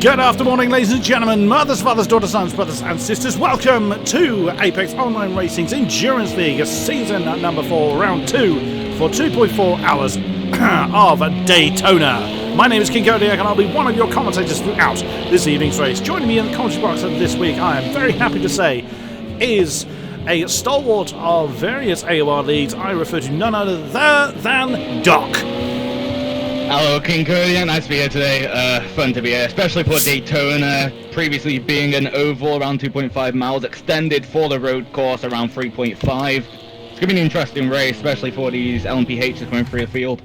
Good afternoon, ladies and gentlemen, mothers, fathers, daughters, sons, brothers and sisters. Welcome to Apex Online Racing's Endurance League, season number 4, round 2, for 2.4 hours of Daytona. My name is King-Kodiak and I'll be one of your commentators throughout this evening's race. Joining me in the commentary box this week, I am very happy to say, is a stalwart of various AOR leagues. I refer to none other than Doc. Hello, King-Kodiak. Nice to be here today. Fun to be here, especially for Daytona. Previously being an oval around 2.5 miles, extended for the road course around 3.5. It's going to be an interesting race, especially for these LMPHs coming through the field.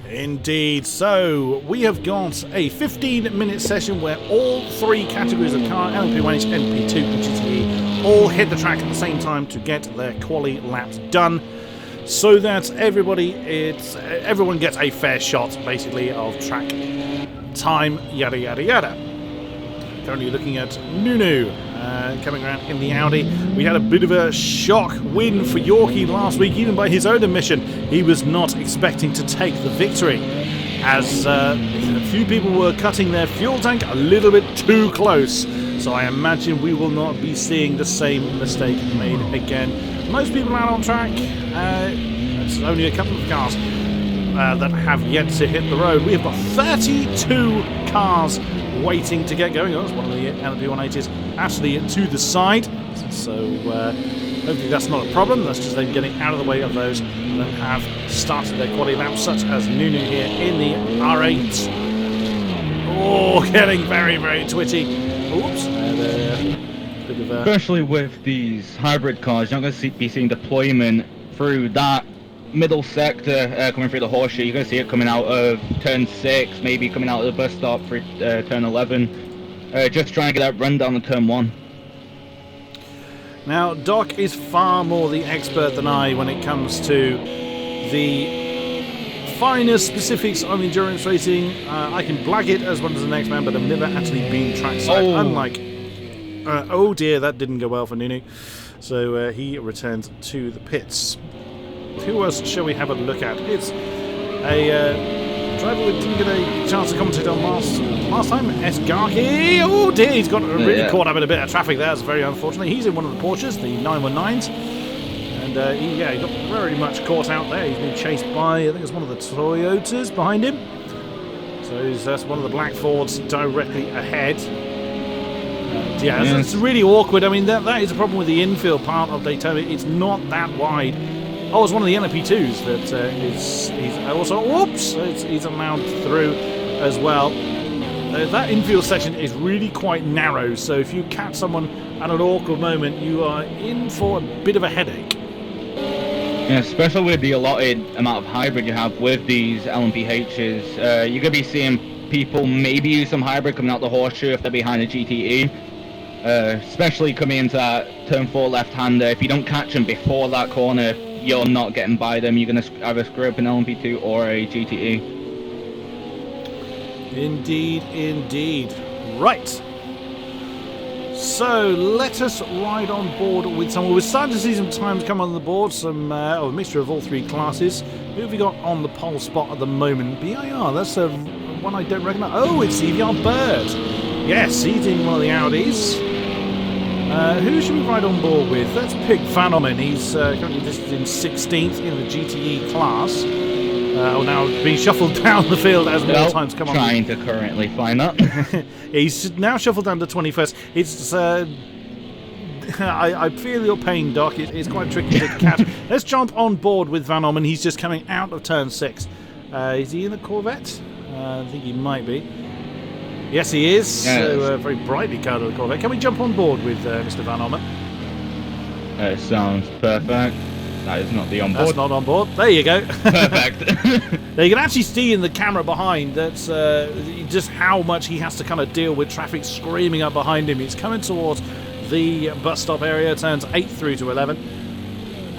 Indeed. So, we have got a 15-minute session where all three categories of car, LMP1H, LMP2, and GTE, all hit the track at the same time to get their quali laps done, so that everyone gets a fair shot, basically, of track time, yada yada yada. Currently looking at Nunu coming around in the Audi. We had a bit of a shock win for Yorkie last week, even by his own admission. He was not expecting to take the victory, as a few people were cutting their fuel tank a little bit too close. So I imagine we will not be seeing the same mistake made again. Most people out on track. It's only a couple of cars that have yet to hit the road. We have got 32 cars waiting to get going. Oh, that's one of the LMP1Hs actually to the side. So hopefully that's not a problem. That's just them getting out of the way of those that have started their quality laps, such as Nunu here in the R8. Oh, getting very, very twitchy. Oops. Especially with these hybrid cars, you're not going to be seeing deployment through that middle sector coming through the horseshoe. You're going to see it coming out of turn 6, maybe coming out of the bus stop for turn 11. Just trying to get that run down to turn 1. Now, Doc is far more the expert than I when it comes to the finer specifics of endurance racing. I can blag it as well as the next man, but I've never actually been trackside. Unlike, oh dear, that didn't go well for Nunu. So he returns to the pits. Who else shall we have a look at? It's a driver we didn't get a chance to commentate on last time, Esgarki. Oh dear, he's got really caught up in a bit of traffic there. That's very unfortunate. He's in one of the Porsches, the 919s. And he got very much caught out there. He's been chased by, I think it's one of the Toyotas behind him. So that's one of the black Fords directly ahead. It's really awkward. I mean, that is a problem with the infield part of Daytona. It's not that wide. Oh, it's one of the LMP2s that he's also, whoops, he's allowed through as well. That infield section is really quite narrow, so if you catch someone at an awkward moment, you are in for a bit of a headache. Yeah, especially with the allotted amount of hybrid you have with these LMPHs, you're going to be seeing people maybe use some hybrid coming out the horseshoe if they're behind a GTE. Especially coming into that turn 4 left-hander. If you don't catch them before that corner, you're not getting by them. You're going to either screw up an LMP2 or a GTE. Indeed, indeed. Right. So let us ride on board with someone. We're starting to see some times come on the board. Some a mixture of all three classes. Who have we got on the pole spot at the moment? BIR. That's one I don't recognise. Oh, it's CVR Bird. Yes, he's in one of the Audis. Who should we ride on board with? Let's pick Van Ommen. He's currently listed in 16th in the GTE class. Now being shuffled down the field as more times come on. Trying to currently find that. He's now shuffled down to 21st. It's I feel your pain, Doc. It's quite tricky to catch. Let's jump on board with Van Ommen. He's just coming out of turn 6. Is he in the Corvette? I think he might be. Yes, he is. Yes. So very brightly coloured the Corvette. Can we jump on board with Mr. Van Ommen? Sounds perfect. That is not the on board. That's not on board. There you go. Perfect. Now you can actually see in the camera behind that's just how much he has to kind of deal with traffic screaming up behind him. He's coming towards the bus stop area, turns 8 through to 11.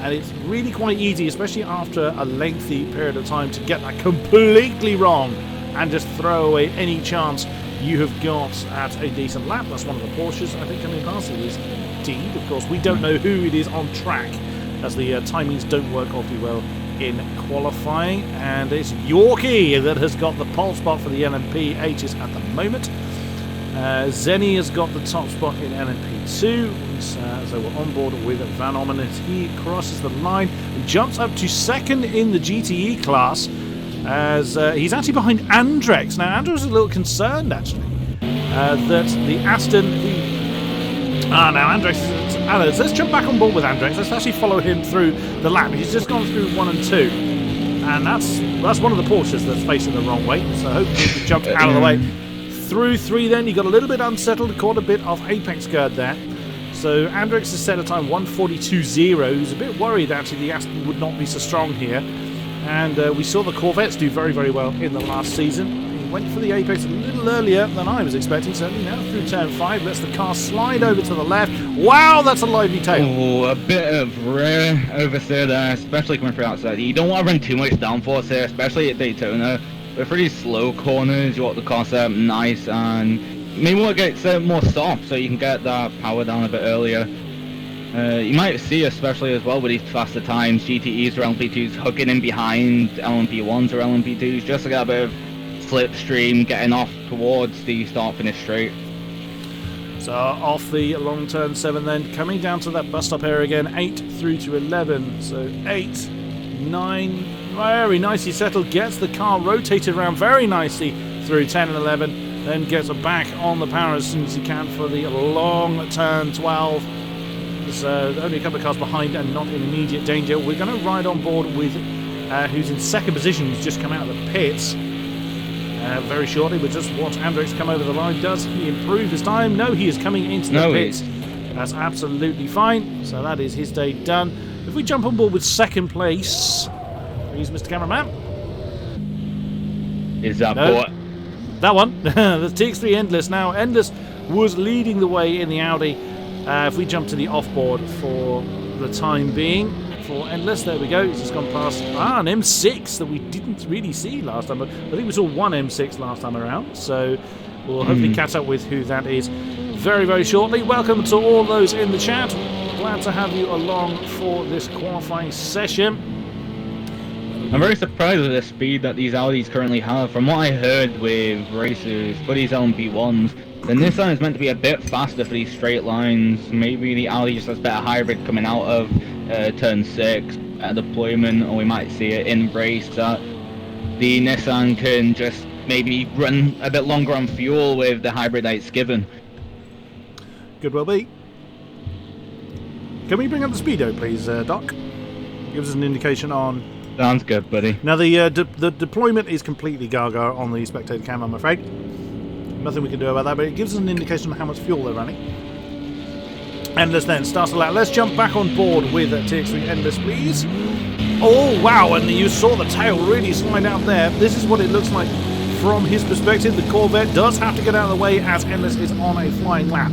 And it's really quite easy, especially after a lengthy period of time, to get that completely wrong and just throw away any chance you have got at a decent lap. That's one of the Porsches, I think, coming past. It is indeed. Of course, we don't know who it is on track, as the timings don't work awfully well in qualifying, and it's Yorkie that has got the pole spot for the LMP H's at the moment. Zenny has got the top spot in LMP2, so we're on board with Van Ommen as he crosses the line and jumps up to second in the GTE class, as he's actually behind Andrex. Now Andrex is a little concerned actually that the Aston... now Andrex is... let's jump back on board with Andrex. Let's actually follow him through the lap. He's just gone through 1 and 2, and that's one of the Porsches that's facing the wrong way, so hopefully he can jump out of the way. Through 3 then, you got a little bit unsettled, caught a bit of apex guard there. So Andrex has set a time 1:42.0. He's a bit worried actually the Aston would not be so strong here. And we saw the Corvettes do very, very well in the last season. He went for the apex a little earlier than I was expecting, certainly now through turn 5. Lets the car slide over to the left. Wow, that's a lively tail. Oh, a bit of rare oversteer there, especially coming from outside. You don't want to run too much downforce here, especially at Daytona. With pretty slow corners, you want the car set up nice, and you may want to get set more soft so you can get that power down a bit earlier. You might see, especially as well with these faster times, GTEs or LMP2s hooking in behind LMP1s or LMP2s just to get a bit of slipstream, getting off towards the start-finish straight. So off the long turn 7 then, coming down to that bus stop area again, 8 through to 11. So 8, 9, very nicely settled, gets the car rotated around very nicely through 10 and 11, then gets back on the power as soon as he can for the long turn 12. There's only a couple of cars behind and not in immediate danger. We're going to ride on board with who's in second position, who's just come out of the pits. Very shortly, we'll just watch Andrex come over the line. Does he improve his time? No, he is coming into the pits. That's absolutely fine. So that is his day done. If we jump on board with second place, please, Mr. Cameraman. Is that what? That one. The TX3 Endless. Now, Endless was leading the way in the Audi. If we jump to the off-board for the time being, for Endless, there we go. He's just gone past an M6 that we didn't really see last time. But I think we saw one M6 last time around. So we'll hopefully catch up with who that is very, very shortly. Welcome to all those in the chat. Glad to have you along for this qualifying session. I'm very surprised with the speed that these Audis currently have. From what I heard with racers for these LMP1s, the Nissan is meant to be a bit faster for these straight lines. Maybe the Audi just has better hybrid coming out of turn 6 at deployment, or we might see it in race that the Nissan can just maybe run a bit longer on fuel with the hybrid that it's given. Could well be. Can we bring up the speedo, please, Doc? Give us an indication on... Sounds good, buddy. Now, the deployment is completely gaga on the spectator cam, I'm afraid. Nothing we can do about that, but it gives us an indication of how much fuel they're running. Endless then starts the lap. Let's jump back on board with TX3 Endless, please. Oh, wow, and you saw the tail really slide out there. This is what it looks like from his perspective. The Corvette does have to get out of the way as Endless is on a flying lap.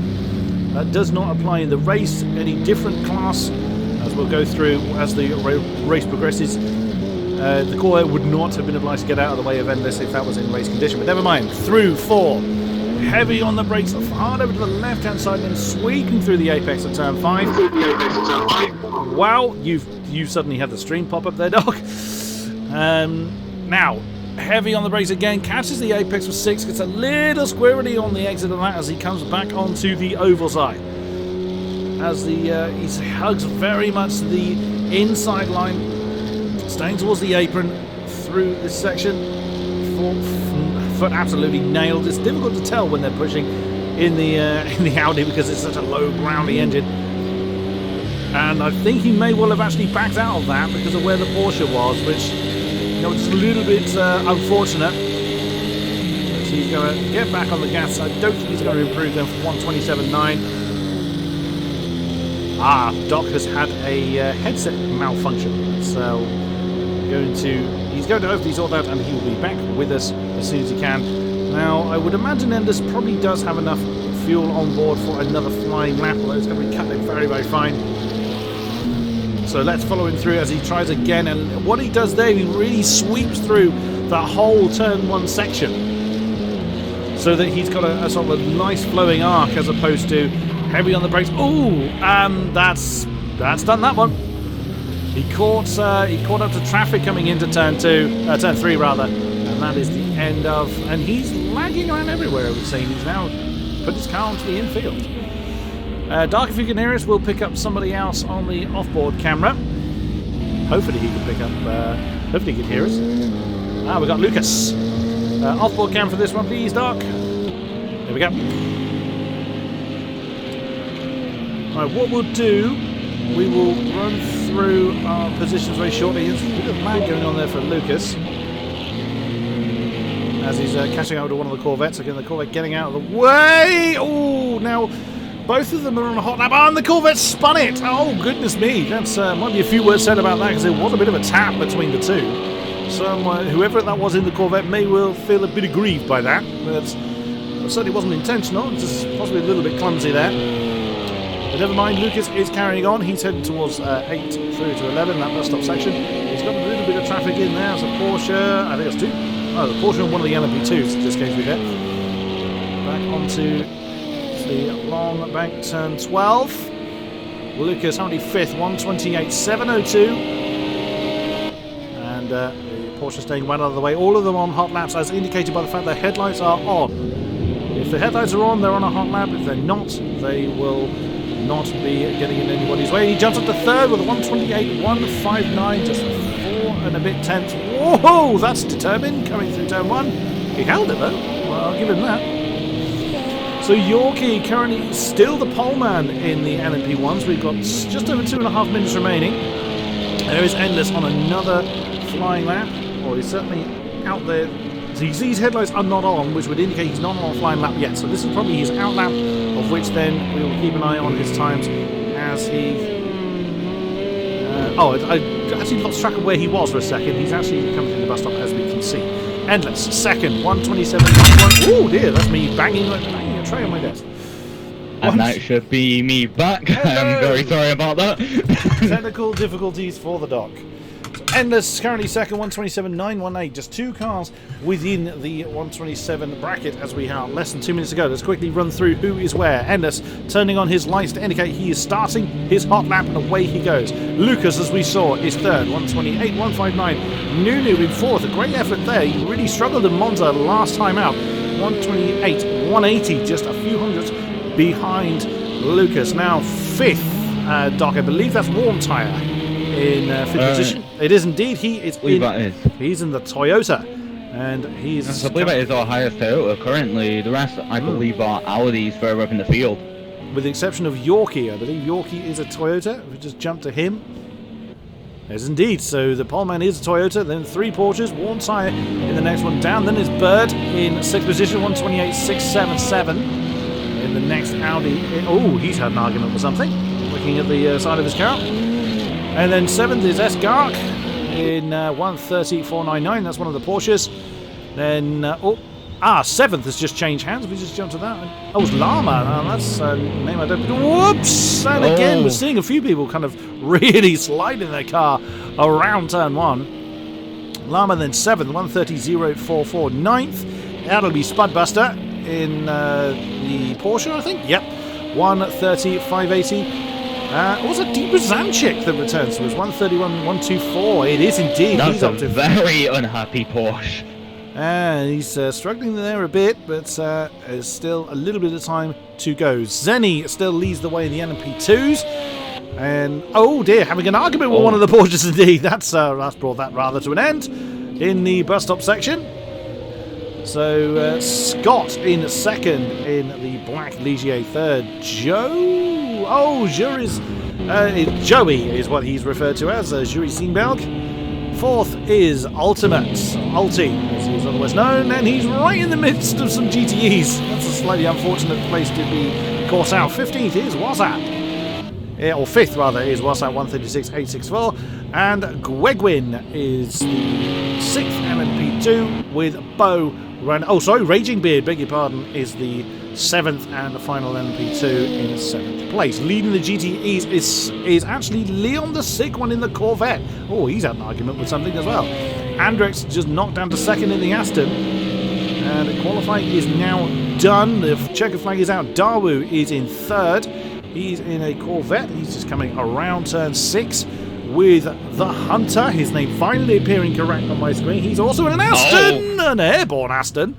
That does not apply in the race, any different class, as we'll go through as the race progresses. The Corvette would not have been obliged to get out of the way of Endless if that was in race condition, but never mind. Through 4. Heavy on the brakes, hard over to the left-hand side, and sweeping through the apex of turn 5. Wow, you've suddenly had the stream pop up there, Doc. Now, heavy on the brakes again, catches the apex with 6, gets a little squirrely on the exit of that as he comes back onto the oval side. As he hugs very much the inside line, staying towards the apron through this section. Foot absolutely nailed. It's difficult to tell when they're pushing in the Audi because it's such a low groundy engine. And I think he may well have actually backed out of that because of where the Porsche was, which, you know, it's a little bit unfortunate. But he's going to get back on the gas. I don't think he's going to improve them from 127.9. Doc has had a headset malfunction, so he's going to hopefully sort that, and he will be back with us as soon as he can. Now, I would imagine Endless probably does have enough fuel on board for another flying lap, although it's going to be cutting very, very fine. So let's follow him through as he tries again, and what he does there, he really sweeps through the whole turn 1 section, so that he's got a sort of a nice flowing arc as opposed to heavy on the brakes. Oh, that's done that one. He caught up to traffic coming into turn 3 rather, and that is the end of. And he's lagging around everywhere. I would say he's now put his car onto the infield. Dark, if you can hear us, we'll pick up somebody else on the off-board camera. Hopefully he can pick up. Hopefully he can hear us. We got Lucas. Off-board cam for this one, please, Dark. There we go. Right, what we'll do, we will run through our positions very shortly. There's a bit of lag going on there for Lucas as he's catching up to one of the Corvettes. Again, the Corvette getting out of the way. Oh, now both of them are on a hot lap, and the Corvette spun it. Oh, goodness me. That's might be a few words said about that because there was a bit of a tap between the two. So whoever that was in the Corvette may well feel a bit aggrieved by that. But it certainly wasn't intentional. It's just possibly a little bit clumsy there. But never mind, Lucas is carrying on. He's heading towards 8 through to 11, that bus stop section. He's got a little bit of traffic in there. It's a Porsche, I think it's 2. Oh, the Porsche and one of the LMP2s in this case we get. Back onto the long bank, turn 12. Lucas only 5th, 128.702. And the Porsche staying well out of the way. All of them on hot laps, as indicated by the fact their headlights are on. If the headlights are on, they're on a hot lap. If they're not, they will not be getting in anybody's way. He jumps up to 3rd with a 128.159, just 4 and a bit tenths. Whoa, that's determined coming through turn 1. He held it though. Well, I'll give him that. So Yorkie currently still the pole man in the LMP1s. We've got just over 2.5 minutes remaining. There is Endless on another flying lap. Or he's certainly out there. So you see his headlights are not on, which would indicate he's not on a flying lap yet. So this is probably his out lap, of which then we will keep an eye on his times as he... I actually lost track of where he was for a second. He's actually coming through the bus stop, as we can see. Endless, 2nd, 127.1. Oh dear, that's me banging a tray on my desk. And that should be me back. I'm very sorry about that. Technical difficulties for the dock. Endless currently 2nd, 127.918. Just 2 cars within the 127 bracket as we are less than 2 minutes ago. Let's quickly run through who is where. Endless turning on his lights to indicate he is starting his hot lap, and away he goes. Lucas, as we saw, is 3rd, 128.159. Nunu in 4th. A great effort there. He really struggled in Monza last time out. 128.180, just a few hundreds behind Lucas. Now 5th, Doc. I believe that's warm tyre in 5th position. It is indeed. He's in the Toyota, and he's. I believe that is our highest Toyota currently. The rest, I believe, are Audis further up in the field. With the exception of Yorkie, I believe Yorkie is a Toyota. We just jump to him. Yes, indeed. So the poleman is a Toyota. Then 3 Porsches, warm tyre in the next one down. Then is Bird in 6th position, 128.677. In the next Audi. Oh, he's had an argument with something. Looking at the side of his car. And then 7th is Esgark in 130.499. That's one of the Porsches. Then 7th has just changed hands. We just jumped to that. Oh, it's Llama. That's a name I don't. Whoops! And again, we're seeing a few people kind of really sliding their car around turn 1. Llama then 7th, 130.044. 9th, that'll be Spudbuster in the Porsche, I think. Yep, 130.580. Also, Deepa Zanchik that returns to us, 131.124. It is indeed. That's he's up to very unhappy Porsche. He's struggling there a bit, but there's still a little bit of time to go. Zenny still leads the way in the LMP2s. And, oh dear, having an argument with one of the Porsches indeed. That's brought that rather to an end in the bus stop section. So, Scott in 2nd in the black Ligier 3rd. Joey is what he's referred to as, Jury Steenberg. 4th is Ultimate, Ulti, as he's otherwise known, and he's right in the midst of some GTEs. That's a slightly unfortunate place to be caught out. 15th is WhatsApp. Or 5th rather, is WhatsApp 136.864. And Gwegwin is the 6th LMP2 with Bo Raging Beard, beg your pardon, is the 7th and the final LMP2 in 7th place. Leading the GTEs is actually Leon the sick one in the Corvette. Oh, he's had an argument with something as well. Andrex just knocked down to 2nd in the Aston. And qualifying is now done. The checker flag is out. Dawu is in 3rd. He's in a Corvette. He's just coming around turn 6. with the Hunter. His name finally appearing correct on my screen. He's also in an Aston, an airborne Aston.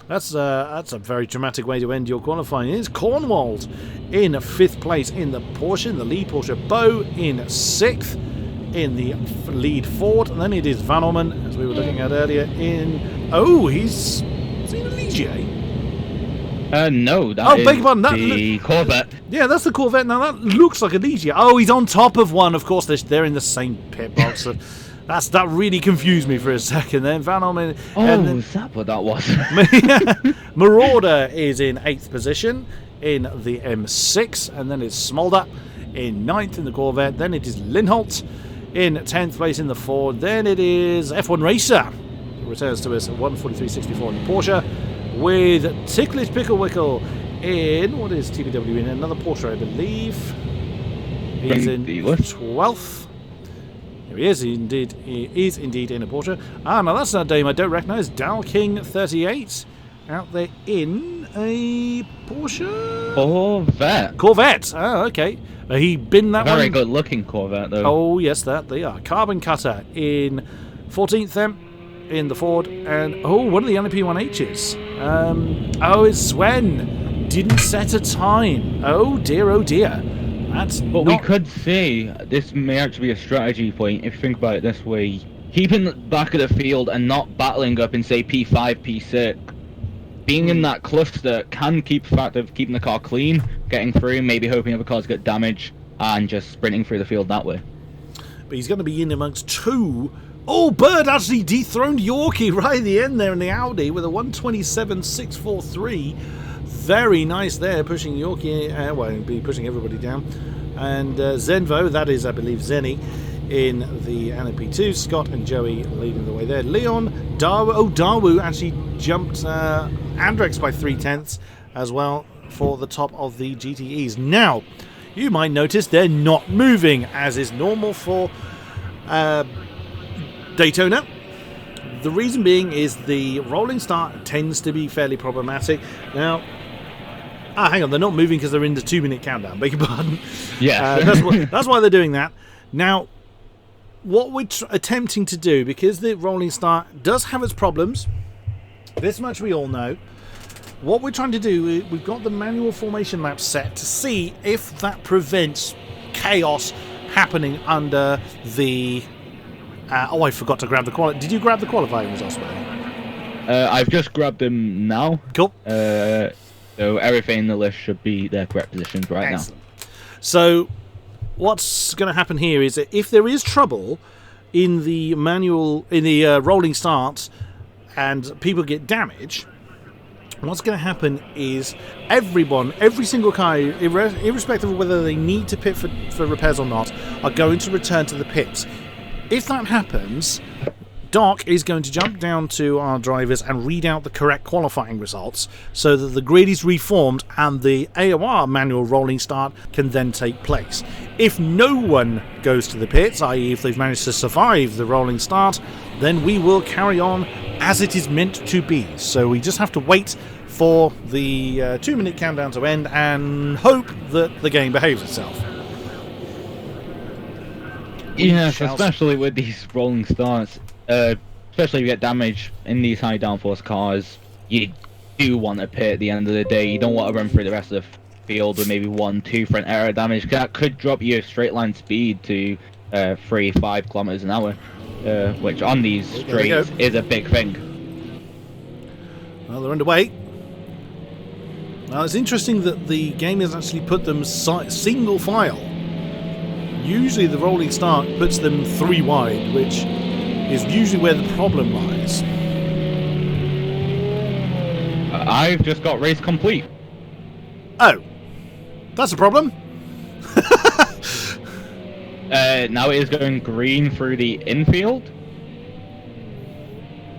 That's a very dramatic way to end your qualifying. It's Cornwald in 5th place in the Porsche, in the lead Porsche. Bo in 6th in the lead Ford. And then it is Van Orman, as we were looking at earlier, in... Oh, is he in a Ligier? No, that is beg your pardon, the Corvette. Yeah, that's the Corvette. Now, that looks like a Ligier. Oh, he's on top of one. Of course, they're in the same pit box. So that really confused me for a second then. Van Orman... Is that what that was? Marauder is in 8th position in the M6, and then it's Smolder in 9th in the Corvette. Then it is Linholt in 10th place in the Ford. Then it is F1 Racer, who returns to us at 1:43.64 in the Porsche, with Ticklish Picklewickle in, what is TBW in? Another Porsche, I believe. He's in 12th. Here he is. He is indeed in a Porsche. Ah, now that's a name I don't recognise. Dal King 38 out there in a Porsche Corvette. Oh, okay. He binned that one. Very good looking Corvette though. Oh yes, that they are. Carbon Cutter in 14th then in the Ford, and one of the LMP1Hs. It's Sven. Didn't set a time. Oh dear, oh dear. We could say this may actually be a strategy point if you think about it this way. Keeping the back of the field and not battling up in, say, P5, P6. Being in that cluster can keep the fact of keeping the car clean, getting through, maybe hoping other cars get damaged, and just sprinting through the field that way. But he's going to be in amongst two. Oh, Bird actually dethroned Yorkie right at the end there in the Audi with a 127.643. Very nice there, pushing Yorkie, he'll be pushing everybody down. And Zenvo, that is, I believe, Zenny, in the LMP2. Scott and Joey leading the way there. Leon, Dawu actually jumped Andrex by 3/10 as well for the top of the GTEs. Now, you might notice they're not moving, as is normal for Daytona. The reason being is the rolling start tends to be fairly problematic. Now, hang on, they're not moving because they're in the 2-minute countdown, beg your pardon. Yeah. That's why they're doing that. Now, what we're attempting to do, because the rolling start does have its problems, this much we all know, what we're trying to do, we've got the manual formation lap set to see if that prevents chaos happening under the... I forgot to grab the qualifying. Did you grab the qualifying results, man? I've just grabbed them now. Cool. So everything in the list should be their correct positions right now. So what's going to happen here is that if there is trouble in the rolling starts and people get damage, what's going to happen is every single car, irrespective of whether they need to pit for repairs or not, are going to return to the pits. If that happens, Doc is going to jump down to our drivers and read out the correct qualifying results so that the grid is reformed and the AOR manual rolling start can then take place. If no one goes to the pits, i.e. if they've managed to survive the rolling start, then we will carry on as it is meant to be. So we just have to wait for the 2-minute countdown to end and hope that the game behaves itself. Yes, especially with these rolling starts. Especially if you get damage in these high downforce cars, you do want to pit at the end of the day. You don't want to run through the rest of the field with maybe 1-2 front aero damage. That could drop your straight line speed to 3-5 kilometers an hour, which on these straights is a big thing. Well, they're underway. Now, it's interesting that the game has actually put them single file. Usually the rolling start puts them 3 wide, which is usually where the problem lies. I've just got race complete. Oh, that's a problem. Now it is going green through the infield.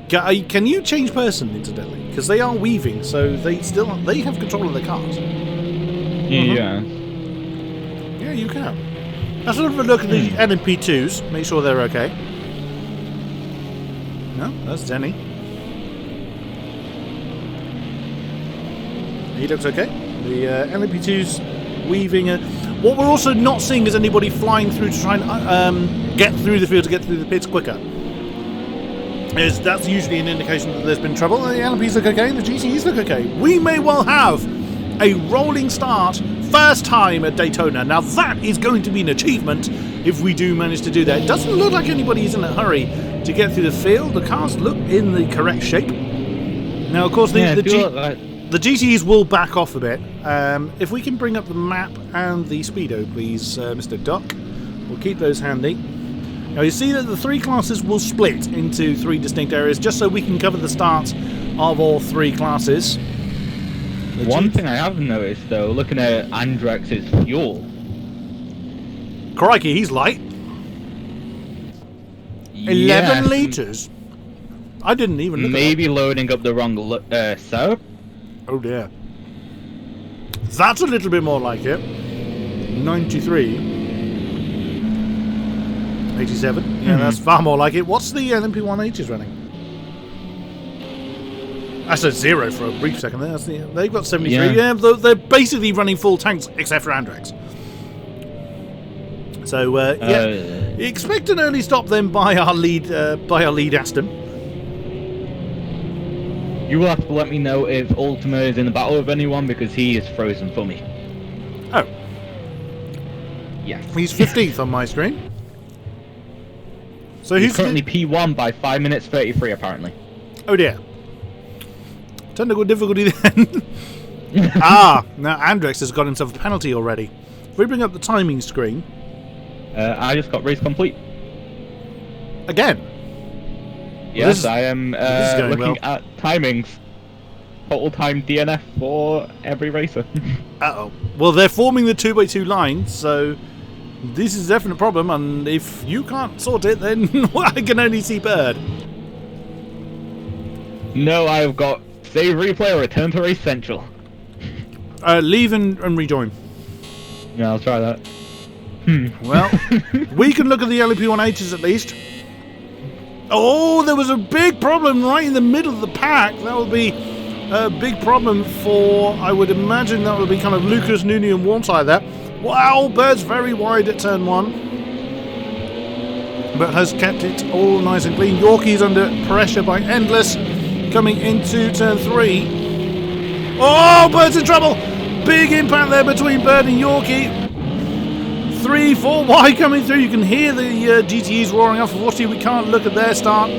Can you change person, incidentally? Because they are weaving, so they have control of their cars. Yeah. Yeah, you can. Let's have a look at the LMP2s. Make sure they're okay. No, that's Denny. He looks okay. The LMP2's weaving. What we're also not seeing is anybody flying through to try and get through the field to get through the pits quicker. That's usually an indication that there's been trouble. The LMPs look okay, the GTEs look okay. We may well have a rolling start, first time at Daytona. Now that is going to be an achievement if we do manage to do that. It doesn't look like anybody's in a hurry to get through the field. The cars look in the correct shape. Now, of course, the GTEs will back off a bit. If we can bring up the map and the speedo, please, Mr. Doc. We'll keep those handy. Now, you see that the three classes will split into three distinct areas, just so we can cover the start of all three classes. One thing I have noticed, though, looking at Andrex's fuel. Crikey, he's light. 11 litres? I didn't even look Maybe loading up the wrong setup? Oh dear. That's a little bit more like it. 93. 87. Yeah, that's far more like it. What's the LMP1H's running? I said 0 for a brief second there. They've got 73. Yeah, they're basically running full tanks except for Andrex. So expect an early stop then by our lead Aston. You will have to let me know if Ultima is in the battle with anyone, because he is frozen for me. Oh. Yes. He's 15th on my screen. So he's currently P1 by 5 minutes 33 apparently. Oh dear. Technical difficulty then. Now Andrex has got himself a penalty already. If we bring up the timing screen. I just got race complete. Again? Yes, I am looking at timings. Total time DNF for every racer. Uh-oh. Well, they're forming the 2x2 line, so this is a definite problem, and if you can't sort it, then I can only see Bird. No, I've got save replay or return to race central. Leave and rejoin. Yeah, I'll try that. Well, we can look at the LMP1H's at least. Oh, there was a big problem right in the middle of the pack. That would be a big problem for, I would imagine that would be kind of Lucas, Nunu and Warmtire there. Wow, Bird's very wide at turn 1. But has kept it all nice and clean. Yorkie's under pressure by Endless coming into turn 3. Oh, Bird's in trouble. Big impact there between Bird and Yorkie. 3, 4 wide coming through. You can hear the GTEs roaring off. Unfortunately, we can't look at their start,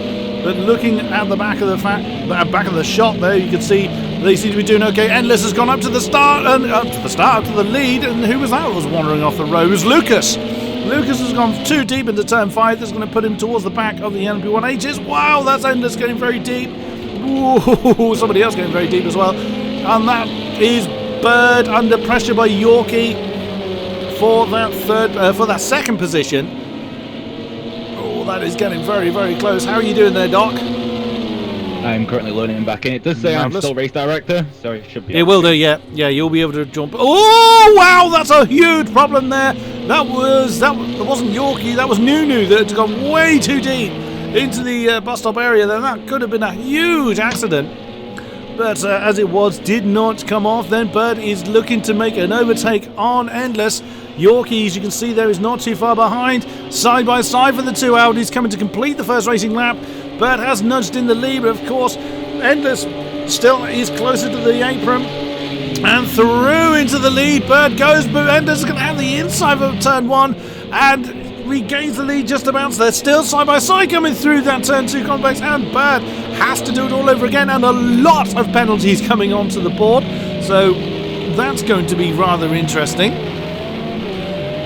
but looking at the back of the shot there, you can see they seem to be doing okay. Endless has gone up to the start and up to the lead. And who was that was wandering off the road? It was Lucas. Lucas has gone too deep into turn 5. That's going to put him towards the back of the LMP1H's. Wow, that's Endless getting very deep. Ooh, somebody else getting very deep as well. And that is Bird under pressure by Yorkie for that second position. Oh, that is getting very, very close. How are you doing there, Doc? I'm currently loading him back in. It does say I'm still race director, so it should be. It will do, yeah. Yeah, you'll be able to jump. Oh, wow, that's a huge problem there. That wasn't Yorkie, that was Nunu that had gone way too deep into the bus stop area. Then that could have been a huge accident. But as it was, did not come off. Then Bird is looking to make an overtake on Endless. Yorkie, as you can see there, is not too far behind. Side by side for the two Audis coming to complete the first racing lap. Bird has nudged in the lead, but of course, Endless still is closer to the apron. And through into the lead, Bird goes, but Endless is going to have the inside of turn 1 and regains the lead just about. So they're still side by side coming through that turn 2 complex, and Bird has to do it all over again, and a lot of penalties coming onto the board. So that's going to be rather interesting.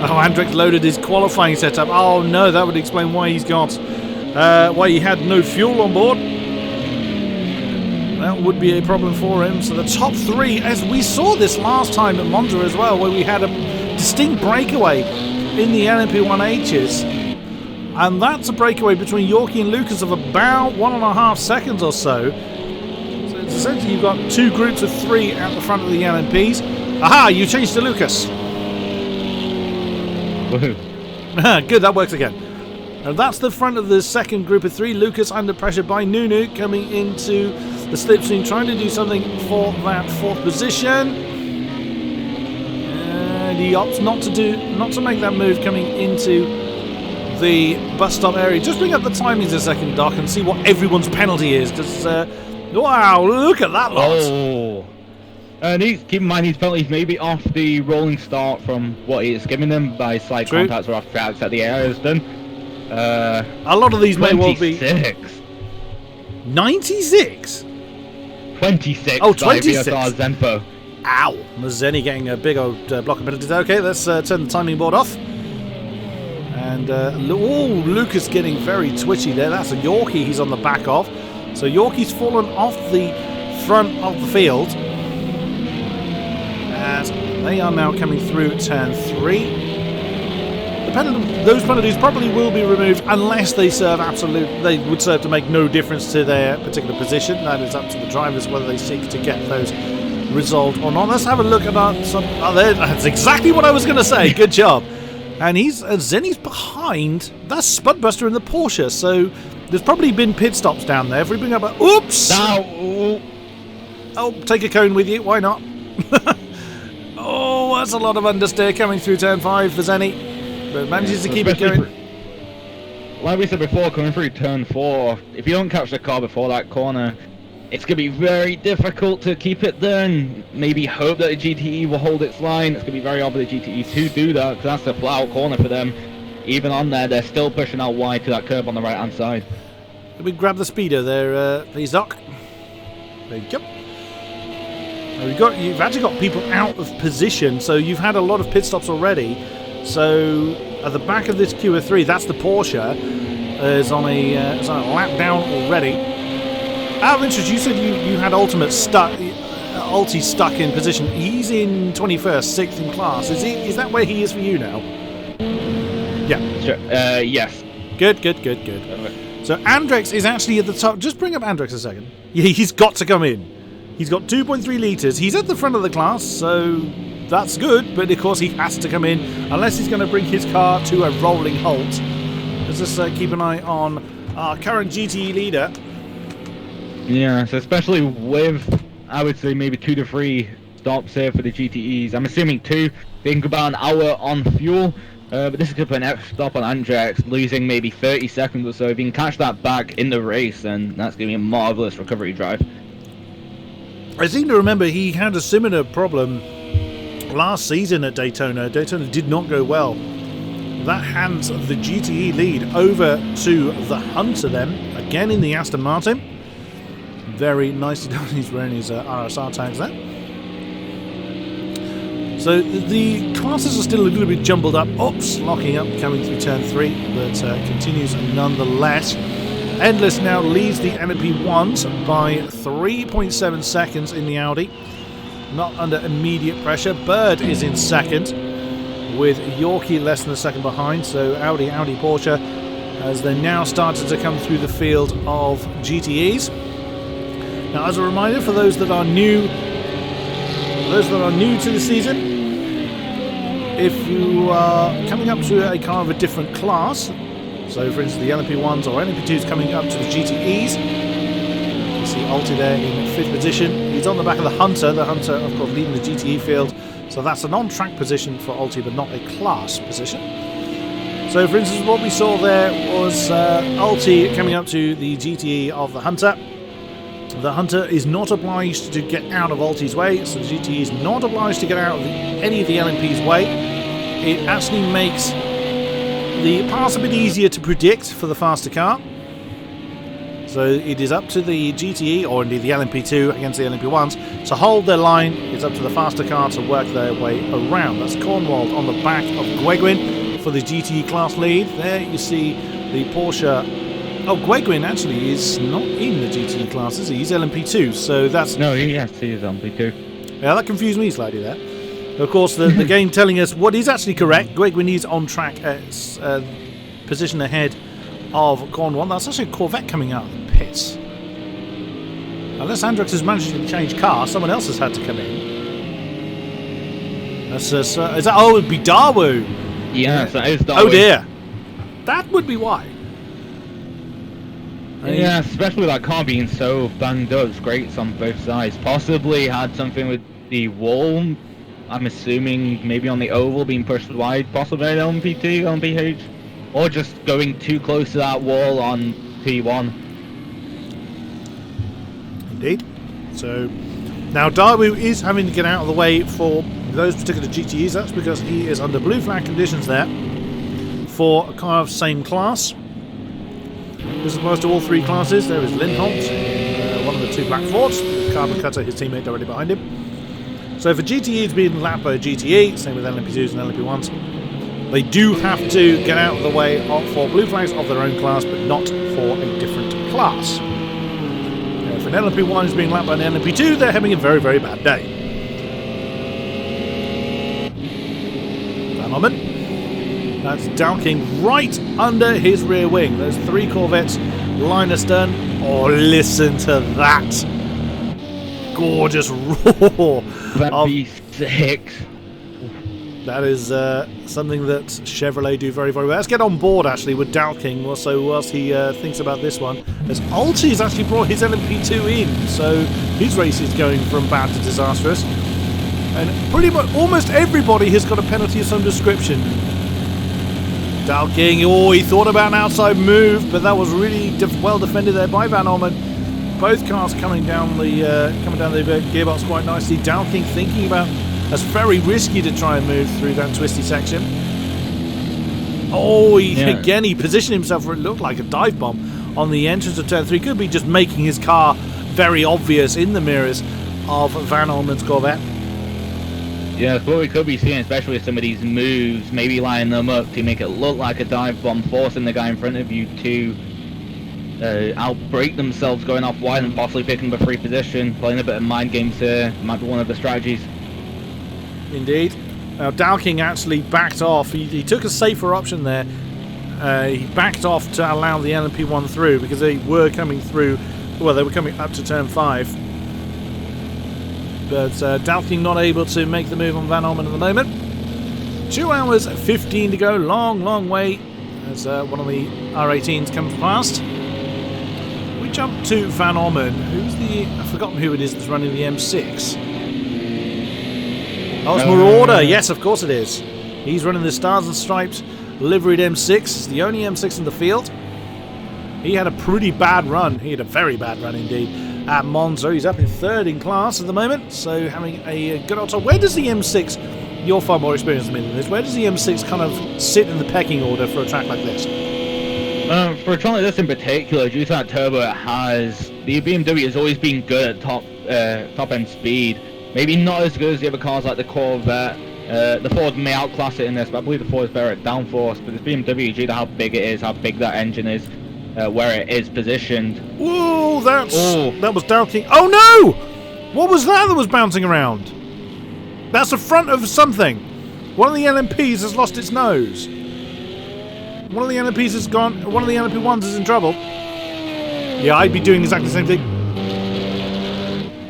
Oh, Andrex loaded his qualifying setup. Oh no, that would explain why why he had no fuel on board. That would be a problem for him. So the top 3, as we saw this last time at Monza as well, where we had a distinct breakaway in the LMP1H's. And that's a breakaway between Yorkie and Lucas of about 1.5 seconds or so. So it's essentially you've got 2 groups of 3 at the front of the LMPs. Aha, you changed to Lucas. Woohoo. Good, that works again. And that's the front of the second group of 3. Lucas under pressure by Nunu coming into the slipstream, trying to do something for that 4th position. And he opts not to make that move coming into the bus stop area. Just bring up the timings a second, Doc, and see what everyone's penalty is. Because wow, look at that lot. Oh. And keep in mind, these penalties may be off the rolling start from what he is giving them by slight contacts or off tracks that the air has done. A lot of these may well be 96. 26. Oh, 26. By Zempo. Ow! Mazzeni getting a big old block of penalties. Okay, let's turn the timing board off. And Lucas getting very twitchy there. That's a Yorkie he's on the back of. So Yorkie's fallen off the front of the field. As they are now coming through turn 3. Those penalties probably will be removed unless they they would serve to make no difference to their particular position. That is up to the drivers whether they seek to get those resolved or not. Let's have a look at that's exactly what I was going to say. Good job. And Zenny's behind. That's Spudbuster in the Porsche. So there's probably been pit stops down there. If we bring up oops! Now, oh, take a cone with you. Why not? Oh, that's a lot of understeer coming through turn 5 for Zenny. But manages to keep it going. Like we said before, coming through turn 4, if you don't catch the car before that corner, it's going to be very difficult to keep it there and maybe hope that the GTE will hold its line. It's going to be very hard for the GTE to do that because that's a flat out corner for them. Even on there, they're still pushing out wide to that curb on the right hand side. Can we grab the speedo there, please, Doc? There you go. You've actually got people out of position, so you've had a lot of pit stops already. So at the back of this Q3, that's the Porsche, is on a lap down already. Out of interest, you said you had Ulti stuck in position. He's in 21st, 6th in class. Is that where he is for you now? Yeah. Sure. Yes. Good. So Andrex is actually at the top. Just bring up Andrex a second. Yeah, he's got to come in. He's got 2.3 litres. He's at the front of the class, so that's good. But of course, he has to come in unless he's going to bring his car to a rolling halt. Let's just keep an eye on our current GTE leader. Yeah, so especially with, I would say, maybe 2 to 3 stops here for the GTEs. I'm assuming 2. Think about an hour on fuel. But this could put an extra stop on Andrex, losing maybe 30 seconds or so. If you can catch that back in the race, then that's going to be a marvellous recovery drive. I seem to remember he had a similar problem last season at Daytona. Daytona did not go well. That hands the GTE lead over to the Hunter then, again in the Aston Martin. Very nicely done. He's wearing his RSR tags there. So the classes are still a little bit jumbled up. Oops, locking up coming through turn 3, but continues nonetheless. Endless now leads the LMP1s by 3.7 seconds in the Audi. Not under immediate pressure. Bird is in second with Yorkie less than a second behind. So Audi, Porsche as they now started to come through the field of GTEs. Now, as a reminder for those that are new to the season, if you are coming up to a car of a different class, so for instance the LMP1s or LMP2s coming up to the GTEs, you see Ulti there in 5th position. He's on the back of the Hunter of course leading the GTE field, so that's an on-track position for Ulti but not a class position. So for instance what we saw there was Ulti coming up to the GTE of the Hunter. The Hunter is not obliged to get out of Ulti's way, so the GTE is not obliged to get out of any of the LMP's way. It actually makes the pass a bit easier to predict for the faster car. So it is up to the GTE, or indeed the LMP2 against the LMP1s, to hold their line. It's up to the faster car to work their way around. That's Cornwald on the back of Guegwin for the GTE class lead. There you see the Porsche. Oh, Guegwin actually is not in the GTE classes. He's LMP2, so that's... No, he is LMP2. Yeah, that confused me slightly there. Of course, the game telling us what is actually correct. Guegwin is on track at position ahead of Cornwall. That's actually a Corvette coming out of the pits. Unless Andrex has managed to change car, someone else has had to come in. That's is that? Oh, it'd be Dawu. Yes, that is Dawu. Oh dear, that would be why. Yeah, especially with that car being so banged up, scrapes on both sides. Possibly had something with the wall I'm assuming maybe on the oval being pushed wide, possibly LMP2, LMPH, or just going too close to that wall on P1. Indeed. So now Darby is having to get out of the way for those particular GTEs. That's because he is under blue flag conditions there for a car of same class. As opposed to all three classes, there is Lindholt, one of the two black Fords, Carbon Cutter, his teammate directly behind him. So for GTEs being lapped by a GTE, same with LMP2s and LMP1s, they do have to get out of the way for blue flags of their own class, but not for a different class. If an LMP1 is being lapped by an LMP2, they're having a very, very bad day. Van Orman. That's Dowking right under his rear wing. Those three Corvettes line astern. Oh, listen to that. Gorgeous roar. That'd be sick. That is something that Chevrolet do very, very well. Let's get on board, actually, with Dowking whilst he thinks about this one. As Alti's actually brought his LMP2 in, so his race is going from bad to disastrous. And pretty much almost everybody has got a penalty of some description. Dowking, oh, he thought about an outside move, but that was really well defended there by Van Orman. Both cars coming down the gearbox quite nicely. Dowking thinking about that's very risky to try and move through that twisty section. Oh, again, he positioned himself where it looked like a dive bomb on the entrance of turn 3. Could be just making his car very obvious in the mirrors of Van Orman's Corvette. Yeah, that's what we could be seeing, especially with some of these moves, maybe lining them up to make it look like a dive bomb, forcing the guy in front of you to outbrake themselves, going off wide and possibly picking up a free position, playing a bit of mind games here. Might be one of the strategies. Indeed. Now Dowking actually backed off. He took a safer option there. He backed off to allow the LMP1 through because they were coming through. Well, they were coming up to turn 5. But Dowking not able to make the move on Van Orman at the moment. 2 hours 15 to go. Long, long way as one of the R18s comes past. We jump to Van Orman. I've forgotten who it is that's running the M6. Oh, it's Marauder. Yes, of course it is. He's running the Stars and Stripes liveried M6. It's the only M6 in the field. He had a pretty bad run. He had a very bad run indeed at Monza. He's up in 3rd in class at the moment, so having a good old time. Where does the M6, you're far more experienced than me than this, where does the M6 kind of sit in the pecking order for a track like this? For a track like this in particular, due to that turbo it has, the BMW has always been good at top end speed. Maybe not as good as the other cars like the Corvette. The Ford may outclass it in this, but I believe the Ford is better at downforce. But this BMW, due to how big it is, how big that engine is, where it is positioned. Whoa, that was Dowking. Oh no! What was that was bouncing around? That's the front of something. One of the LMPs has lost its nose. One of the LMPs has gone. One of the LMP1s is in trouble. Yeah, I'd be doing exactly the same thing.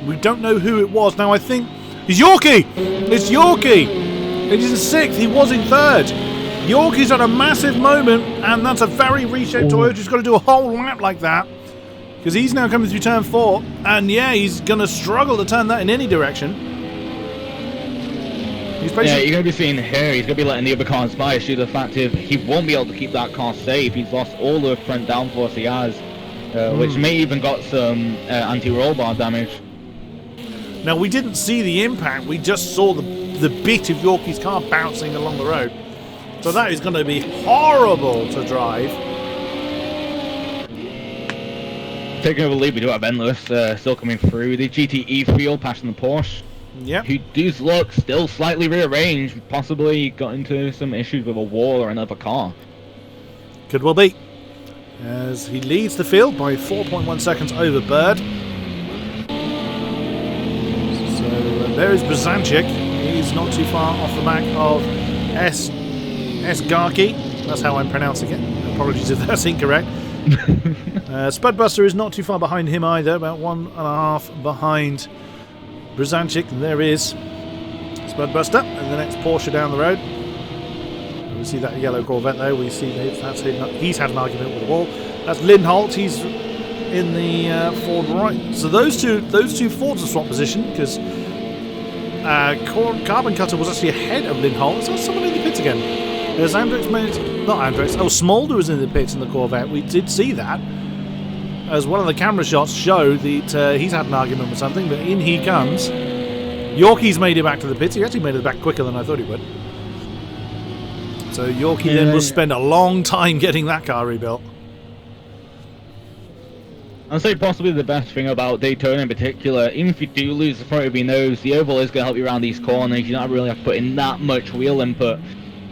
We don't know who it was. Now I think it's Yorkie. It's Yorkie. It is in 6th. He was in 3rd. Yorkie's had a massive moment, and that's a very reshaped Toyota. He's got to do a whole lap like that because he's now coming through turn 4, and yeah, he's going to struggle to turn that in any direction. Yeah, you're going to be seeing here, he's going to be letting the other cars by due to the fact that he won't be able to keep that car safe. He's lost all the front downforce he has, which may even got some anti-roll bar damage. Now, we didn't see the impact. We just saw the bit of Yorkie's car bouncing along the road. So that is going to be horrible to drive. Taking over the lead, we do have Endless still coming through. The GTE field passing the Porsche. Yep. Who does look still slightly rearranged. Possibly got into some issues with a wall or another car. Could well be. As he leads the field by 4.1 seconds over Bird. So there is Brzanczyk. He's not too far off the back of Garki. That's how I'm pronouncing it. Apologies if that's incorrect. Spudbuster is not too far behind him either, about 1.5 behind Brzanczyk. There is Spudbuster and the next Porsche down the road. We see that yellow Corvette there. We see he's had an argument with the wall. That's Lindholt. He's in the Ford right. So those two Fords are swap position because Carbon Cutter was actually ahead of Lindholm. Is there someone in the pits again? There's Andrex, not Andrex. Oh, Smolder was in the pits in the Corvette. We did see that. As one of the camera shots showed that he's had an argument with something, but in he comes. Yorkie's made it back to the pits. He actually made it back quicker than I thought he would. So Yorkie then will spend a long time getting that car rebuilt. I'd say possibly the best thing about Daytona in particular, even if you do lose the front of your nose, the oval is going to help you around these corners. You don't really have to put in that much wheel input.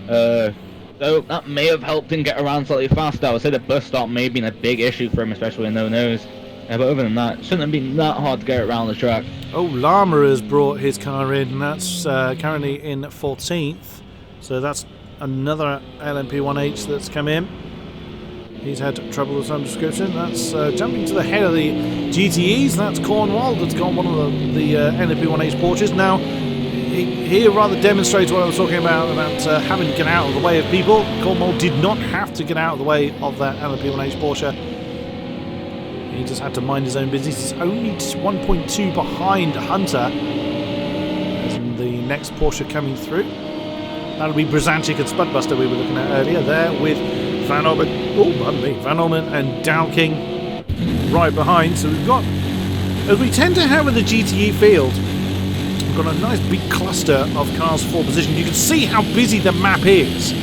So that may have helped him get around slightly faster. I would say the bus stop may have been a big issue for him, especially with no nose. But other than that, it shouldn't have been that hard to get around the track. Oh, Lama has brought his car in, and that's currently in 14th. So that's another LMP1H that's come in. He's had trouble of some description. That's jumping to the head of the GTEs. That's Cornwall. That's got one of the LMP1H Porsches. Now, here rather demonstrates what I was talking about having to get out of the way of people. Cornwall did not have to get out of the way of that LMP1H Porsche. He just had to mind his own business. He's only 1.2 behind Hunter. As the next Porsche coming through. That'll be Brzancic and Spudbuster we were looking at earlier there with Van Orman, Van Orman and Dowking right behind. So we've got, as we tend to have in the GTE field, we've got a nice big cluster of cars for position. You can see how busy the map is.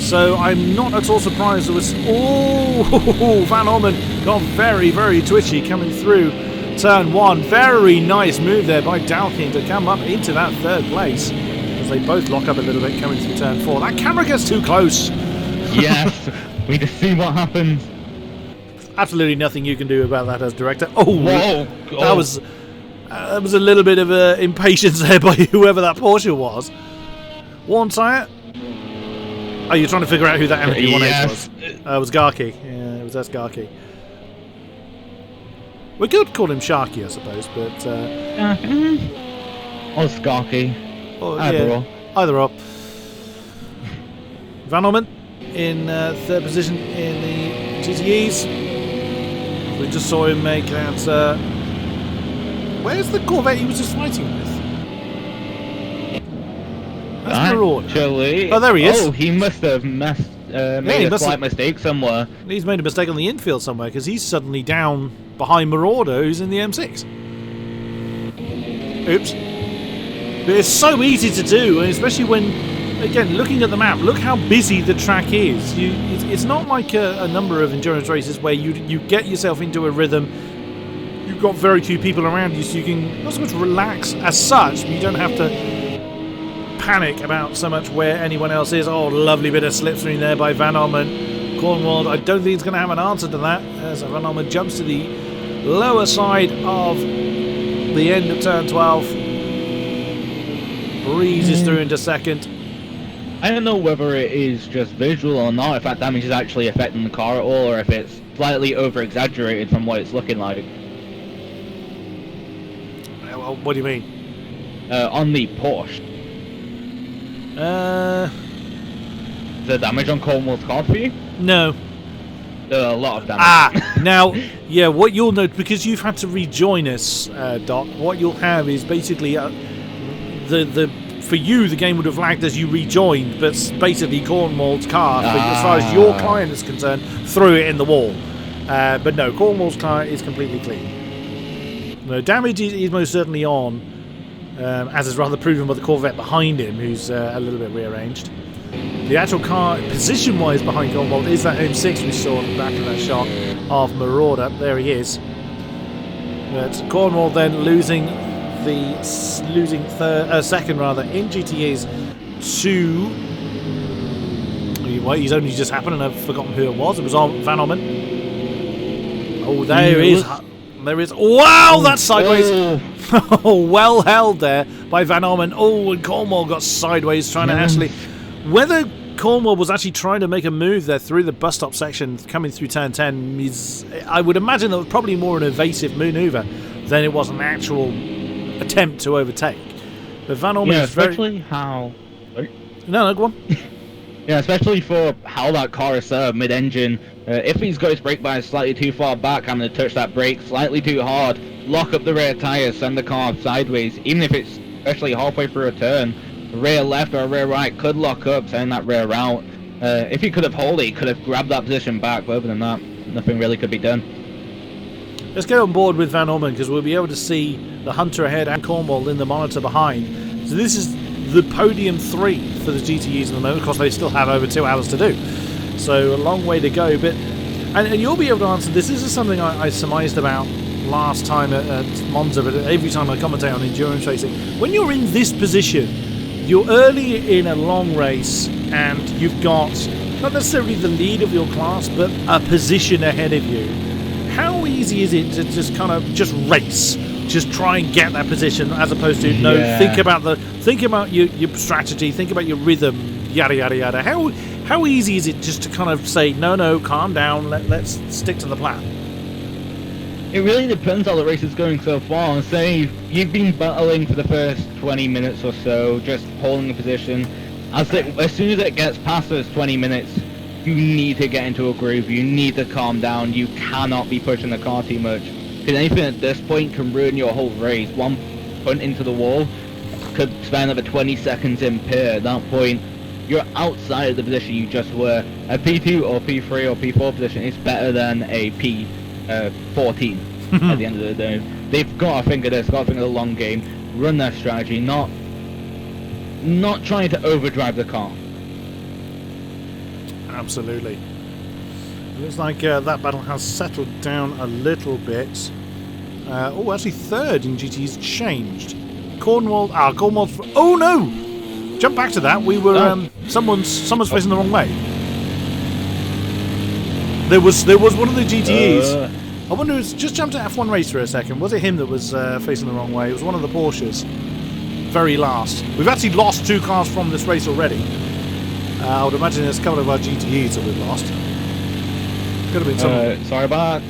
So I'm not at all surprised there was... Oh, Van Orman got very, very twitchy coming through turn 1. Very nice move there by Dowking to come up into that third place. As they both lock up a little bit coming through turn 4. That camera gets too close. Yes, we just see what happens. Absolutely nothing you can do about that as director. Oh, whoa! That was a little bit of impatience there by whoever that Porsche was. One tyre. Oh, you're trying to figure out who that MP1H was? It was Garkey. Yeah, it was S. Garkey. We could call him Sharky, I suppose, but... Or Skarky. Either or. Van Orman in third position in the GTEs. We just saw him make that... where's the Corvette he was just fighting with? That's Marauder. Actually... Oh, there he is. Oh, he must have made a slight mistake somewhere. He's made a mistake on the infield somewhere, because he's suddenly down behind Marauder, who's in the M6. Oops. But it's so easy to do, and especially when, again, looking at the map, look how busy the track is. It's not like a number of endurance races where you get yourself into a rhythm. You've got very few people around you, so you can not so much relax as such, but you don't have to panic about so much where anyone else is. Oh, lovely bit of slipstream there by Van Orman. Cornwall, I don't think he's going to have an answer to that, as Van Orman jumps to the lower side of the end of turn 12. Breezes through into second. I don't know whether it is just visual or not, if that damage is actually affecting the car at all, or if it's slightly over-exaggerated from what it's looking like. What do you mean? On the Porsche. Is there damage on Cornwall's car for you? No. A lot of damage. Now, yeah, what you'll note, because you've had to rejoin us, Doc, what you'll have is basically... for you, the game would have lagged as you rejoined, but basically Cornwall's car, as far as your client is concerned, threw it in the wall. But no, Cornwall's car is completely clean. No, damage is most certainly on, as is rather proven by the Corvette behind him, who's a little bit rearranged. The actual car, position-wise behind Cornwall, is that M6 we saw at the back of that shot of Marauder. There he is. But Cornwall then losing second rather in GTAs to... Wait, he's only just happened and I've forgotten who it was. It was on Van Orman. Oh, there is. There is. Wow, that's sideways. Oh, well held there by Van Orman. Oh, and Cornwall got sideways trying to actually... Whether Cornwall was actually trying to make a move there through the bus stop section coming through turn 10 is... I would imagine that was probably more an evasive maneuver than it was an actual attempt to overtake. But Van Orman is especially how... No, go on. Yeah, especially for how that car is set up mid-engine. If he's got his brake bias slightly too far back, having to touch that brake slightly too hard, lock up the rear tyres, send the car sideways, even if it's especially halfway through a turn. Rear left or rear right could lock up, sending that rear out. If he could have held it, he could have grabbed that position back, but other than that, nothing really could be done. Let's get on board with Van Orman, because we'll be able to see the Hunter ahead and Cornwall in the monitor behind. So this is the podium 3 for the GTEs at the moment. Of course, they still have over 2 hours to do, so a long way to go. But and you'll be able to answer this. This is something I surmised about last time at Monza, but every time I commentate on endurance racing, when you're in this position, you're early in a long race and you've got not necessarily the lead of your class, but a position ahead of you. How easy is it to just kind of just race, just try and get that position, as opposed to think about your strategy, think about your rhythm, yada yada yada. How easy is it just to kind of say no, calm down, let's stick to the plan? It really depends how the race is going so far. Say you've been battling for the first 20 minutes or so, just holding a position. As soon as it gets past those 20 minutes, you need to get into a groove. You need to calm down. You cannot be pushing the car too much, because anything at this point can ruin your whole race. One punt into the wall could spend another 20 seconds in pit. At that point, you're outside of the position you just were. A P2 or P3 or P4 position is better than a P14 at the end of the day. They've got to think of this, got to think of the long game, run their strategy, not trying to overdrive the car. Absolutely. It looks like that battle has settled down a little bit. Actually third in GT's changed. Cornwall. Cornwall's. Oh no! Jump back to that. We were. Someone's facing the wrong way. There was one of the GTEs. I wonder. Just jumped to F1 race for a second. Was it him that was facing the wrong way? It was one of the Porsches. Very last. We've actually lost 2 cars from this race already. I would imagine there's a couple of our GTEs that we've lost. Could have been someone. Sorry about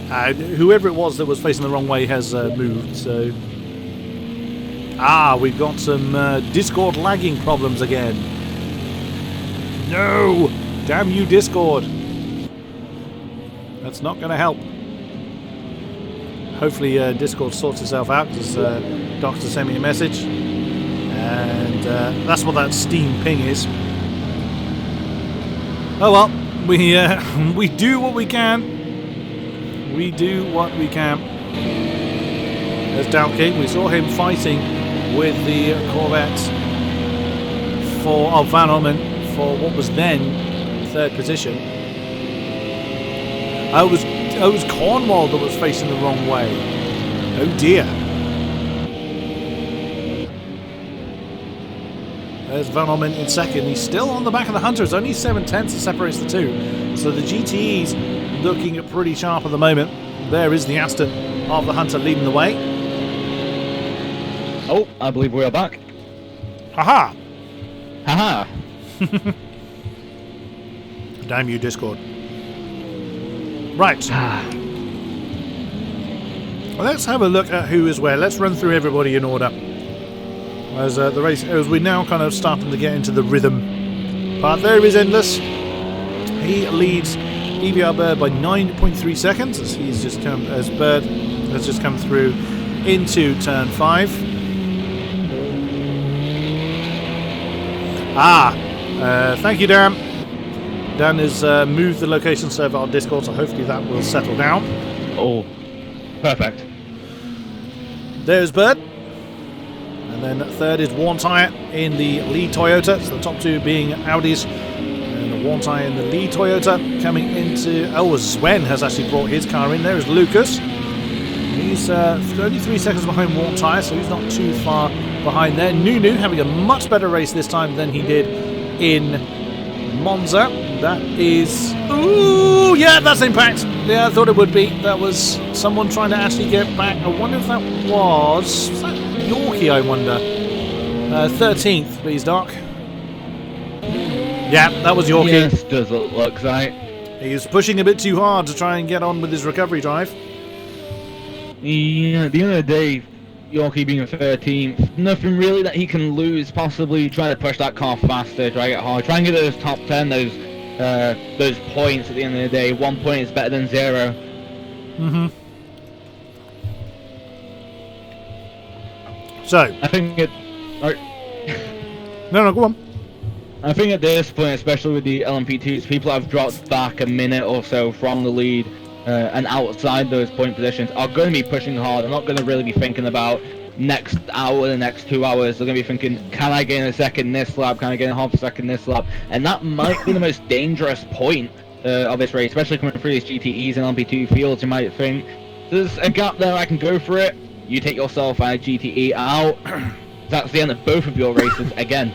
that. Whoever it was that was facing the wrong way has moved, so... we've got some Discord lagging problems again. No! Damn you, Discord. That's not going to help. Hopefully Discord sorts itself out, because Doctor sent me a message. And that's what that Steam ping is. Oh well, we do what we can. We do what we can. There's Down King. We saw him fighting with the Corvette for Van Orman for what was then 3rd position. It was Cornwall that was facing the wrong way. Oh dear. There's Van Orman in 2nd. He's still on the back of the Hunter. It's only 7/10 that separates the 2. So the GTE's looking pretty sharp at the moment. There is the Aston of the Hunter leading the way. Oh, I believe we are back. Haha! Haha! Damn you, Discord. Right. Well, let's have a look at who is where. Let's run through everybody in order. As the race, as we're now kind of starting to get into the rhythm part. There is Endless. He leads EBR Bird by 9.3 seconds as he's just come, as Bird has just come through into turn 5. Thank you, Dan. Dan has moved the location server on Discord, so hopefully that will settle down. Oh, perfect. There's Bird. And then 3rd is Worn Tyre in the lead Toyota. So the top 2 being Audis. And the Worn Tyre in the lead Toyota coming into... Oh, Sven has actually brought his car in. There is Lucas. He's only 3 seconds behind Worn Tyre, so he's not too far behind there. Nunu having a much better race this time than he did in Monza. That is... Ooh, yeah, that's Impact. Yeah, I thought it would be. That was someone trying to actually get back. I wonder if that was... Was that Yorkie, I wonder? 13th, please, Doc. Yeah, that was Yorkie. Yes, does it look like. He was pushing a bit too hard to try and get on with his recovery drive. Yeah, at the end of the day, Yorkie being a 13th, nothing really that he can lose. Possibly try to push that car faster, try to get hard, try and get those top 10, those points at the end of the day. 1 point is better than 0. So I think it. no, go on. I think at this point, especially with the LMP2s, people have dropped back a minute or so from the lead, and outside those point positions are going to be pushing hard. They're not going to really be thinking about next hour, the next 2 hours. They're going to be thinking, can I gain a second this lap? Can I gain a half a second this lap? And that might be the most dangerous point of this race, especially coming through these GTEs and LMP2 fields. You might think, there's a gap there, I can go for it. You take yourself and a GTE out. That's the end of both of your races again.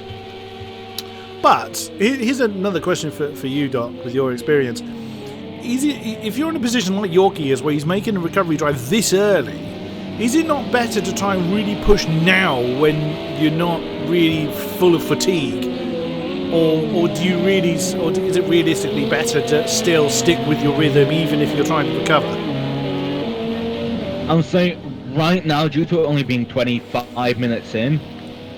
But here's another question for you, Doc, with your experience. If you're in a position like Yorkie is, where he's making a recovery drive this early, is it not better to try and really push now when you're not really full of fatigue? Or do you really, or is it realistically better to still stick with your rhythm even if you're trying to recover? I would say right now, due to it only being 25 minutes in,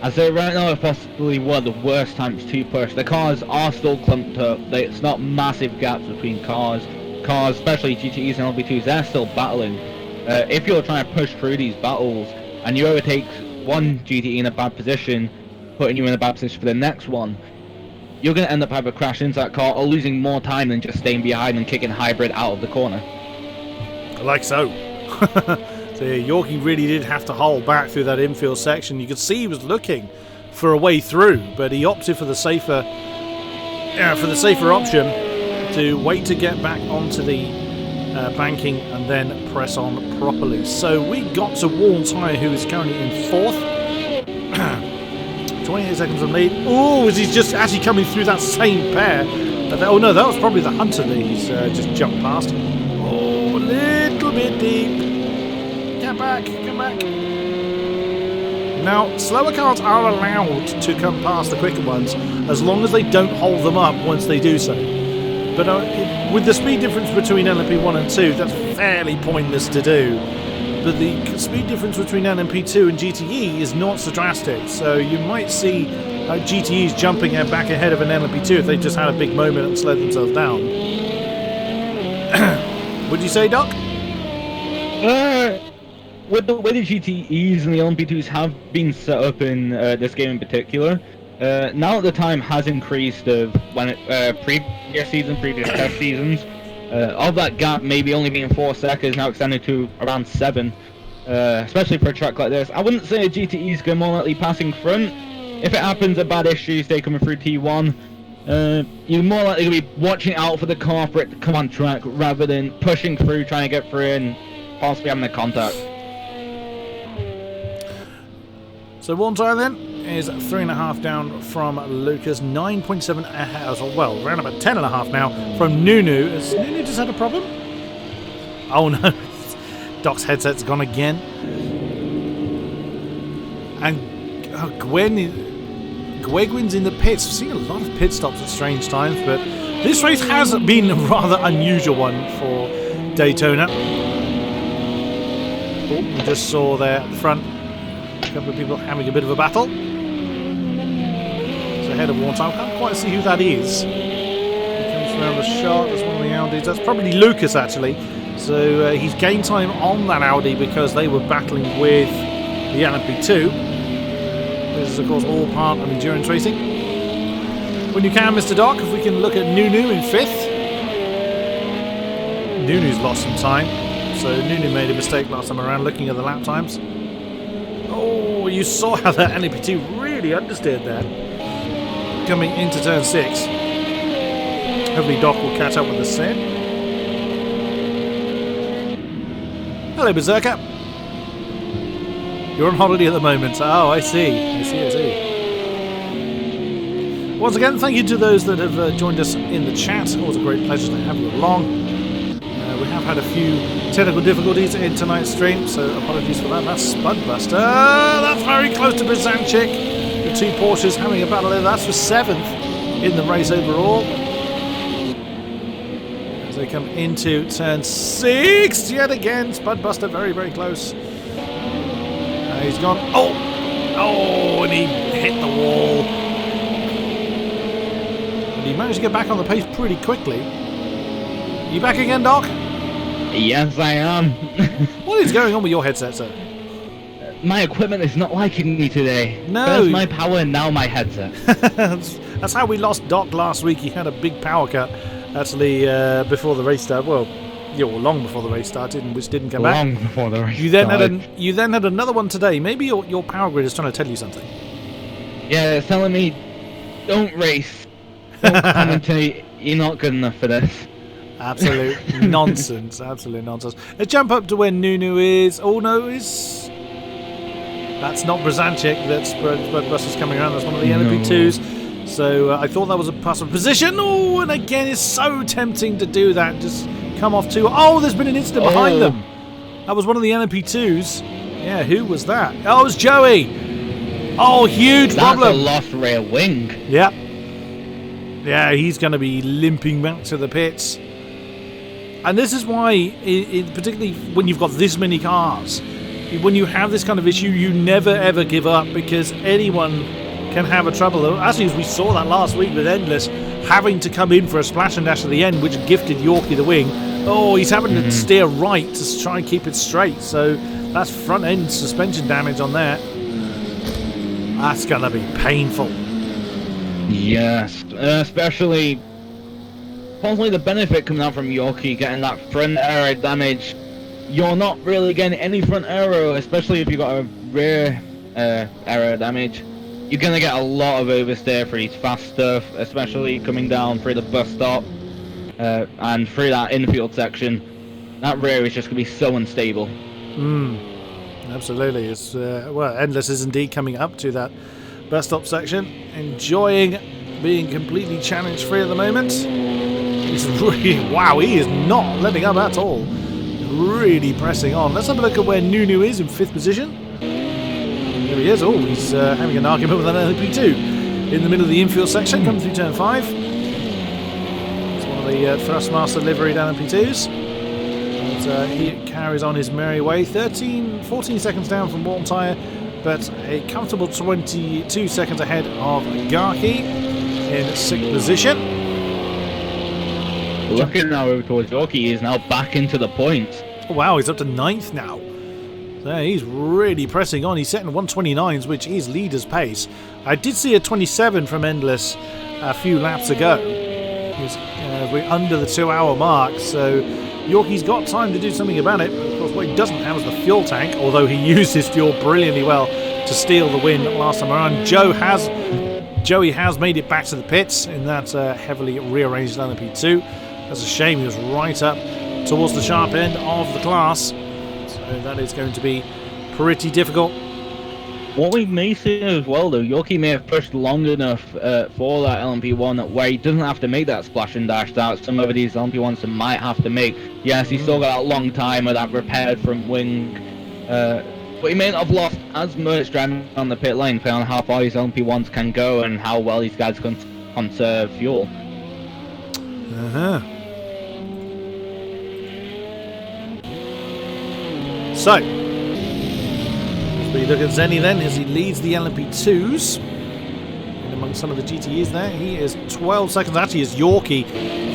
I'd say right now is possibly one of the worst times to push. The cars are still clumped up. It's not massive gaps between cars. Cars, especially GTEs and LB2s, they're still battling. If you're trying to push through these battles and you overtake one GTE in a bad position, putting you in a bad position for the next one, you're going to end up having a crash into that car or losing more time than just staying behind and kicking hybrid out of the corner. Like so. So Yorkie really did have to hold back through that infield section. You could see he was looking for a way through, but he opted for the safer option to wait to get back onto the banking and then press on properly. So we got to Wall Tyre, who is currently in 4th. 28 seconds of lead. Oh, is he just actually coming through that same pair? Oh no, that was probably the Hunter that he's just jumped past. Oh, a little bit deep. Come back. Now, slower cars are allowed to come past the quicker ones as long as they don't hold them up once they do so. But with the speed difference between LMP1 and 2, that's fairly pointless to do. But the speed difference between LMP2 and GTE is not so drastic, so you might see GTEs jumping back ahead of an LMP2 if they just had a big moment and slowed themselves down. Would you say, Doc? With the way the GTEs and the LMP2s have been set up in this game in particular, now that the time has increased of when previous test seasons, of that gap maybe only being 4 seconds, now extended to around 7, especially for a track like this. I wouldn't say a GTE is going more likely passing front. If it happens, a bad issue, say coming through T1, you're more likely to be watching out for the car for it to come on track rather than pushing through, trying to get through and possibly having a contact. So Wall Tyre then is 3.5 down from Lucas, 9.7 ahead, well, around about 10.5 now from Nunu. Has Nunu just had a problem? Oh no, Doc's headset's gone again. And Gwegwin's in the pits. We've seen a lot of pit stops at strange times, but this race has been a rather unusual one for Daytona. Oh, we just saw there at the front a couple of people having a bit of a battle. So ahead of Wall Tyre, I can't quite see who that is. He comes around the shot, that's one of the Audis. That's probably Lucas actually. So he's gained time on that Audi because they were battling with the LMP2. This is of course all part of endurance racing. When you can, Mr. Doc, if we can look at Nunu in 5th. Nunu's lost some time. So Nunu made a mistake last time around looking at the lap times. Oh, you saw how that LMP2 really understeered there. Coming into turn 6. Hopefully Doc will catch up with us soon. Hello, Berserker. You're on holiday at the moment. Oh, I see. Once again, thank you to those that have joined us in the chat. Always a great pleasure to have you along. We have had a few technical difficulties in tonight's stream, so apologies for that. That's Spudbuster. That's very close to Bizanchik. The two Porsches having a battle there. That's for 7th in the race overall. As they come into turn 6 yet again. Spudbuster very, very close. He's gone. Oh, and he hit the wall. And he managed to get back on the pace pretty quickly. You back again, Doc? Yes, I am. What is going on with your headset, sir? my equipment is not liking me today. No. First my power, now my headset. That's how we lost Doc last week. He had a big power cut, actually, before the race started. Well, long before the race started, which didn't come back. Long before the race You then started. had another one today. Maybe your power grid is trying to tell you something. Yeah, it's telling me, don't race. Don't commentate. You're not good enough for this. Absolute nonsense. Absolute nonsense. Let's jump up to where Nunu is. Oh no, that's not Brzancic. That's Buster's coming around. That's one of the LMP2s. So I thought that was a passable position. Oh, and again, it's so tempting to do that. Just come off too. Oh, there's been an incident behind them. That was one of the LMP2s. Yeah, who was that? Oh, it was Joey. Oh, huge problem. That's a lost rear wing. Yep. Yeah, he's going to be limping back to the pits. And this is why, particularly when you've got this many cars, when you have this kind of issue, you never ever give up, because anyone can have a trouble. Actually, as we saw that last week with Endless, having to come in for a splash and dash at the end, which gifted Yorkie the wing. Oh, he's having to steer right to try and keep it straight. So that's front end suspension damage on there. That's going to be painful. Yes, especially possibly the benefit coming out from Yorkie getting that front aero damage. You're not really getting any front aero, especially if you've got a rear aero damage. You're going to get a lot of oversteer for his fast stuff, especially coming down through the bus stop and through that infield section. That rear is just going to be so unstable. Absolutely. It's well, Endless is indeed coming up to that bus stop section, enjoying being completely challenge free at the moment. He's really, wow, he is not letting up at all. Really pressing on. Let's have a look at where Nunu is in 5th position. There he is. Oh, he's having an argument with an LP2 in the middle of the infield section, coming through turn 5. It's one of the Thrustmaster liveried LP2s. And he carries on his merry way. 14 seconds down from Walton Tyre, but a comfortable 22 seconds ahead of Garkey in 6th position. Looking now over towards Yorkie, he is now back into the points. Oh, wow, he's up to 9th now. So he's really pressing on. He's setting 129s, which is leader's pace. I did see a 27 from Endless a few laps ago. We're under the 2-hour mark, so Yorkie's got time to do something about it. But of course, what he doesn't have is the fuel tank, although he used his fuel brilliantly well to steal the win last time around. Joey has made it back to the pits in that heavily rearranged LMP2. That's a shame. He was right up towards the sharp end of the class. So that is going to be pretty difficult. What we may see as well, though, Yorkie may have pushed long enough for that LMP1 where he doesn't have to make that splash and dash that some of these LMP1s might have to make. Yes, he's still got that long time with that repaired front wing. But he may not have lost as much driving on the pit lane, depending on how far his LMP1s can go and how well these guys can conserve fuel. So, as we look at Zenny then, as he leads the LMP2s, and among some of the GTEs there, he is 12 seconds. Actually, it's Yorkie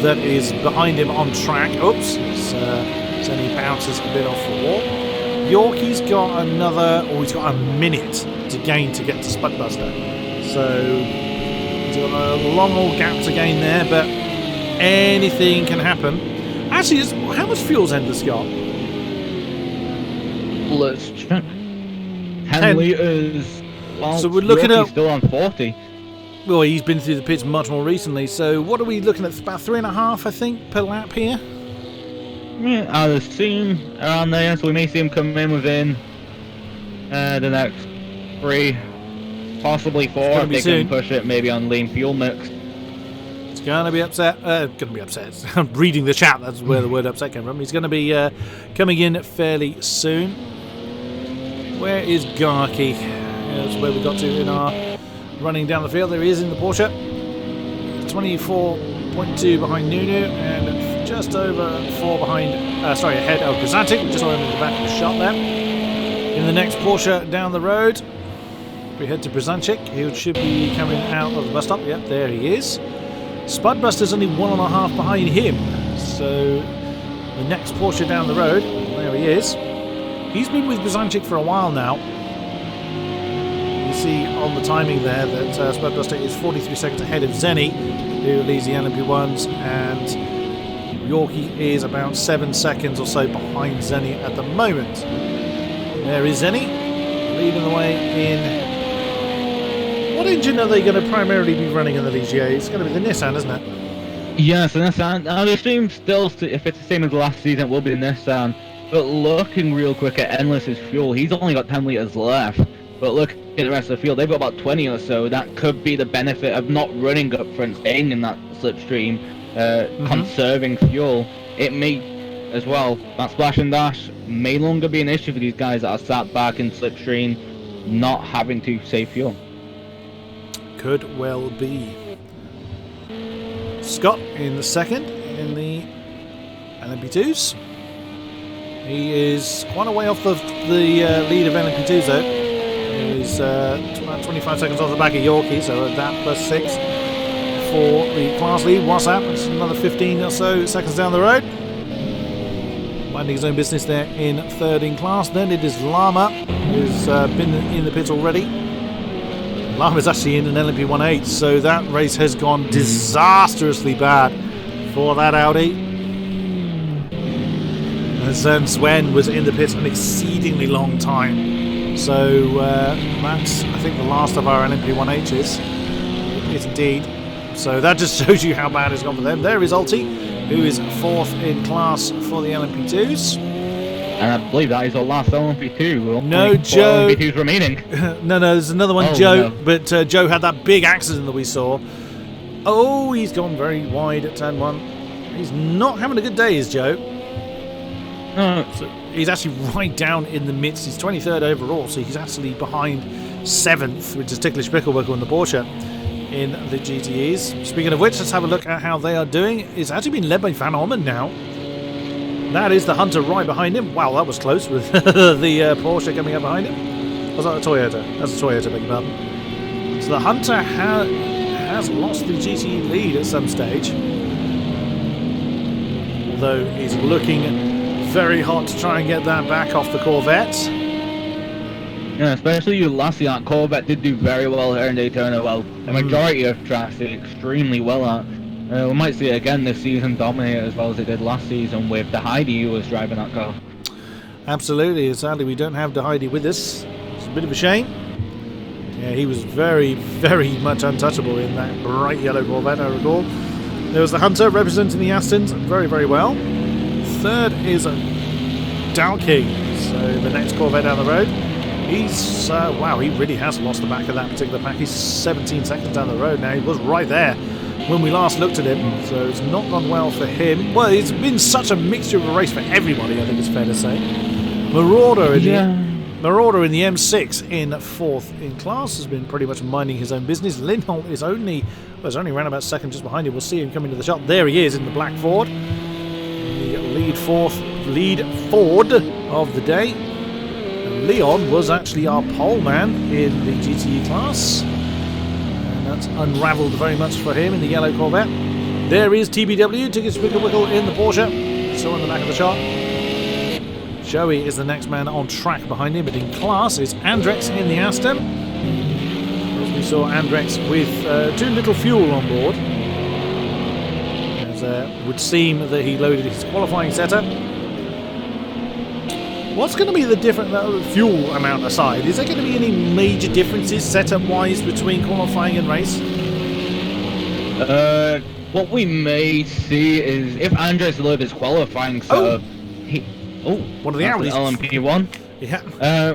that is behind him on track. Oops, Zenny bounces a bit off the wall. Yorkie's got he's got a minute to gain to get to Spudbuster. So, he's got a long old gap to gain there, but anything can happen. Actually, how much fuel's Endless got? Let's check. 10 litres. Well, so we're looking at still on 40. Well, he's been through the pits much more recently. So what are we looking at? About 3.5, I think, per lap here. Yeah, I'd assume around there. So we may see him come in within the next 3, possibly 4. If they can push it, maybe on lean fuel mix. It's going to be upset. I'm reading the chat. That's where the word upset came from. He's going to be coming in fairly soon. Where is Garkey? That's where we got to in our running down the field. There he is in the Porsche. 24.2 behind Nunu and just over 4 behind, ahead of Brzancic. Just on the back of the shot there. In the next Porsche down the road, we head to Brzancic. He should be coming out of the bus stop. Yep, there he is. Spudbuster's only 1.5 behind him. So the next Porsche down the road, there he is. He's been with Brzancic for a while now. can see on the timing there that Spudbuster is 43 seconds ahead of Zenny, who leads the LMP1s, and Yorkie is about 7 seconds or so behind Zenny at the moment. There is Zenny, leading the way in. What engine are they going to primarily be running in the DGA? It's going to be the Nissan, isn't it? Yes, the Nissan. I would assume still, if it's the same as last season, it will be the Nissan. But looking real quick at Endless's fuel, he's only got 10 litres left. But look at the rest of the field, they've got about 20 or so. That could be the benefit of not running up front, staying in that slipstream, conserving fuel. It may, as well, that splash and dash may longer be an issue for these guys that are sat back in slipstream, not having to save fuel. Could well be. Scott in the second in the LMP2s. He is quite a way off the lead of LMP2s though. He's about 25 seconds off the back of Yorkie, so that +6 for the class lead. WhatsApp, it's another 15 or so seconds down the road. Minding his own business there in third in class. Then it is Llama, who's been in the pits already. Llama's actually in an LMP1.8, so that race has gone disastrously bad for that Audi. And Sven was in the pits an exceedingly long time. So that's, I think, the last of our LMP1Hs. It is indeed. So that just shows you how bad it's gone for them. There is Ulti, who is fourth in class for the LMP2s. And I believe that is our last LMP2. No, Joe. LMP2s remaining. no, there's another one, Joe. No. But Joe had that big accident that we saw. Oh, he's gone very wide at turn 1. He's not having a good day, is Joe. No. So he's actually right down in the midst. He's 23rd overall, so he's actually behind 7th, which is Ticklish Picklewickle in the Porsche in the GTEs. Speaking of which, let's have a look at how they are doing. It's actually been led by Van Orman now. That is the Hunter right behind him. Wow, that was close with the Porsche coming up behind him. Was that a Toyota? That's a Toyota, beg your pardon. So the Hunter has lost the GTE lead at some stage. Although he's looking very hot to try and get that back off the Corvette. Yeah, especially last year, that Corvette did do very well here in Daytona. Well, the majority of tracks did extremely well at. We might see it again this season, dominate as well as it did last season with the Heidi who was driving that car. Absolutely. Sadly, we don't have the Heidi with us. It's a bit of a shame. Yeah, he was very, very much untouchable in that bright yellow Corvette, I recall. There was the Hunter representing the Astons very, very well. Third is a Dow King, so the next Corvette down the road. He's, wow, he really has lost the back of that particular pack. He's 17 seconds down the road now. He was right there when we last looked at him, so it's not gone well for him. Well, it's been such a mixture of a race for everybody, I think it's fair to say. Marauder in the M6 in 4th in class has been pretty much minding his own business. Lindholt is only around about second just behind him. We'll see him coming to the shot. There he is in the black Ford. The lead Ford of the day. And Leon was actually our pole man in the GTE class. That's unravelled very much for him in the yellow Corvette. There is TBW, Ticklish Picklewickle in the Porsche. Still in the back of the shot. Joey is the next man on track behind him, but in class is Andrex in the Aston. As we saw Andrex with too little fuel on board. As would seem that he loaded his qualifying setup. What's going to be the different fuel amount aside? Is there going to be any major differences setup-wise between qualifying and race? What we may see is if Andres delivers qualifying setup, one of the Audis. LMP1. Yeah.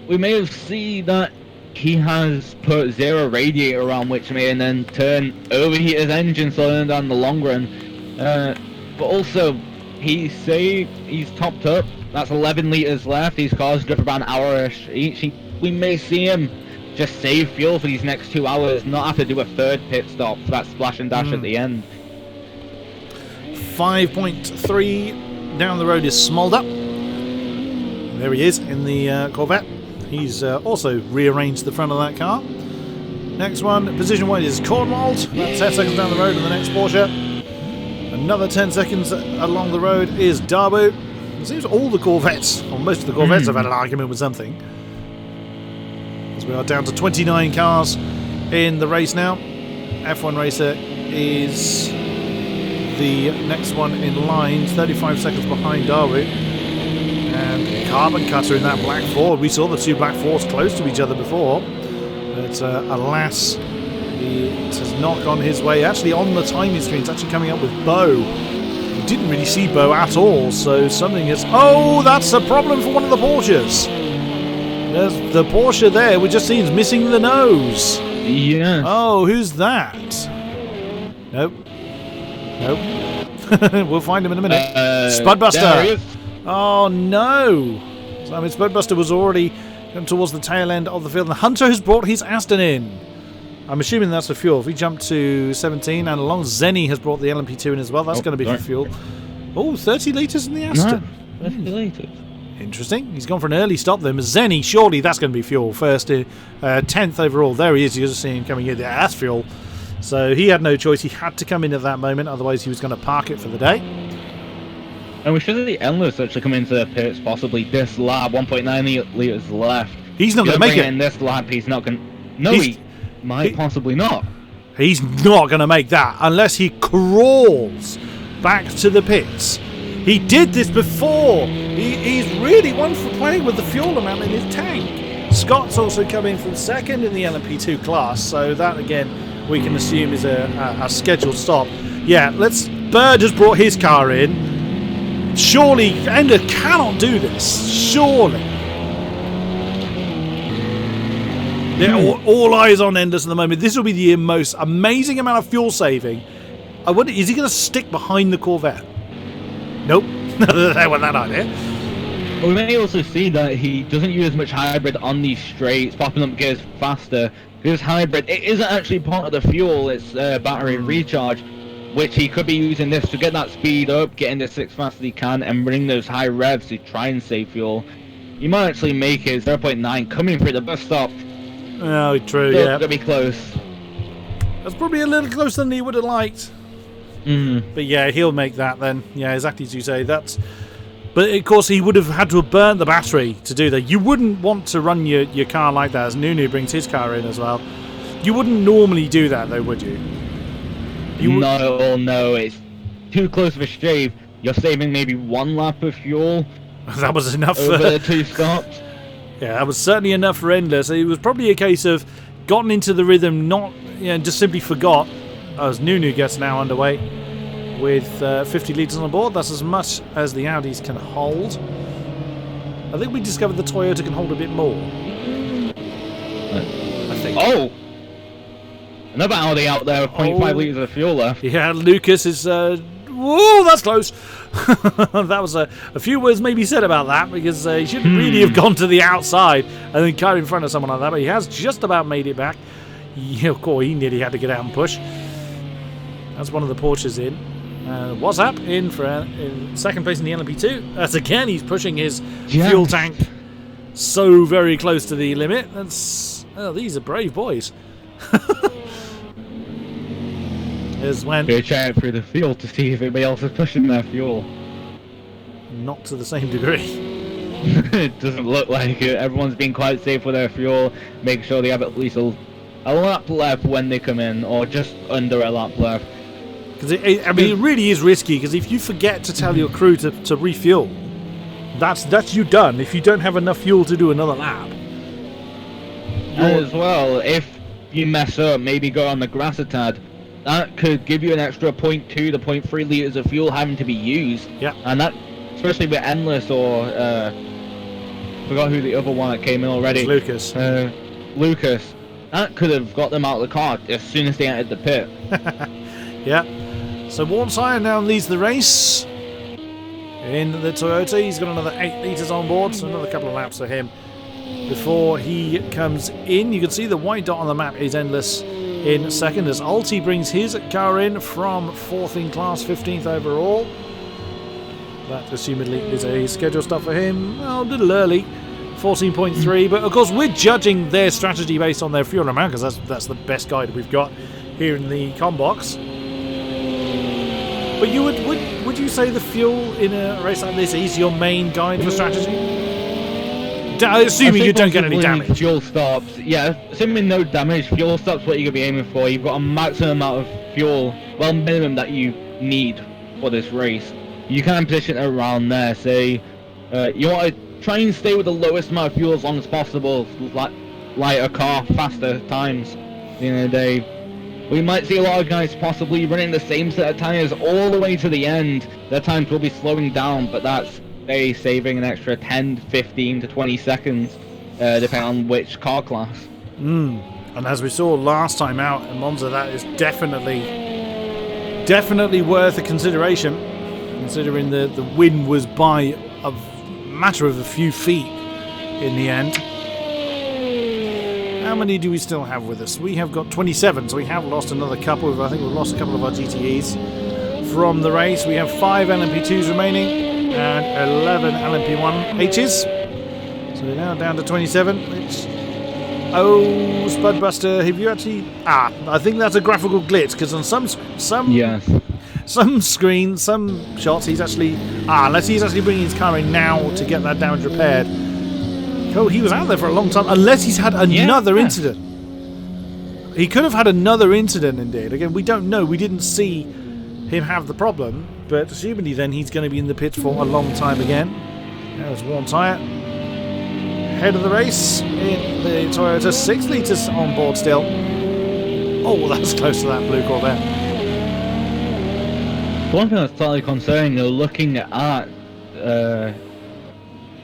We may see that he has put zero radiator around, which may and then overheat his engine, slowing down the long run. But also, he's topped up. That's 11 litres left. These cars drive about an hour-ish each. We may see him just save fuel for these next 2 hours, not have to do a third pit stop for that splash and dash at the end. 5.3 down the road is Smolder. There he is in the Corvette. He's also rearranged the front of that car. Next one, position 1 is Cornwald. About 10 seconds down the road in the next Porsche. Another 10 seconds along the road is Darbu. It seems all the Corvettes, or most of the Corvettes, have had an argument with something. So we are down to 29 cars in the race now. F1 Racer is the next one in line, 35 seconds behind Daru. And Carbon Cutter in that black Ford. We saw the two black Fords close to each other before, but alas, it has not gone his way. Actually, on the timing screen, it's actually coming up with Bo. We didn't really see Bo at all, so something is... Oh, that's a problem for one of the Porsches. There's the Porsche there, we just see is missing the nose. Yeah. Oh, who's that? Nope. Nope. We'll find him in a minute. Spudbuster. Oh no! So, I mean, Spudbuster was already towards the tail end of the field, and Hunter has brought his Aston in. I'm assuming that's for fuel. If we jump to 17, and along Zenny has brought the LMP2 in as well, that's going to be for fuel. Oh, 30 litres in the Aston. No, 30 litres. Interesting. He's gone for an early stop then. Zenny, surely that's going to be fuel. First, 10th overall. There he is. You just see him coming in. Yeah, that's fuel. So he had no choice. He had to come in at that moment. Otherwise, he was going to park it for the day. And we should see Endless actually come into the pits possibly this lap. 1.9 litres left. He's not going to make it. In this lap, he's not going to... No, he might possibly not. He's not going to make that unless he crawls back to the pits. He did this before. He's really one for playing with the fuel amount in his tank. Scott's also come in from second in the LMP2 class, so that again we can assume is a scheduled stop. Yeah, Bird has brought his car in. Surely Ender cannot do this. Surely. All eyes on Enders at the moment. This will be the most amazing amount of fuel saving. I wonder, is he going to stick behind the Corvette? Nope. That wasn't that idea. Well, we may also see that he doesn't use much hybrid on these straights, popping up gears faster. This hybrid, it isn't actually part of the fuel, it's battery recharge, which he could be using this to get that speed up, getting the 6 fast as he can, and bring those high revs to try and save fuel. He might actually make his 0.9 coming through the bus stop. Oh, true, Still yeah. gonna be close. That's probably a little closer than he would have liked. But yeah, he'll make that then. Yeah, exactly as you say. But of course, he would have had to have burnt the battery to do that. You wouldn't want to run your car like that, as Nunu brings his car in as well. You wouldn't normally do that, though, would you? No, it's too close of a shave. You're saving maybe 1 lap of fuel. That was enough over the 2 stops. Yeah, that was certainly enough for Endless. It was probably a case of gotten into the rhythm, just simply forgot. As Nunu gets now underway with 50 litres on board. That's as much as the Audis can hold. I think we discovered the Toyota can hold a bit more. I think. Oh! Another Audi out there with 0.5 litres of fuel left. Yeah, Lucas is... whoa, that's close! That was a few words maybe said about that, because he shouldn't really have gone to the outside and then cut in front of someone like that, but he has just about made it back. Of course, he nearly had to get out and push. That's one of the Porsches in. WhatsApp in second place in the LMP2. As again, he's pushing his fuel tank so very close to the limit. These are brave boys. Here's when they're trying through the field to see if anybody else is pushing their fuel. Not to the same degree. It doesn't look like it. Everyone's being quite safe with their fuel, making sure they have at least a lap left when they come in, or just under a lap left. Because it really is risky. Because if you forget to tell your crew to refuel, that's you done. If you don't have enough fuel to do another lap, as well, if you mess up, maybe go on the grass a tad, that could give you an extra 0.2 to 0.3 litres of fuel having to be used. Yeah, and that, especially with Endless or forgot who the other one that came in already. It's Lucas. Lucas. That could have got them out of the car as soon as they entered the pit. Yeah. So Warnsire now leads the race in the Toyota. He's got another 8 litres on board, so another couple of laps for him before he comes in. You can see the white dot on the map is Endless in second as Alti brings his car in from 4th in class, 15th overall. That assumedly is a scheduled stop for him. Well, a little early. 14.3, but of course we're judging their strategy based on their fuel amount, because that's the best guide we've got here in the com box. But you would you say the fuel in a race like this is your main guide for strategy? Assuming you don't get any damage. Fuel stops, yeah, assuming no damage, fuel stops what you're going to be aiming for. You've got a maximum amount of fuel, well, minimum that you need for this race. You can position it around there, say, you want to try and stay with the lowest amount of fuel as long as possible, like lighter car, faster times. At the end of the day, we might see a lot of guys possibly running the same set of tires all the way to the end. Their times will be slowing down, but that's saving an extra 10, 15 to 20 seconds, depending on which car class. And as we saw last time out in Monza, that is definitely worth a consideration, considering the win was by a matter of a few feet in the end. How many do we still have with us? We have got 27, so we have lost another couple. I think we've lost a couple of our GTEs from the race. We have 5 LMP2s remaining and 11 LMP1Hs. So we're now down to 27, which... Oh, Spudbuster, have you actually... I think that's a graphical glitch, because on some screens, some shots, he's actually... unless he's actually bringing his car in now to get that damage repaired. Oh, he was out there for a long time, unless he's had another incident. He could have had another incident, indeed. Again, we don't know. We didn't see him have the problem, but assumingly then he's going to be in the pits for a long time again. There's one tyre. Head of the race in the Toyota, 6 litres on board still. Oh, that's close to that blue core there. One thing that's slightly concerning, though, looking at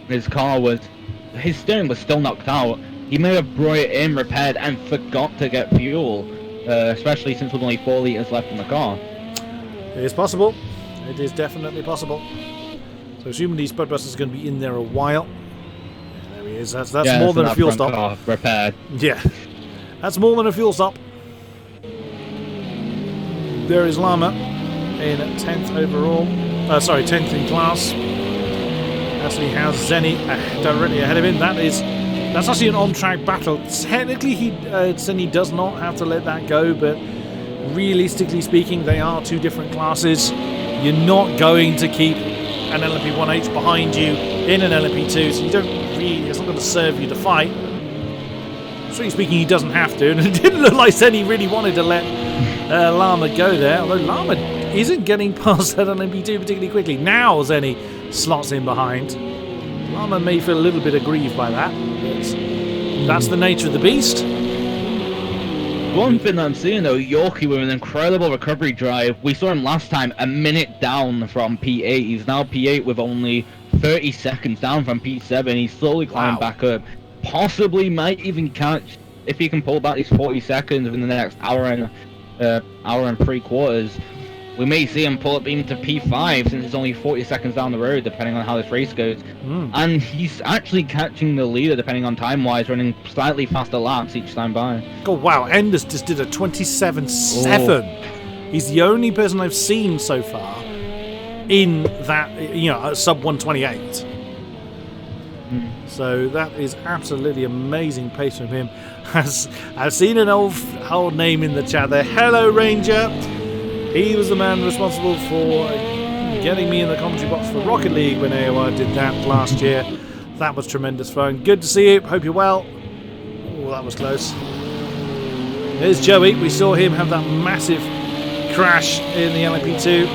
his car, was his steering was still knocked out. He may have brought it in, repaired, and forgot to get fuel, especially since with only 4 litres left in the car. It is possible. It is definitely possible. So assuming these Spudbusters is going to be in there a while. There he is. That's more than a fuel stop. Repaired. Yeah. That's more than a fuel stop. There is Llama in 10th overall. 10th in class. Actually has Zenny directly ahead of him. That's actually an on-track battle. Technically, Zenny does not have to let that go, but realistically speaking, they are 2 different classes. You're not going to keep an LMP1H behind you in an LMP2, so you don't really. It's not going to serve you to fight. Strictly speaking, he doesn't have to, and it didn't look like Zenny really wanted to let Llama go there. Although Llama isn't getting past that LMP2 particularly quickly. Now Zenny slots in behind. Llama may feel a little bit aggrieved by that, but that's the nature of the beast. One thing that I'm seeing though, Yorkie with an incredible recovery drive. We saw him last time a minute down from P8. He's now P8 with only 30 seconds down from P7. He's slowly climbing back up. Possibly might even catch, if he can pull back these 40 seconds within the next hour and 3/4. We may see him pull up even to P5 since it's only 40 seconds down the road, depending on how this race goes. And he's actually catching the leader, depending on time-wise, running slightly faster laps each time by. Oh, wow. Enders just did a 27.7. He's the only person I've seen so far in that, sub 128. So that is absolutely amazing pace from him. I've seen an old name in the chat there. Hello, Ranger. He was the man responsible for getting me in the commentary box for Rocket League when AOR did that last year. That was tremendous fun. Good to see you. Hope you're well. Oh, that was close. There's Joey. We saw him have that massive crash in the LMP2.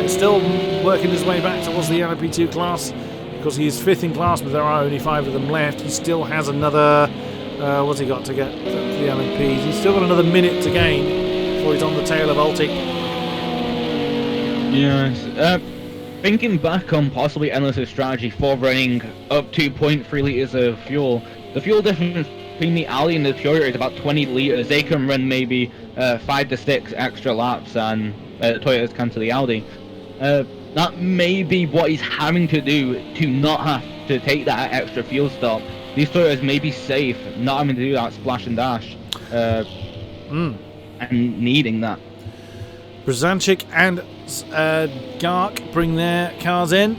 He's still working his way back towards the LMP2 class because he is 5th in class, but there are only 5 of them left. He still has another... what's he got to get to the LMPs? He's still got another minute to gain before he's on the tail of Ulti. Yes. Thinking back on possibly Endless's strategy for running up to 0.3 litres of fuel, the fuel difference between the Audi and the Toyota is about 20 litres. They can run maybe 5 to 6 extra laps than Toyotas can to the Audi. That may be what he's having to do to not have to take that extra fuel stop. These Toyotas may be safe, not having to do that splash and dash. And needing that. Brzanczyk and Gark bring their cars in.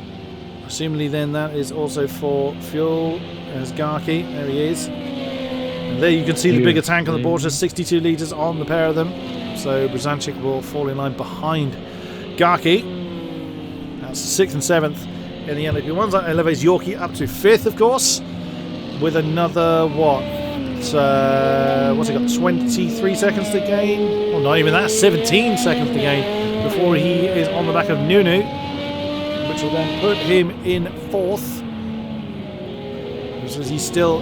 Assumably then that is also for fuel. There's Garky, there he is. And there you can see the bigger tank on the board, just 62 litres on the pair of them. So Brzanczyk will fall in line behind Garky. That's 6th and 7th in the LMP1s. That elevates Yorkie up to 5th, of course, with another, what's he got, 23 seconds to gain? Well, not even that, 17 seconds to gain before he is on the back of Nunu, which will then put him in 4th. As he's still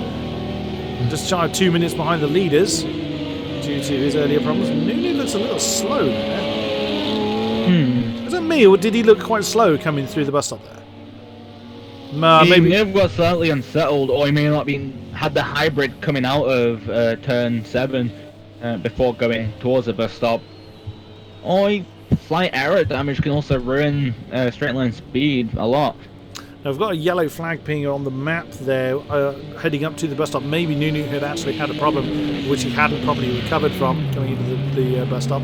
just shy of 2 minutes behind the leaders due to his earlier problems. Nunu looks a little slow there. Is that me, or did he look quite slow coming through the bus stop there? He may have got slightly unsettled, or he may not had the hybrid coming out of turn 7 before going towards the bus stop. Or slight error damage can also ruin straight line speed a lot. Now we've got a yellow flag ping on the map there, heading up to the bus stop. Maybe Nunu had actually had a problem, which he hadn't probably recovered from coming into the bus stop.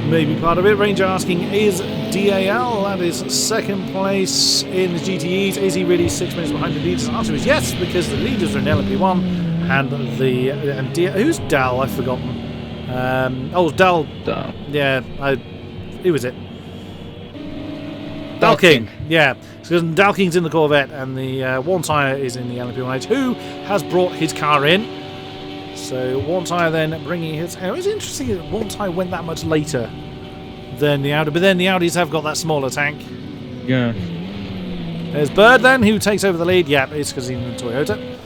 Maybe part of it. Ranger asking, is DAL, that is 2nd place in the GTEs, is he really 6 minutes behind the leaders? The answer is yes, because the leaders are in LMP1, and who's Dal? I've forgotten. Dal. Yeah, who was it? Dal King. Yeah, because Dal King's in the Corvette, and the One Tyre is in the LMP1H, who has brought his car in. So One Tyre then bringing his... It was interesting that One Tyre went that much later than the Audi, but then the Audis have got that smaller tank. Yeah. There's Bird then, who takes over the lead. Yeah, it's because he's in the Toyota.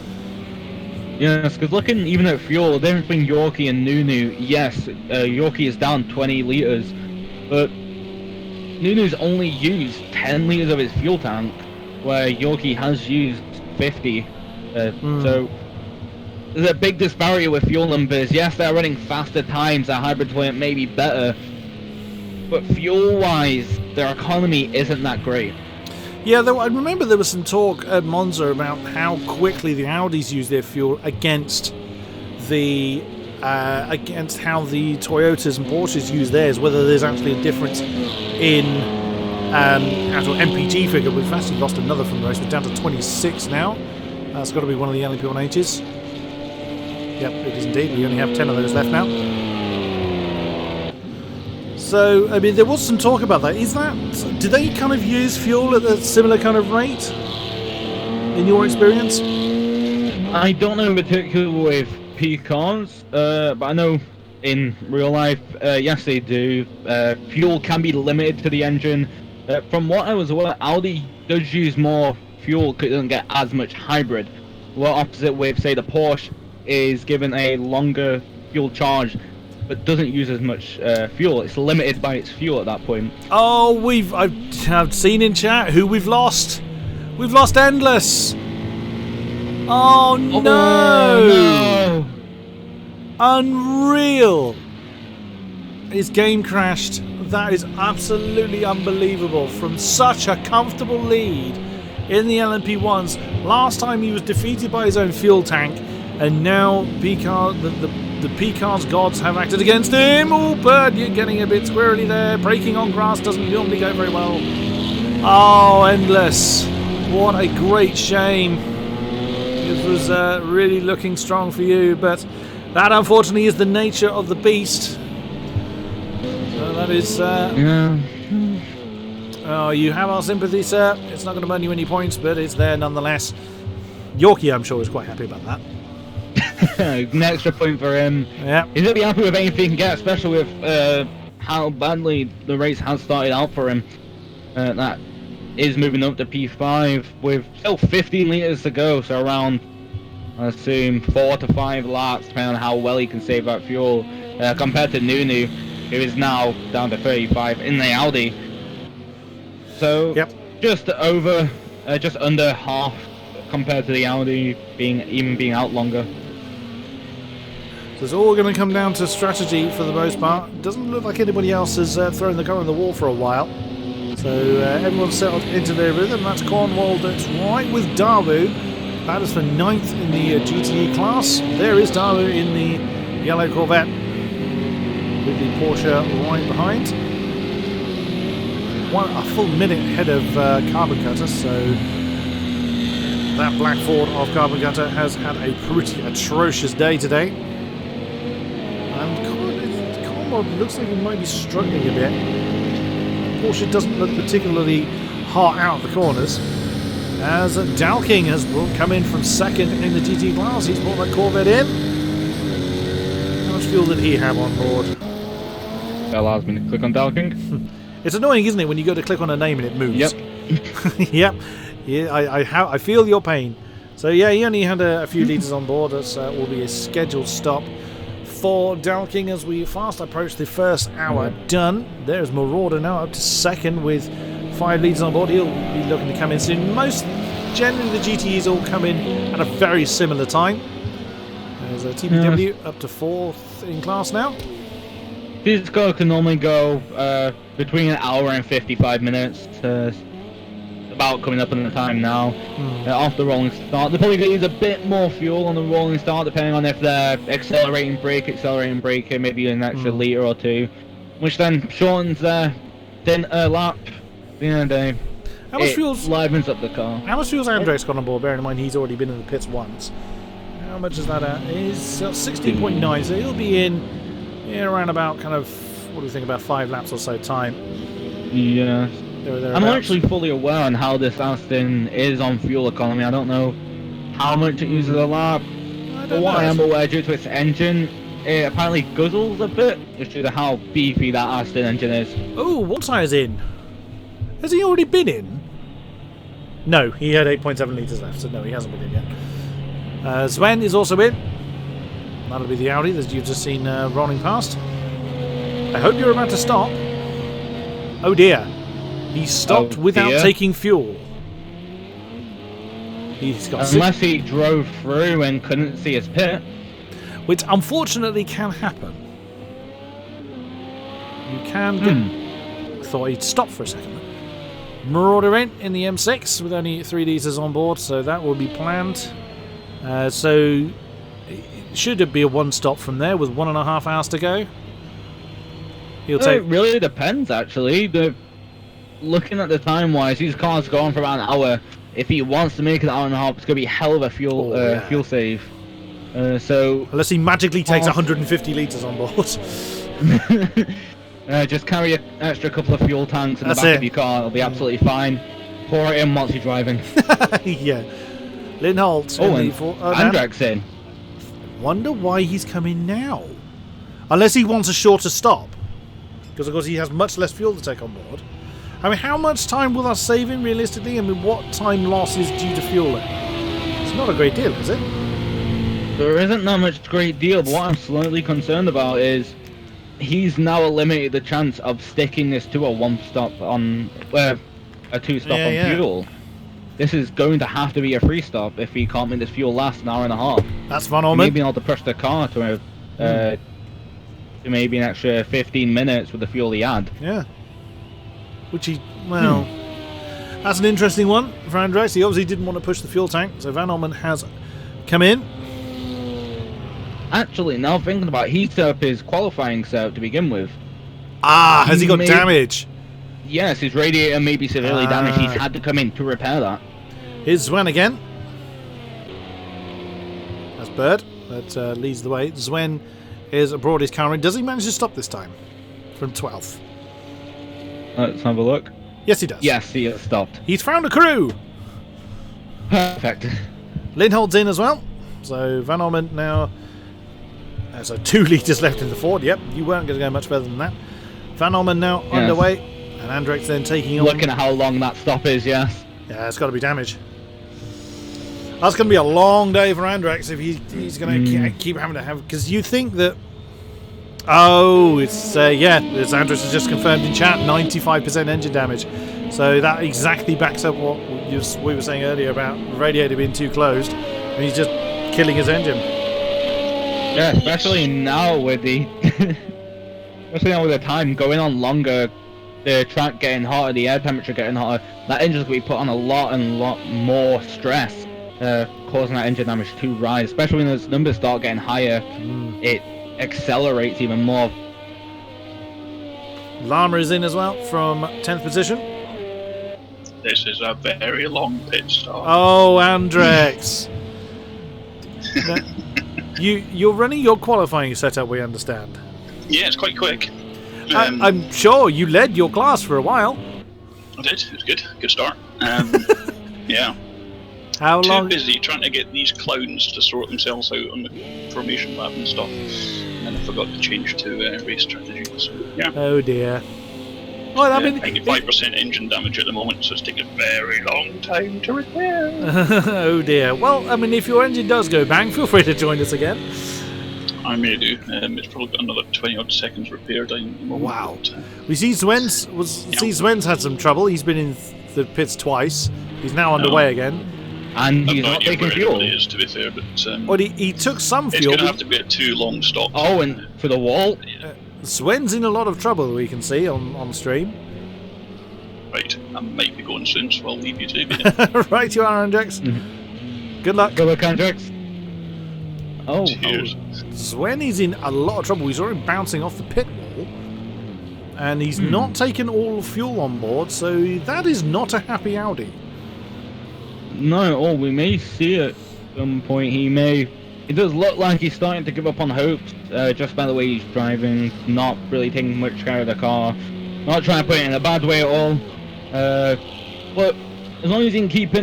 Yes, because looking even at fuel, the difference between Yorkie and Nunu, yes, Yorkie is down 20 litres, but Nunu's only used 10 litres of his fuel tank, where Yorkie has used 50. So there's a big disparity with fuel numbers. Yes, they're running faster times, their hybrids weren't maybe better, but fuel-wise, their economy isn't that great. Yeah, I remember there was some talk at Monza about how quickly the Audis use their fuel against how the Toyotas and Porsches use theirs, whether there's actually a difference in actual MPG figure. We've actually lost another from the race. We're down to 26 now. That's got to be one of the LMP1Hs. Yep, it is indeed. We only have 10 of those left now. So, I mean, there was some talk about that. Do they kind of use fuel at a similar kind of rate, in your experience? I don't know in particular with P-cars, but I know in real life, yes they do. Fuel can be limited to the engine. From what I was aware, Audi does use more fuel because it doesn't get as much hybrid. Well, opposite with, say, the Porsche is given a longer fuel charge, but doesn't use as much fuel. It's limited by its fuel at that point. Oh, I've seen in chat who we've lost. We've lost Endless. Oh no! No! Unreal. His game crashed. That is absolutely unbelievable. From such a comfortable lead in the LMP1s. Last time he was defeated by his own fuel tank, and now the P-Cars gods have acted against him. Oh, Bird, you're getting a bit squirrely there. Braking on grass doesn't normally go very well. Oh, Endless. What a great shame. This was really looking strong for you, but that unfortunately is the nature of the beast. So that is... yeah. Oh, you have our sympathy, sir. It's not going to earn you any points, but it's there nonetheless. Yorkie, I'm sure, is quite happy about that. An extra point for him. Yeah. He's going to be happy with anything he can get, especially with how badly the race has started out for him. That is moving up to P5 with still 15 litres to go, so around, I assume, 4 to 5 laps, depending on how well he can save that fuel, compared to Nunu, who is now down to 35 in the Audi. So, yep. just under half compared to the Audi being out longer. So it's all going to come down to strategy for the most part. Doesn't look like anybody else has thrown the car on the wall for a while. So everyone's settled into their rhythm. That's Cornwall that's right with Dawu. That is for 9th in the GTE class. There is Dawu in the yellow Corvette with the Porsche right behind. A full minute ahead of Carbon Cutter, so that black Ford of Carbon Cutter has had a pretty atrocious day today. And Cornwall looks like he might be struggling a bit. Porsche doesn't look particularly hot out of the corners. As Dalking has come in from second in the GT class. He's brought that Corvette in. How much fuel did he have on board? That allows me to click on Dalking. It's annoying, isn't it, when you go to click on a name and it moves? Yep. Yep. Yeah, I feel your pain. So yeah, he only had a few litres on board. That will be a scheduled stop for Dalking as we fast approach the first hour done. There's Marauder now up to second with 5 litres on board. He'll be looking to come in soon. Generally the GTEs all come in at a very similar time. There's a TPW up to 4th in class now. This car can normally go between an hour and 55 minutes. About coming up on the time now. Off the rolling start, they're probably going to use a bit more fuel on the rolling start, depending on if they're accelerating, braking, maybe an extra litre or 2, which then shortens their lap. At the end of the day, how much fuel livens up the car. How much fuel's Andre's got on board? Bearing in mind he's already been in the pits once. How much is that at? He's 16.9, so he'll be in around about kind of, what do you think, about 5 laps or so time. Yeah. I'm not actually fully aware on how this Aston is on fuel economy. I don't know how much it uses a lap. But what I am aware, due to its engine, it apparently guzzles a bit, just due to how beefy that Aston engine is. Oh, one tire's in. Has he already been in? No, he had 8.7 litres left, so no, he hasn't been in yet. Sven is also in. That'll be the Audi that you've just seen rolling past. I hope you're about to stop. Oh dear. He stopped without taking fuel. He's got Unless he drove through and couldn't see his pit. Which unfortunately can happen. You can get... I thought he'd stop for a second. Marauder in the M6 with only 3 litres on board, so that will be planned. So it should be a 1 stop from there with 1.5 hours to go. He'll take... It really depends, actually. Looking at the time-wise, these cars go on for about an hour. If he wants to make it an hour and a half, it's going to be a hell of a fuel save. So unless he magically takes 150 litres on board. Just carry an extra couple of fuel tanks in the back of your car. It'll be absolutely fine. Pour it in once you're driving. Yeah. Lindholt. Andre's in. Wonder why he's coming now. Unless he wants a shorter stop. Because, of course, he has much less fuel to take on board. I mean, how much time will that save him realistically? I mean, what time loss is due to fuel? It's not a great deal, is it? There isn't that much great deal, but what I'm slightly concerned about is he's now eliminated the chance of sticking this to a 1-stop on... a 2-stop on fuel. This is going to have to be a 3-stop if he can't make this fuel last an hour and a half. That's Van Orman. Maybe able to push the car to maybe an extra 15 minutes with the fuel he had. Yeah. Which he, well, that's an interesting one for Andres. He obviously didn't want to push the fuel tank, so Van Orman has come in. Actually, now thinking about it, he set up his qualifying setup to begin with. Ah, has he got damage? Yes, his radiator may be severely damaged. He's had to come in to repair that. Here's Sven again. That's Bird. That leads the way. Sven is abroad his car in. Does he manage to stop this time? From 12th. Let's have a look. Yes, he does. Yes, he has stopped. He's found a crew. Perfect. Lindhold's in as well. So Van Orman now... There's 2 litres left in the Ford. Yep, you weren't going to go much further than that. Van Orman now underway. And Andre's then taking on... Looking at how long that stop is, yes. Yeah, it's got to be damage. That's going to be a long day for Andrex if he's going to keep having to have... Because you think that... Oh, it's as Andres has just confirmed in chat, 95% engine damage. So that exactly backs up what we were saying earlier about the radiator being too closed. And he's just killing his engine. Yeah, especially now with the time going on longer, the track getting hotter, the air temperature getting hotter. That engine's going to be put on a lot more stress, causing that engine damage to rise. Especially when those numbers start getting higher, it accelerates even more. Lama is in as well from 10th position. This is a very long pit stop. Oh, Andrex. You're running your qualifying setup, we understand. Yeah, it's quite quick. I'm sure you led your class for a while. I did. It was good. Good start. Yeah. How Too long? busy trying to get these clowns to sort themselves out on the formation lab and stuff, and then I forgot to change to race strategy. So yeah. Oh dear. Well, I mean, 95% engine damage at the moment, so it's taking a very long time to repair. oh dear. Well, I mean, if your engine does go bang, feel free to join us again. I may do. It's probably got another 20 odd seconds repair time at the moment. Wow. We see Sven's had some trouble. He's been in the pits twice. He's now underway again. And he's I've not no idea taking where fuel. it is, to be fair, but Well, he took some it's fuel. going to have to be a 2 long stop. Oh, and for the wall. Sven's in a lot of trouble, we can see on stream. Right, I might be going soon, so I'll leave you to it. Right, you are, Andrex. Good luck. Good luck, Andrex. Oh, Cheers. Sven is in a lot of trouble. He's already bouncing off the pit wall. And he's not taken all fuel on board, so that is not a happy Audi. no, oh, we may see it at some point. It does look like he's starting to give up on hopes, just by the way he's driving, not really taking much care of the car, not trying to put it in a bad way at all. But as long as he can keep it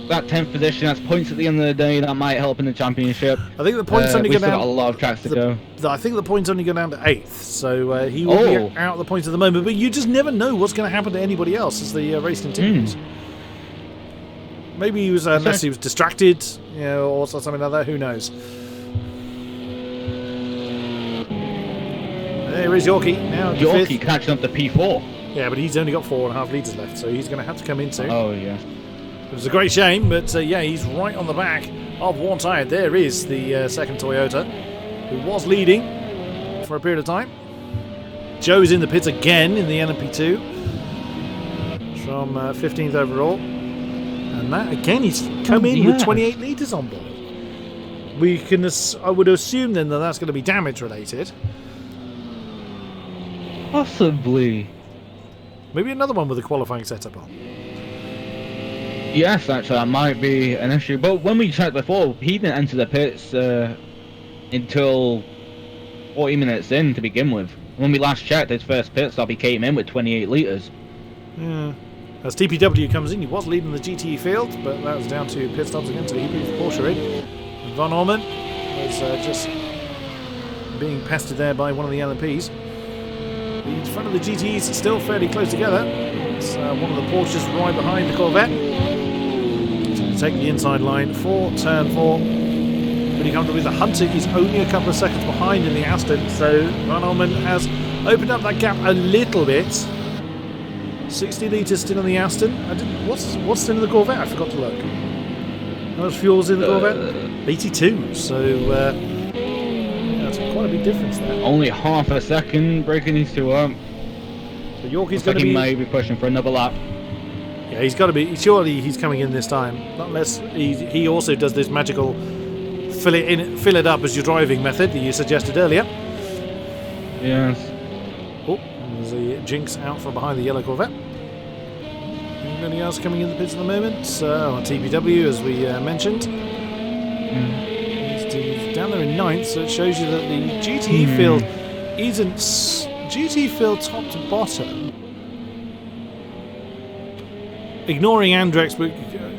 that 10th position, that's points at the end of the day, that might help in the championship. I think the points only we've go still down. got a lot of tracks to go. I think the points only go down to 8th, so he will be out of the points at the moment. But you just never know what's going to happen to anybody else as the race continues. Maybe he was, unless he was distracted, or something like that. Who knows? There is Yorkie now. Yorkie catching up to P4. Yeah, but he's only got 4.5 litres left, so he's going to have to come in soon. Oh yeah. It was a great shame, but yeah, he's right on the back of one tyre. There is the second Toyota, who was leading for a period of time. Joe's in the pits again in the LMP2 from 15th overall. And that, again, he's come in with 28 litres on board. I would assume then that that's going to be damage related. Possibly. Maybe another one with a qualifying setup on. Yes, actually, that might be an issue. But when we checked before, he didn't enter the pits until 40 minutes in to begin with. When we last checked his first pit stop, he came in with 28 litres. Yeah. As TPW comes in, he was leading the GTE field, but that was down to pit stops again, so he brings Porsche in. Von Orman was just being pestered there by one of the LMPs. The front of the GTEs are still fairly close together. It's one of the Porsches right behind the Corvette. He's going to take the inside line for turn 4. But he comes with the Hunter. He's only a couple of seconds behind in the Aston, so Von Orman has opened up that gap a little bit. 60 litres still in the Aston. What's still in the Corvette? I forgot to look. How much fuel's in the Corvette? 82. So that's quite a big difference there. Only half a second breaking these two up. So Yorkie's Looks like going to he be. may be pushing for another lap. Yeah, he's got to be. Surely he's coming in this time. Not unless he also does this magical fill it up as you're driving method that you suggested earlier. Yes. Oh, there's a Jinx out from behind the yellow Corvette. Anybody else coming in the pits at the moment? TPW, as we mentioned. He's down there in 9th, so it shows you that the GTE field isn't... GTE field top to bottom. Ignoring Andrex, but...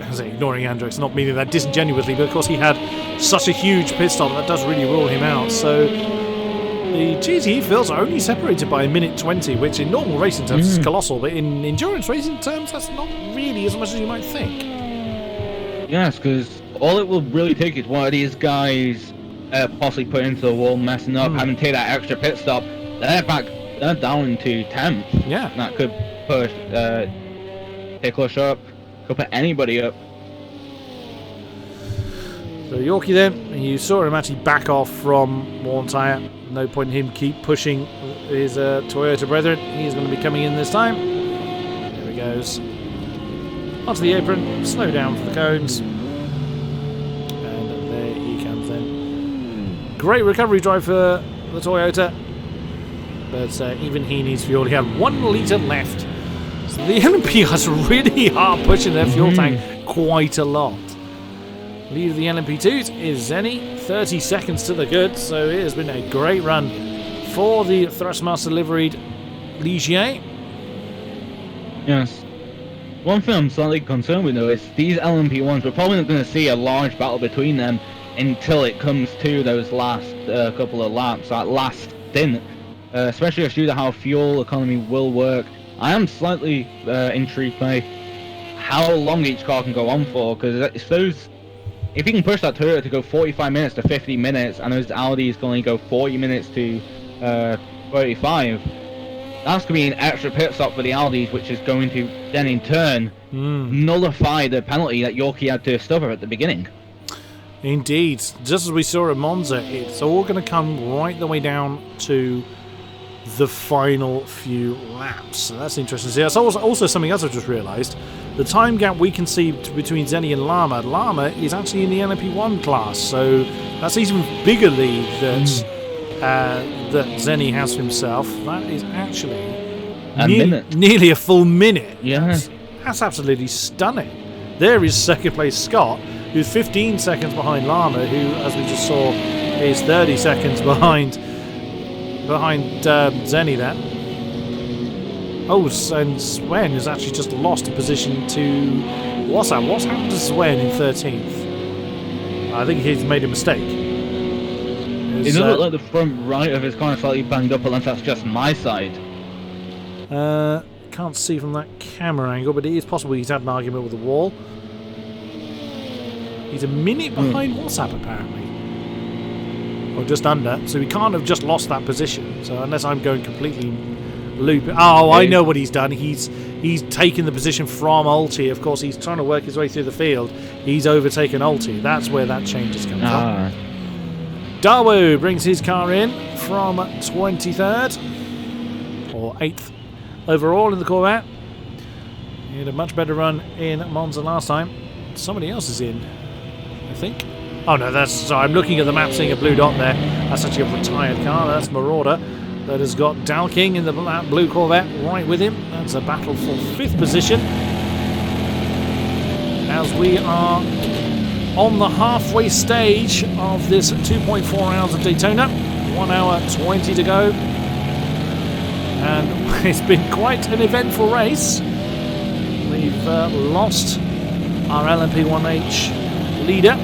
I say ignoring Andrex, not meaning that disingenuously, but of course he had such a huge pit stop that does really rule him out, so... The GTE fields are only separated by a minute 20, which in normal racing terms is colossal, but in endurance racing terms, that's not really as much as you might think. Yes, because all it will really take is one of these guys possibly put into the wall, messing up, having to take that extra pit stop. They're down to 10th. Yeah. That could push Ticklish up, could put anybody up. So Yorkie then, you saw him actually back off from one tyre. No point in him keep pushing his Toyota brethren. He's going to be coming in this time. There he goes. Onto the apron, slow down for the cones. And there he comes then. Great recovery drive for the Toyota. But even he needs fuel. He had 1 litre left. So the LMP are really hard pushing their fuel tank quite a lot. Lead of the LMP2s is Zenny, 30 seconds to the good, so it has been a great run for the Thrustmaster liveried Ligier. Yes. One thing I'm slightly concerned with though is these LMP1s, we're probably not going to see a large battle between them until it comes to those last couple of laps, that last stint. Especially due to how fuel economy will work. I am slightly intrigued by how long each car can go on for, because if you can push that Toyota to go 45 minutes to 50 minutes, and those Audis can only go 40 minutes to 35, that's going to be an extra pit stop for the Audis, which is going to then in turn nullify the penalty that Yorkie had to stop at the beginning. Indeed. Just as we saw at Monza, it's all going to come right the way down to the final few laps. So that's interesting to see. That's also something else I've just realised. The time gap we can see between Zenny and Lama is actually in the LMP1 class, so that's even bigger lead that Zenny has for himself. That is actually nearly a full minute. Yeah. That's absolutely stunning. There is second place Scott, who's 15 seconds behind Lama, who, as we just saw, is 30 seconds behind Zenny then. Oh, and Sven has actually just lost a position to... What's happened to Sven in 13th? I think he's made a mistake. It does look like the front right of his car is slightly banged up, unless that's just my side. Can't see from that camera angle, but it is possible he's had an argument with the wall. He's a minute behind WhatsApp apparently. Or just under, so he can't have just lost that position. So unless I'm going completely looping. Oh, I know what he's done. He's taken the position from Ulti. Of course, he's trying to work his way through the field. He's overtaken Ulti. That's where that change is coming from. Dawu brings his car in from 23rd or 8th overall in the Corvette. He had a much better run in Monza last time. Somebody else is in, I think. Oh no, sorry, I'm looking at the map, seeing a blue dot there. That's actually a retired car. That's Marauder that has got Dalking in the blue Corvette right with him. That's a battle for 5th position. As we are on the halfway stage of this 2.4 hours of Daytona. 1 hour 20 to go. And it's been quite an eventful race. We've lost our LMP1H leader.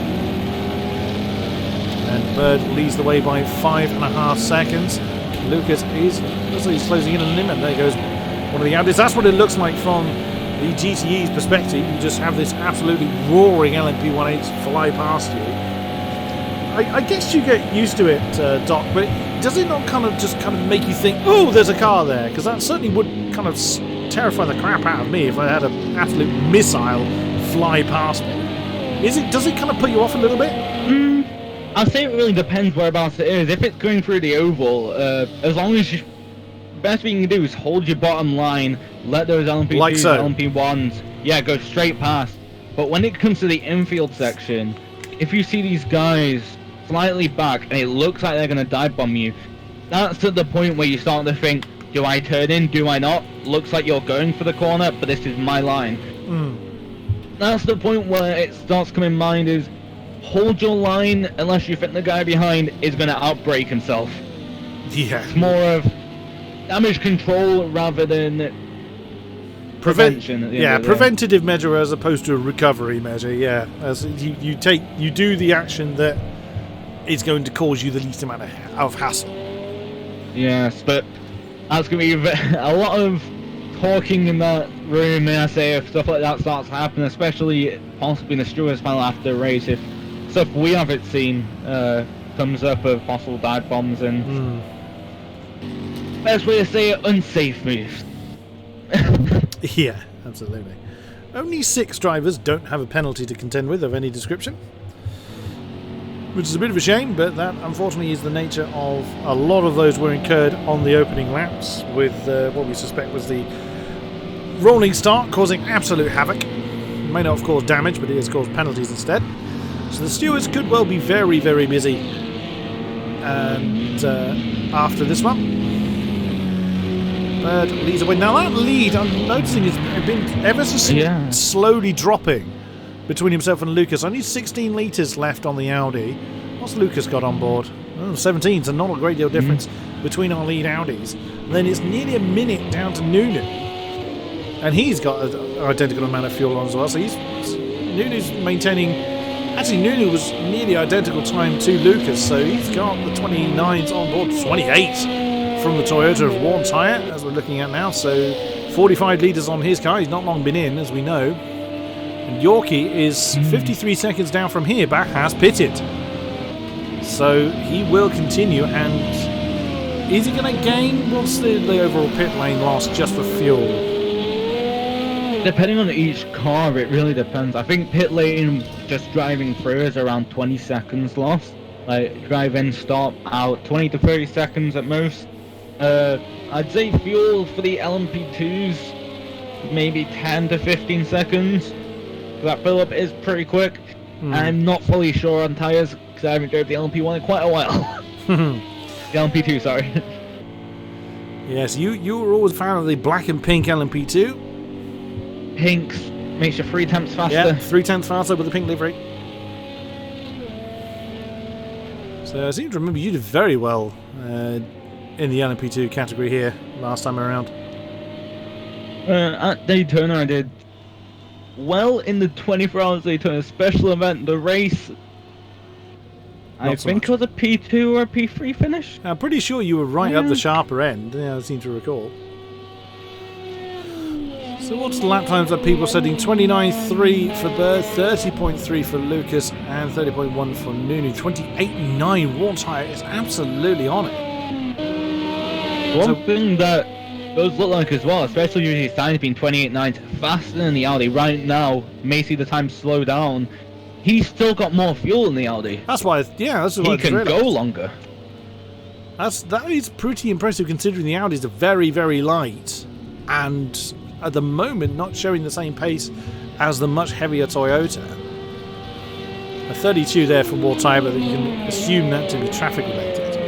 And Bird leads the way by 5.5 seconds. Lucas he's closing in on him, and there goes one of the Audis. That's what it looks like from the GTE's perspective. You just have this absolutely roaring LMP1H fly past you. I guess you get used to it, Doc, but does it not kind of make you think, oh, there's a car there? Because that certainly would kind of terrify the crap out of me if I had an absolute missile fly past me. Does it kind of put you off a little bit? I'd say it really depends whereabouts it is. If it's going through the oval, as long as you... Best thing you can do is hold your bottom line, let those LMP2s, like so. LMP1s, go straight past. But when it comes to the infield section, if you see these guys slightly back and it looks like they're going to dive bomb you, that's at the point where you start to think, do I turn in, do I not? Looks like you're going for the corner, but this is my line. That's the point where it starts coming in mind is, hold your line unless you think the guy behind is going to outbrake himself. Yeah. It's more of damage control rather than prevention. Preventative measure as opposed to a recovery measure. Yeah, as you do the action that is going to cause you the least amount of hassle. Yes, but that's going to be a lot of talking in that room, may I say, if stuff like that starts to happen, especially possibly in the stewards panel after the race, if stuff we haven't seen comes up of possible dive bombs and best way to say it, unsafe moves. Yeah, absolutely. Only 6 drivers don't have a penalty to contend with of any description, which is a bit of a shame, but that unfortunately is the nature of a lot of those were incurred on the opening laps with what we suspect was the rolling start causing absolute havoc. It may not have caused damage, but it has caused penalties instead. So the stewards could well be very, very busy and after this one. Bird leads away. Now that lead, I'm noticing, has been ever so slowly dropping between himself and Lucas. Only 16 litres left on the Audi. What's Lucas got on board? 17, so not a great deal of difference between our lead Audis. And then it's nearly a minute down to Noonan. And he's got an identical amount of fuel on as well. So Nunu's maintaining. Actually, Nunu was nearly identical time to Lucas. So he's got the 29s on board. 28 from the Toyota of worn tyre, as we're looking at now. So 45 litres on his car. He's not long been in, as we know. And Yorkie is 53 seconds down from here, but has pitted. So he will continue. And is he going to gain? What's the overall pit lane loss just for fuel? Depending on each car, it really depends. I think pit lane, just driving through, is around 20 seconds lost. Like, drive in, stop, out, 20 to 30 seconds at most. I'd say fuel for the LMP2s, maybe 10 to 15 seconds. That fill-up is pretty quick. I'm not fully sure on tyres, because I haven't drove the LMP1 in quite a while. The LMP2, sorry. Yes, you were always a fan of the black and pink LMP2. Pinks makes you 3/10 faster. Yeah, 3/10 faster with the pink livery. So I seem to remember you did very well in the LMP2 category here last time around. At Daytona, I did well in the 24 hours Daytona special event. The race, I think it was a P2 or a P3 finish. I'm pretty sure you were right up the sharper end. Yeah, I seem to recall. So what's the lap times that people are setting? 29.3 for Bird, 30.3 for Lucas, and 30.1 for Nunu. 28.9 raw tyre is absolutely on it. One thing that those look like as well, especially usually signs being 28.9 faster than the Audi. Right now, may see the time slow down. He's still got more fuel in the Audi. That's why, that's why he can go longer. That is pretty impressive considering the Audis are very, very light, and at the moment not showing the same pace as the much heavier Toyota. A 32 there for more tyre, but you can assume that to be traffic related.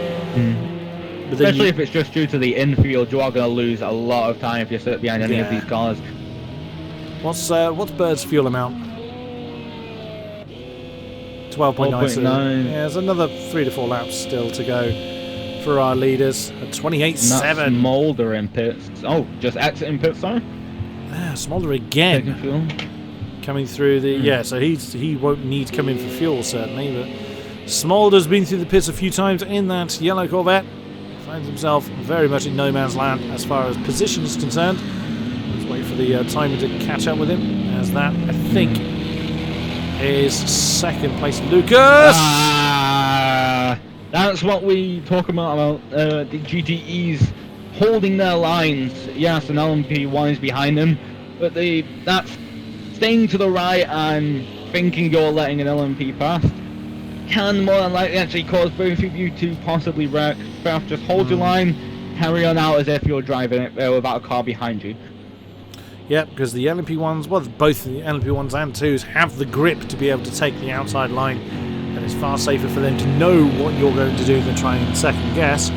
But especially if it's just due to the infield, you are going to lose a lot of time if you're stuck behind any of these cars. What's Bird's fuel amount? 12.9. Yeah, there's another 3 to 4 laps still to go for our leaders at 28.7. Smolder in pits. Oh, just exiting pits, sorry. Smolder again. Fuel. Coming through the so he won't need to come in for fuel certainly, but Smolder's been through the pits a few times in that yellow Corvette. Finds himself very much in no man's land as far as position is concerned. Let's wait for the timer to catch up with him, as that I think is second place. Lucas. That's what we talk about the GTEs holding their lines. Yes, an LMP1 is behind them, but that's staying to the right and thinking you're letting an LMP pass can more than likely actually cause both of you to possibly wreck. Just hold your line, carry on out as if you're driving it without a car behind you. Yeah, because the LMP1s, well, both the LMP1s and 2s have the grip to be able to take the outside line, and it's far safer for them to know what you're going to do than try and second guess.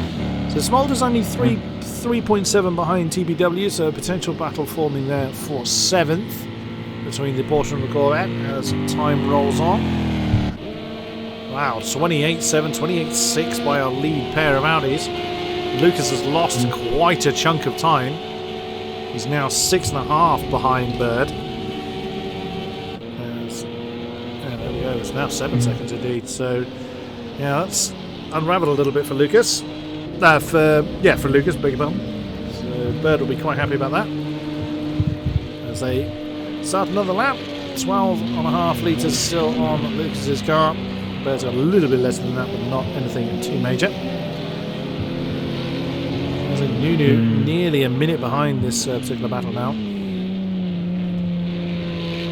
So Smolder's only 3.7 behind TBW, so a potential battle forming there for 7th between the Porsche and the Corvette as time rolls on. Wow, 28.7, 28.6 by our lead pair of Audis. Lucas has lost quite a chunk of time. He's now 6.5 behind Bird. There we go, it's now 7 seconds indeed. So, yeah, that's unraveled a little bit for Lucas. For Lucas, beg your pardon. So Bird will be quite happy about that. As they start another lap, 12.5 litres still on Lucas's car. Bird's got a little bit less than that, but not anything too major. There's a Nunu nearly a minute behind this particular battle now.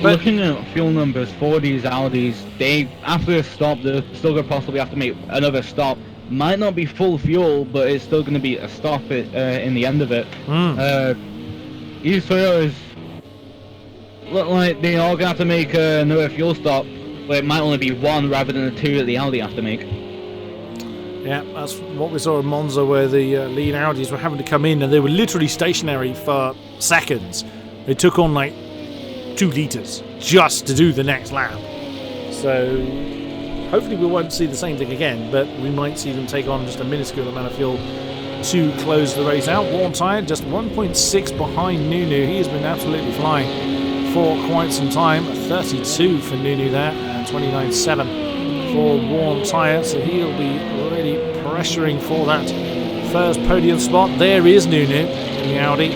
But looking at fuel numbers for these Audis, they after a stop, they're still going to possibly have to make another stop. Might not be full fuel, but it's still going to be a stop in the end of it. These Toyotas look like they are going to have to make another fuel stop, but it might only be one rather than the 2 that the Audi have to make. Yeah, that's what we saw in Monza, where the lead Audis were having to come in and they were literally stationary for seconds. They took on like 2 litres just to do the next lap. So hopefully we won't see the same thing again, but we might see them take on just a minuscule amount of fuel to close the race out. Worn tyre just 1.6 behind Nunu. He has been absolutely flying for quite some time. 32 for Nunu there, and 29.7 for worn tyre. So he'll be really pressuring for that first podium spot. There is Nunu in the Audi.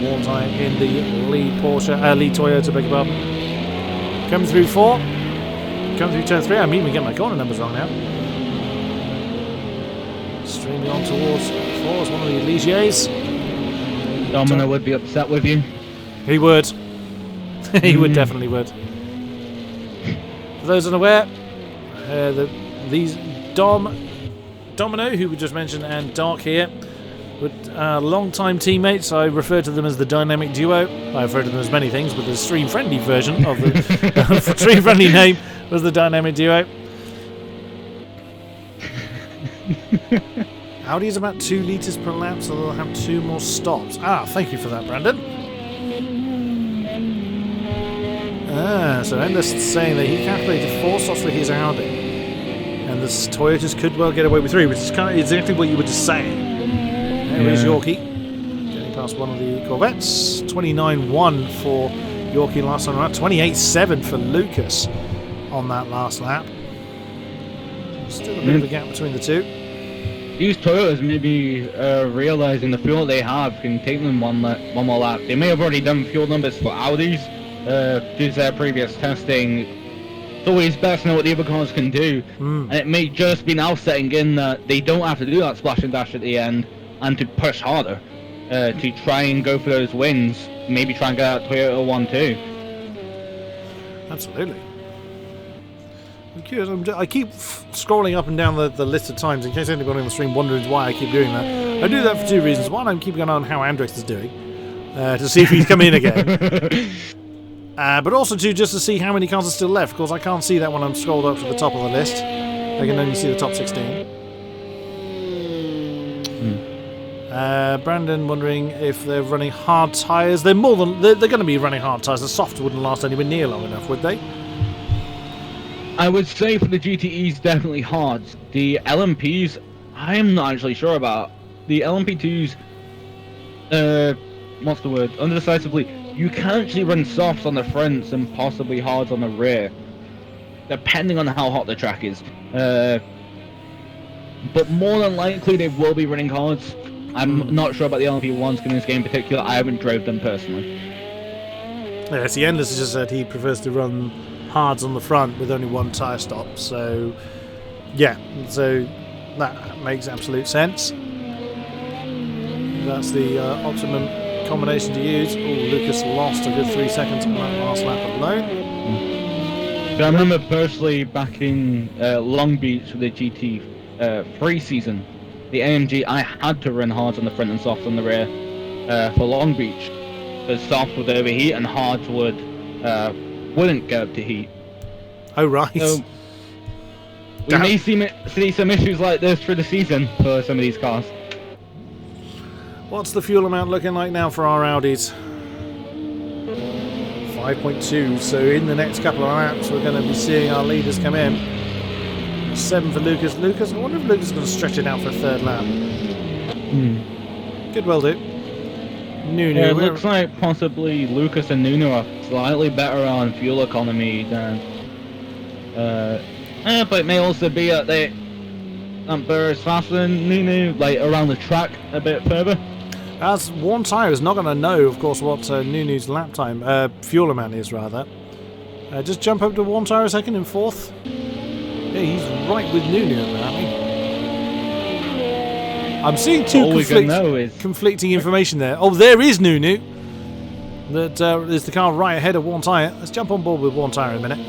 Worn tyre in the lead lead Toyota, beg your pardon. Coming through 4. Coming through turn 3. I'm even getting my corner numbers wrong now. Streaming on towards 4 is one of the Ligiers. Domino would be upset with you. He would. He would, definitely would. For those unaware, these Domino, who we just mentioned, and Dark here, were long-time teammates. I refer to them as the Dynamic Duo. I refer to them as many things, but the stream-friendly version of the stream-friendly name was the Dynamic Duo. Audi is about 2 litres per lap, so they'll have 2 more stops. Thank you for that, Brandon. So Endless is saying that he calculated 4 stops for his Audi, and the Toyotas could well get away with 3, which is kind of exactly what you were just saying. There is Yorkie, getting past one of the Corvettes. 29.1 for Yorkie last time around. 28.7 for Lucas on that last lap. Still a bit of a gap between the two. These Toyotas maybe realising the fuel they have can take them one more lap. They may have already done fuel numbers for Audis due to their previous testing. It's always best to know what the other cars can do, and it may just be now setting in that they don't have to do that splash and dash at the end and to push harder to try and go for those wins. Maybe try and get out Toyota 1-2. Absolutely. I'm curious. I keep scrolling up and down the list of times in case anybody on the stream wonders why I keep doing that. I do that for 2 reasons. One, I'm keeping an eye on how Andrex is doing to see if he's come in again. But also 2, just to see how many cars are still left. Of course, I can't see that when I'm scrolled up to the top of the list. I can only see the top 16. Brandon wondering if they're running hard tyres. They're going to be running hard tyres. The soft wouldn't last anywhere near long enough, would they? I would say for the GTEs, definitely hards. The LMPs, I am not actually sure about. The LMP2s, what's the word? Undecisively, you can actually run softs on the fronts and possibly hards on the rear, depending on how hot the track is. But more than likely, they will be running hards. I'm not sure about the LMP1s in this game in particular. I haven't drove them personally. Yeah, see, Endless has just said he prefers to run hards on the front with only 1 tyre stop, so yeah, so that makes absolute sense. That's the optimum combination to use. Lucas lost a good 3 seconds on that last lap alone. I remember personally back in Long Beach with the GT3 season, the AMG, I had to run hards on the front and softs on the rear for Long Beach, because softs would overheat and hards wouldn't get up to heat. Oh, right. So we may see some issues like this through the season for some of these cars. What's the fuel amount looking like now for our Audis? 5.2, so in the next couple of laps we're going to be seeing our leaders come in. 7 for Lucas. I wonder if Lucas is going to stretch it out for a 3rd lap. Could well do. Nunu. It looks like possibly Lucas and Nunu are slightly better on fuel economy than. But it may also be that they is faster than Nunu, like around the track a bit further. As one tyre is not going to know, of course, what Nunu's lap time, fuel amount is rather. Just jump up to one tyre a second in 4th. Yeah, he's right with Nunu at that, aren't he? I'm seeing 2 conflicting information there. Oh, there is Nunu. That is the car right ahead of one tyre. Let's jump on board with one tyre in a minute.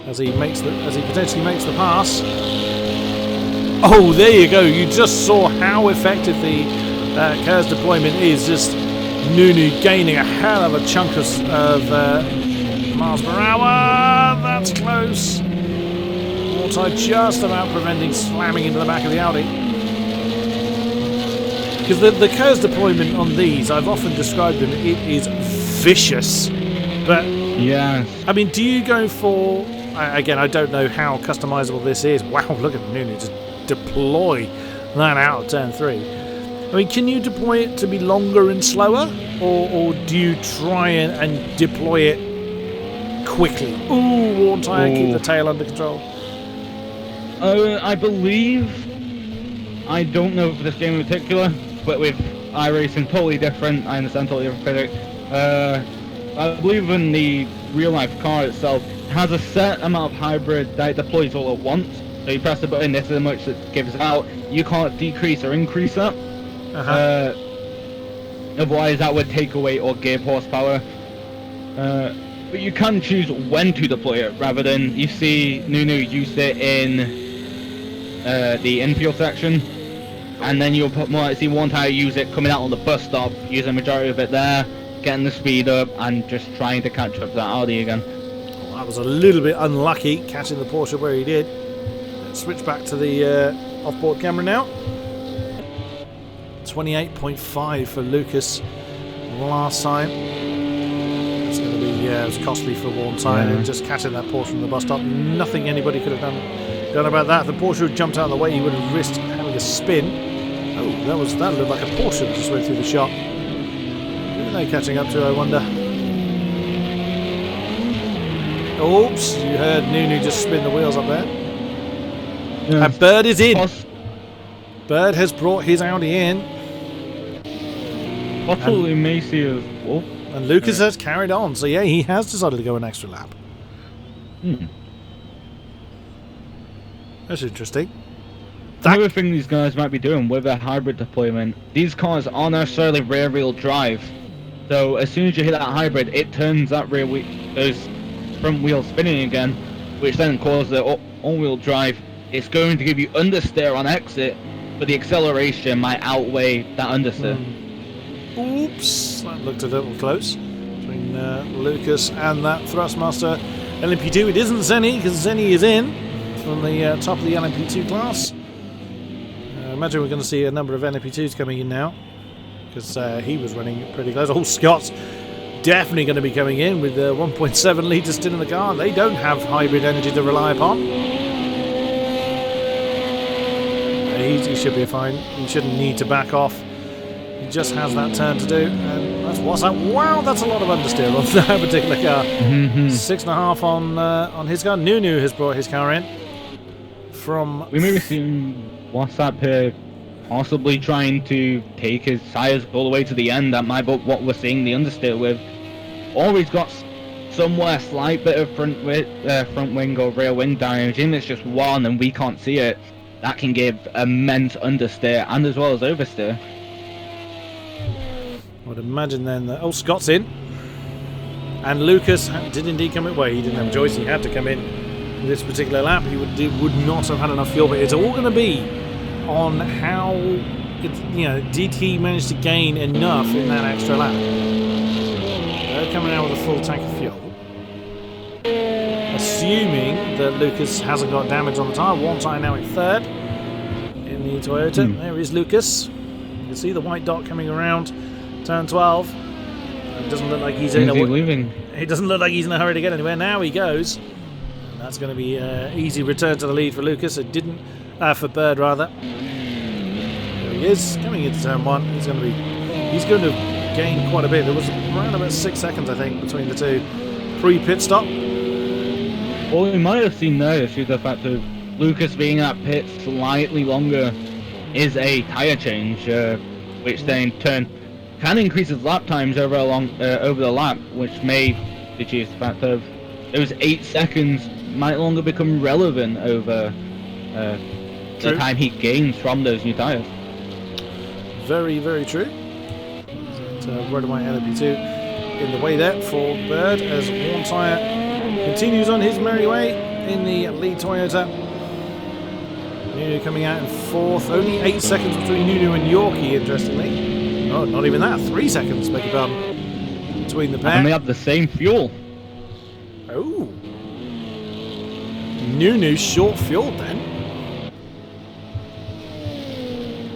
As he potentially makes the pass. Oh, there you go. You just saw how effective the Kerr's deployment is. Just Nunu gaining a hell of a chunk of miles per hour. That's close. Water just about preventing slamming into the back of the Audi. Because the Kerr's deployment on these, I've often described them, it is vicious. But yeah, I mean, do you go for? Again, I don't know how customizable this is. Wow, look at Nunu just deploy that out of turn 3. I mean, can you deploy it to be longer and slower, or do you try and deploy it quickly? Ooh, worn tyre, keep the tail under control. I believe, I don't know for this game in particular, but with iRacing totally different. I understand totally different physics. I believe in the real life car itself, it has a set amount of hybrid that it deploys all at once. So you press the button, this is how much it gives out. You can't decrease or increase that. Otherwise that would take away or give horsepower. But you can choose when to deploy it, rather than you see Nunu used it in the infield section, and then you'll put more, see one tire use it coming out on the bus stop, use the majority of it there, getting the speed up, and just trying to catch up to that Audi again. Well, that was a little bit unlucky, catching the Porsche where he did. Let's switch back to the off-board camera now. 28.5 for Lucas last time. It's going to be it was costly for one time, and just catching that Porsche from the bus stop. Nothing anybody could have done about that. If the Porsche had jumped out of the way, he would have risked having a spin. Oh, that looked like a Porsche that just went through the shot. Who are they catching up to, I wonder? Oops, you heard Nunu just spin the wheels up there. Yeah. And Bird is in. Bird has brought his Audi in. Possibly Macy as well. And Lucas has carried on. So yeah, he has decided to go an extra lap. That's interesting. Another thing these guys might be doing with their hybrid deployment, these cars aren't necessarily rear wheel drive. So as soon as you hit that hybrid, it turns that those front wheels spinning again, which then causes the all-wheel drive. It's going to give you understeer on exit, but the acceleration might outweigh that understeer. Oops, that looked a little close between Lucas and that Thrustmaster LMP2. It isn't Zenny, because Zenny is in from the top of the LMP2 class. Imagine we're going to see a number of LMP2s coming in now, because he was running pretty close. Oh, Scott's definitely going to be coming in with 1.7 litres still in the car. They don't have hybrid energy to rely upon. He should be fine. He shouldn't need to back off. He just has that turn to do, and that's what's that. Wow, that's a lot of understeer on that particular car. 6.5 on his car. Nunu has brought his car in from. We may be seeing WhatsApp here, possibly trying to take his tires all the way to the end. That might be what we're seeing the understeer with. Or he's got somewhere slight bit of front wing or rear wing damage. Even if it's just one and we can't see it, that can give immense understeer and as well as oversteer. I would imagine then that Scott's in, and Lucas did indeed come in. Well, he didn't have a choice; he had to come in this particular lap. He would not have had enough fuel, but it's all going to be on how did he manage to gain enough in that extra lap. They're coming out with a full tank of fuel, assuming that Lucas hasn't got damage on the tyre. One tyre now in third in the Toyota. There is Lucas. You can see the white dot coming around turn 12. It doesn't look like he's in a It doesn't look like he's in a hurry to get anywhere. Now he goes. And that's going to be an easy return to the lead for Lucas. It didn't for Bird rather. There he is coming into turn 1. He's going to gain quite a bit. There was around about 6 seconds, I think, between the two pre-pit stop. Well, we might have seen there, due to the fact of Lucas being at pit slightly longer, is a tyre change, which then in turn can increase his lap times over the lap, which may reduce the fact of those 8 seconds might longer become relevant over the time he gains from those new tyres. Very, very true. Red and white LMP2 in the way there for Bird as one tyre continues on his merry way in the lead Toyota. Nunu coming out in fourth. Only 8 seconds between Nunu and Yorkie, interestingly. Oh, not even that. 3 seconds, beg your pardon, between the pair. And they have the same fuel. Oh. Nunu short fueled then.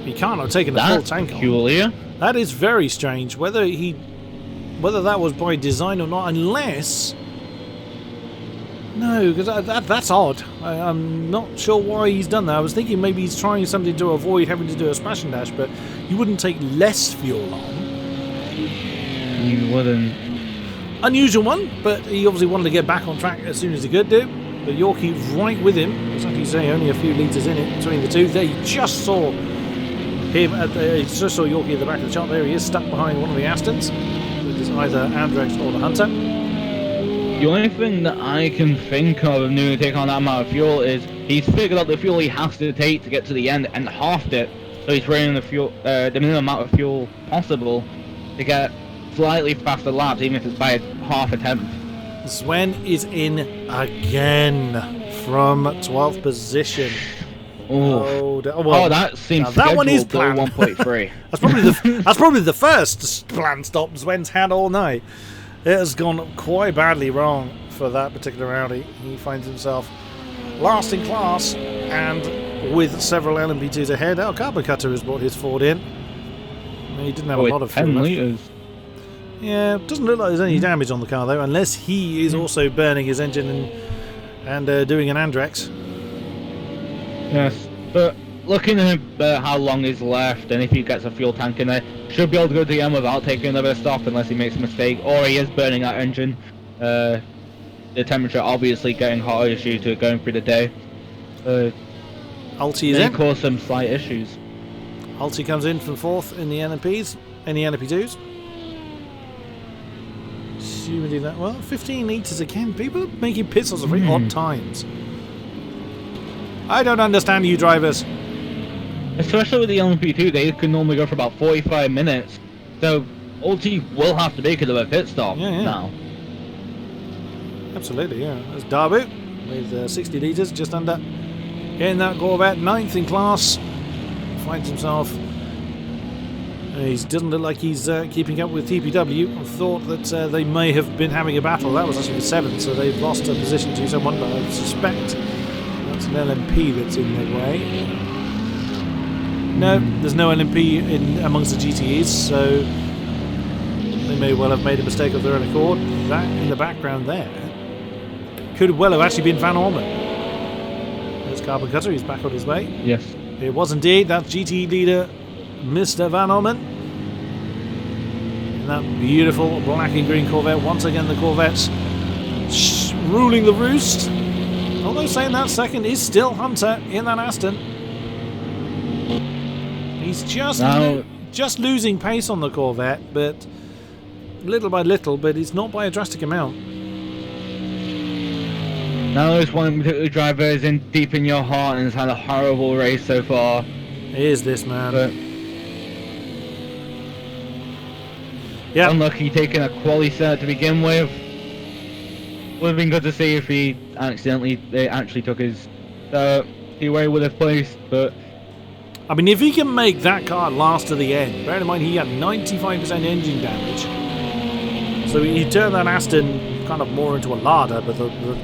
He can't have taken the full tank on. Peculiar. That is very strange. Whether that was by design or not, unless No, because that's odd. I'm not sure why he's done that. I was thinking maybe he's trying something to avoid having to do a smash and dash, but you wouldn't take less fuel on. You wouldn't. Unusual one, but he obviously wanted to get back on track as soon as he could do. But Yorkie right with him. As you say, only a few litres in it between the two. There, you just saw him. You just saw Yorkie at the back of the chart. There he is, stuck behind one of the Astons. It is either Andrex or the Hunter. The only thing that I can think of new to take on that amount of fuel is he's figured out the fuel he has to take to get to the end and halved it. So he's running the fuel, the minimum amount of fuel possible to get slightly faster laps, even if it's by half a tenth. Sven is in again from 12th position. Oh, that seems that one is planned. 1.3. That's probably the first planned stop Sven's had all night. It has gone quite badly wrong for that particular Audi. He finds himself last in class and with several LMP2s ahead. Carbon Cutter has brought his Ford in. He didn't have a lot of 10 litres. Yeah, it doesn't look like there's any damage on the car though, unless he is also burning his engine and doing an Andrex. Yes, but looking at how long is left, and if he gets a fuel tank in there, should be able to go to the end without taking another stop unless he makes a mistake, or he is burning that engine. The temperature obviously getting hotter due to it going through the day. Ulti is in. Cause some slight issues. Ulti comes in from 4th in the LMPs, in the LMP2s. Assuming that well, 15 litres again. People are making pit stops at very odd times. I don't understand you drivers. Especially with the LMP2, they can normally go for about 45 minutes. So Ulti will have to make another pit stop now. Absolutely, yeah. There's Darbu with 60 litres, just under. In that Corvette, 9th in class. Finds himself. He doesn't look like he's keeping up with TPW. I thought that they may have been having a battle. That was actually the 7th, so they've lost a position to someone, but I suspect that's an LMP that's in their way. No, there's no LMP in amongst the GTEs, so they may well have made a mistake of their own accord. That in the background there could well have actually been Van Orman. There's Carbon Cutter, he's back on his way. Yes. It was indeed, that's GTE leader Mr. Van Orman. In that beautiful black and green Corvette. Once again the Corvettes ruling the roost. Although saying that, second is still Hunter in that Aston. He's just losing pace on the Corvette, but little by little, but it's not by a drastic amount. Now there's one particular driver is in deep in your heart and has had a horrible race so far. Is this man? But yeah, unlucky taking a quali set to begin with. Would have been good to see if he actually took his away with his place, but I mean, if he can make that car last to the end, bear in mind he had 95% engine damage, so he turned that Aston kind of more into a larder, but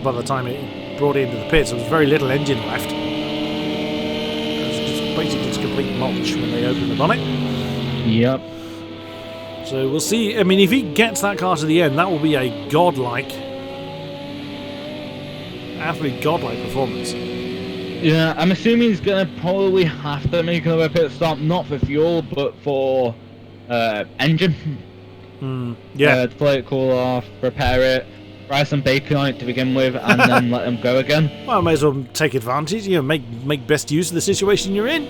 by the time it brought it into the pits, there was very little engine left. It was just basically just complete mulch when they opened the bonnet. Yep. So we'll see. I mean, if he gets that car to the end, that will be a godlike, absolutely godlike performance. Yeah, I'm assuming he's going to probably have to make another pit stop, not for fuel, but for engine. Yeah. To let it cool off, repair it, fry some bacon on it to begin with, and then let them go again. Well, I may as well take advantage, make best use of the situation you're in.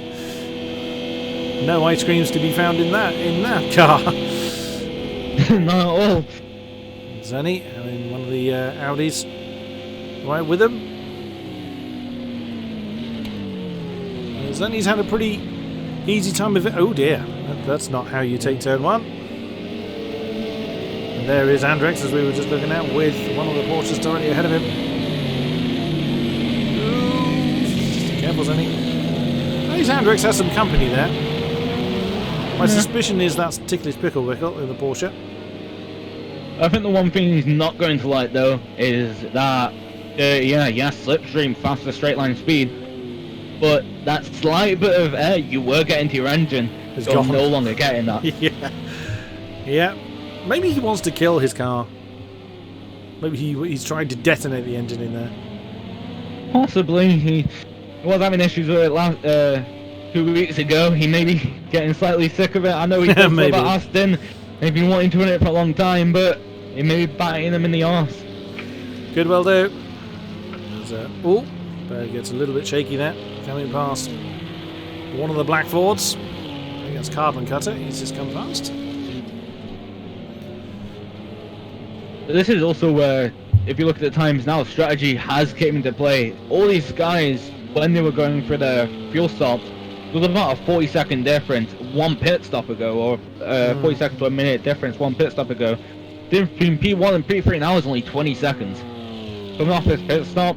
No ice creams to be found in that car. Not at all. Zenny, in one of the Audis, right with him. Zenny's had a pretty easy time of it. Oh dear, that's not how you take turn 1. And there is Andrex, as we were just looking at, with one of the Porsches directly ahead of him. Ooh, careful, Zenny. At least Andrex has some company there. My suspicion is that's Ticklish Pickle Wickle in the Porsche. I think the one thing he's not going to like, though, is that, slipstream, faster straight line speed, but that slight bit of air you were getting to your engine, you're no longer getting that. Yeah. Maybe he wants to kill his car. Maybe he's trying to detonate the engine in there. Possibly. He was having issues with it last 2 weeks ago. He may be getting slightly sick of it. I know he talks about Aston. They've been wanting to win it for a long time, but it may be biting them in the arse. Good, well do. Oh, Bird gets a little bit shaky there. Coming past one of the Black Fords. I think that's Carbon Cutter. He's just come past. This is also where, if you look at the times now, strategy has came into play. All these guys, when they were going for their fuel stops, there was about a 40-second difference one pit stop ago, or 40 seconds to a minute difference one pit stop ago. Between P1 and P3 now is only 20 seconds. Coming off this pit stop,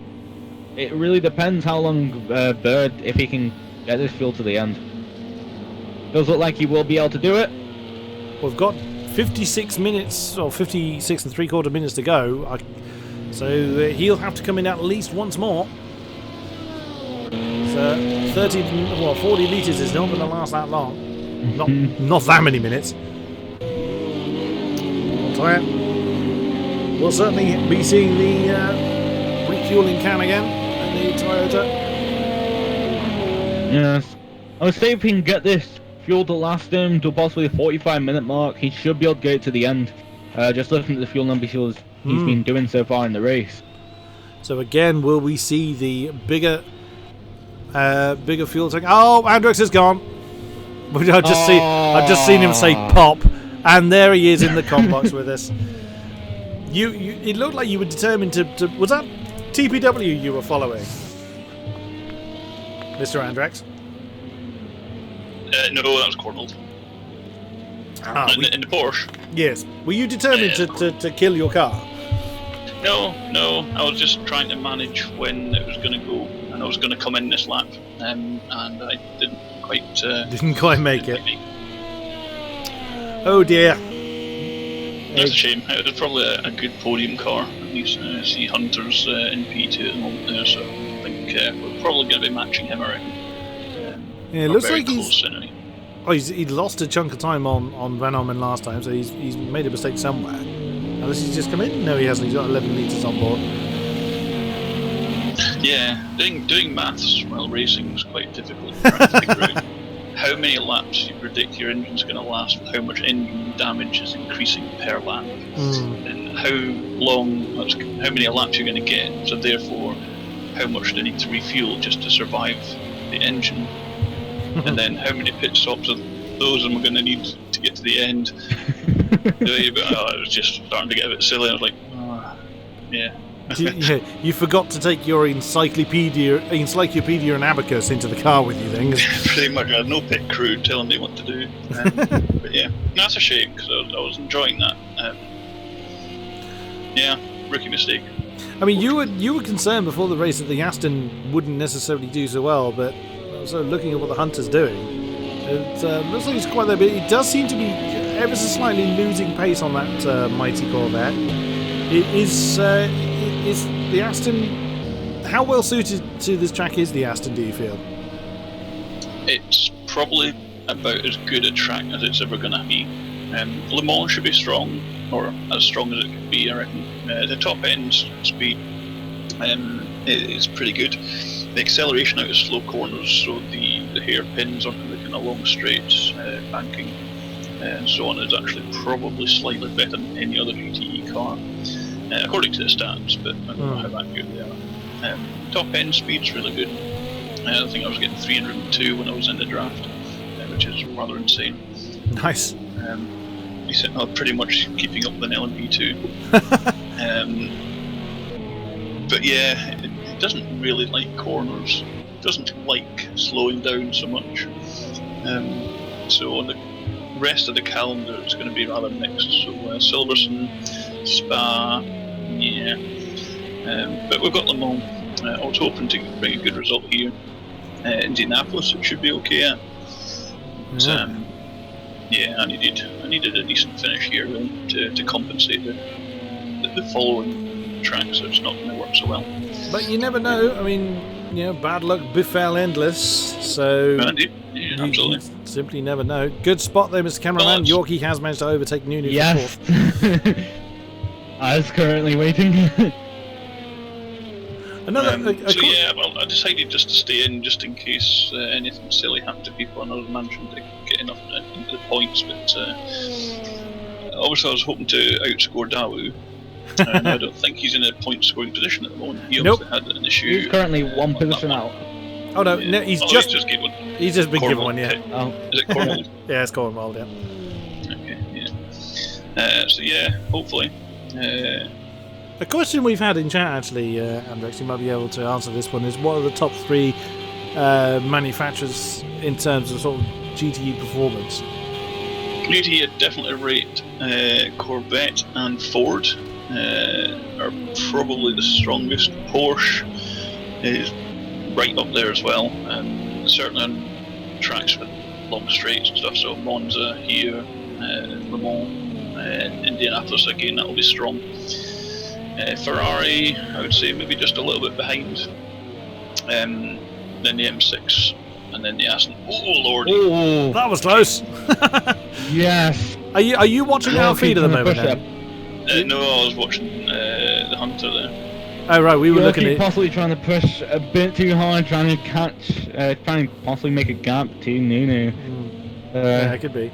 it really depends how long Bird, if he can get this fuel to the end. Does look like he will be able to do it. We've got 56 minutes, or 56 and 3/4 minutes to go. So he'll have to come in at least once more. So 40 litres is not going to last that long. Not that many minutes. We'll certainly be seeing the refueling can again in the Toyota. Yes. I would say if he can get this fuel to last him to possibly the 45-minute mark, he should be able to get it to the end. Just looking at the fuel numbers he's been doing so far in the race. So again, will we see the bigger fuel tank? Oh, Andrex is gone. I've just seen him say pop, and there he is in the com box with us. It looked like you were determined to. Was that TPW you were following, Mr. Andrex? No, that was Cornell. In the Porsche? Yes. Were you determined to kill your car? No. I was just trying to manage when it was going to go, and I was going to come in this lap, and I didn't quite make it. Oh dear. That's a shame. It was probably a good podium car. At least see Hunter's in P2 at the moment there, so I think we're probably going to be matching him, I reckon. Yeah, it looks like anyway. he lost a chunk of time on Van Omen last time, so he's made a mistake somewhere. Unless he's just come in? No, he hasn't. He's got 11 litres on board. Yeah, doing maths while racing is quite difficult. Trying to figure out how many laps you predict your engine's going to last, how much engine damage is increasing per lap, and how many laps you're going to get. So therefore, how much do you need to refuel just to survive the engine, and then how many pit stops of those am I going to need to get to the end. It was just starting to get a bit silly. I was like, yeah. You forgot to take your encyclopedia and abacus into the car with you then. Pretty much, I had no pit crew telling me what to do. But yeah, that's a shame because I was enjoying that. Yeah, rookie mistake. I mean, you were concerned before the race that the Aston wouldn't necessarily do so well, but also looking at what the Hunter's doing, it looks like it's quite there. But it does seem to be ever so slightly losing pace on that mighty Corvette. Is the Aston? How well suited to this track is the Aston? Do you feel? It's probably about as good a track as it's ever going to be. Le Mans should be strong, or as strong as it could be, I reckon. The top end speed is pretty good. The acceleration out of slow corners, so the hairpins on the kind of long straights, banking, and so on, is actually probably slightly better than any other GTE car. According to the stats, but I don't know how accurate they are. Top end speed's really good. I think I was getting 302 when I was in the draft, which is rather insane. Nice. Pretty much keeping up with an LMP2. But yeah, it doesn't really like corners. It doesn't like slowing down so much. So on the rest of the calendar, it's going to be rather mixed. So Silverstone, Spa, yeah. But we've got Le Mans. I was hoping to bring a good result here. Indianapolis, it should be okay at. But, yeah, I needed a decent finish here really, to compensate the following track, so it's not going to work so well. But you never know. I mean, bad luck befell endless. So yeah, absolutely. You simply never know. Good spot there, Mr. Cameraman. Yorkie has managed to overtake Nunu for fourth. As currently waiting. Well, I decided just to stay in just in case anything silly happened to people and I was managing to get enough into the points, but obviously I was hoping to outscore Dawu. And I don't think he's in a point scoring position at the moment. He obviously had an issue. He's currently one position out. Oh no, no, he's just given one. He's just been given one, yeah. Oh. Is it Cornwall? Yeah, it's Cornwall, yeah. Okay, yeah. So yeah, hopefully. A question we've had in chat, actually, Andrex, you might be able to answer this one, is what are the top 3 manufacturers in terms of sort of GTE performance? GTE I'd definitely rate Corvette and Ford are probably the strongest. Porsche is right up there as well, certainly on tracks with long straights and stuff, so Monza here, Le Mans, Indianapolis again, that'll be strong. Ferrari, I would say maybe just a little bit behind. Then the M6, and then the Aston. Oh lordy! Oh, that was close. Yes. Are you watching our feed at the moment? No, I was watching the Hunter there. Oh right, we were looking at possibly trying to push a bit too hard, trying to catch, trying to possibly make a gap to Nunu. Yeah, it could be.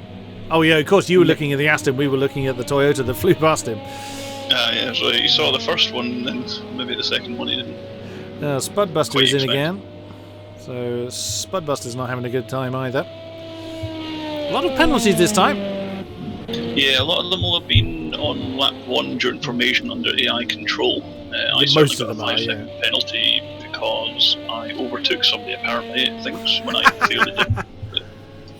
Oh yeah, of course you were looking at the Aston. We were looking at the Toyota that flew past him. Yeah, so he saw the first one, and maybe the second one he didn't. Spudbuster is in again. So Spudbuster's not having a good time either. A lot of penalties this time. Yeah, a lot of them will have been on lap 1 during formation under AI control. Most of them are, yeah. Penalty because I overtook somebody apparently, it thinks, when I failed it.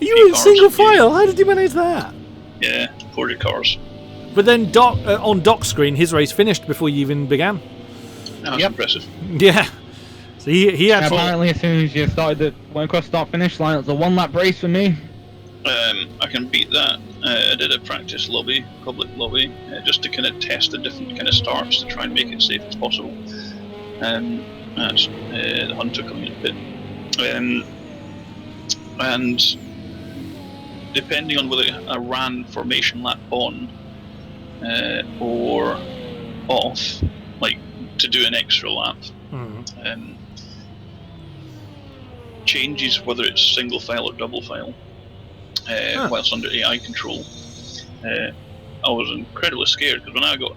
You were in single file? How did you manage that? Yeah, poor your cars. But then on Doc's screen, his race finished before you even began. That's impressive. Yeah. So he had apparently as soon as you went across start finish line, it was a 1-lap race for me. I can beat that. I did a practice lobby, public lobby, just to kind of test the different kind of starts to try and make it safe as possible. That's the Hunter coming in a bit. And depending on whether I ran formation lap on or off, like to do an extra lap, changes whether it's single file or double file. Whilst under AI control, I was incredibly scared because when I got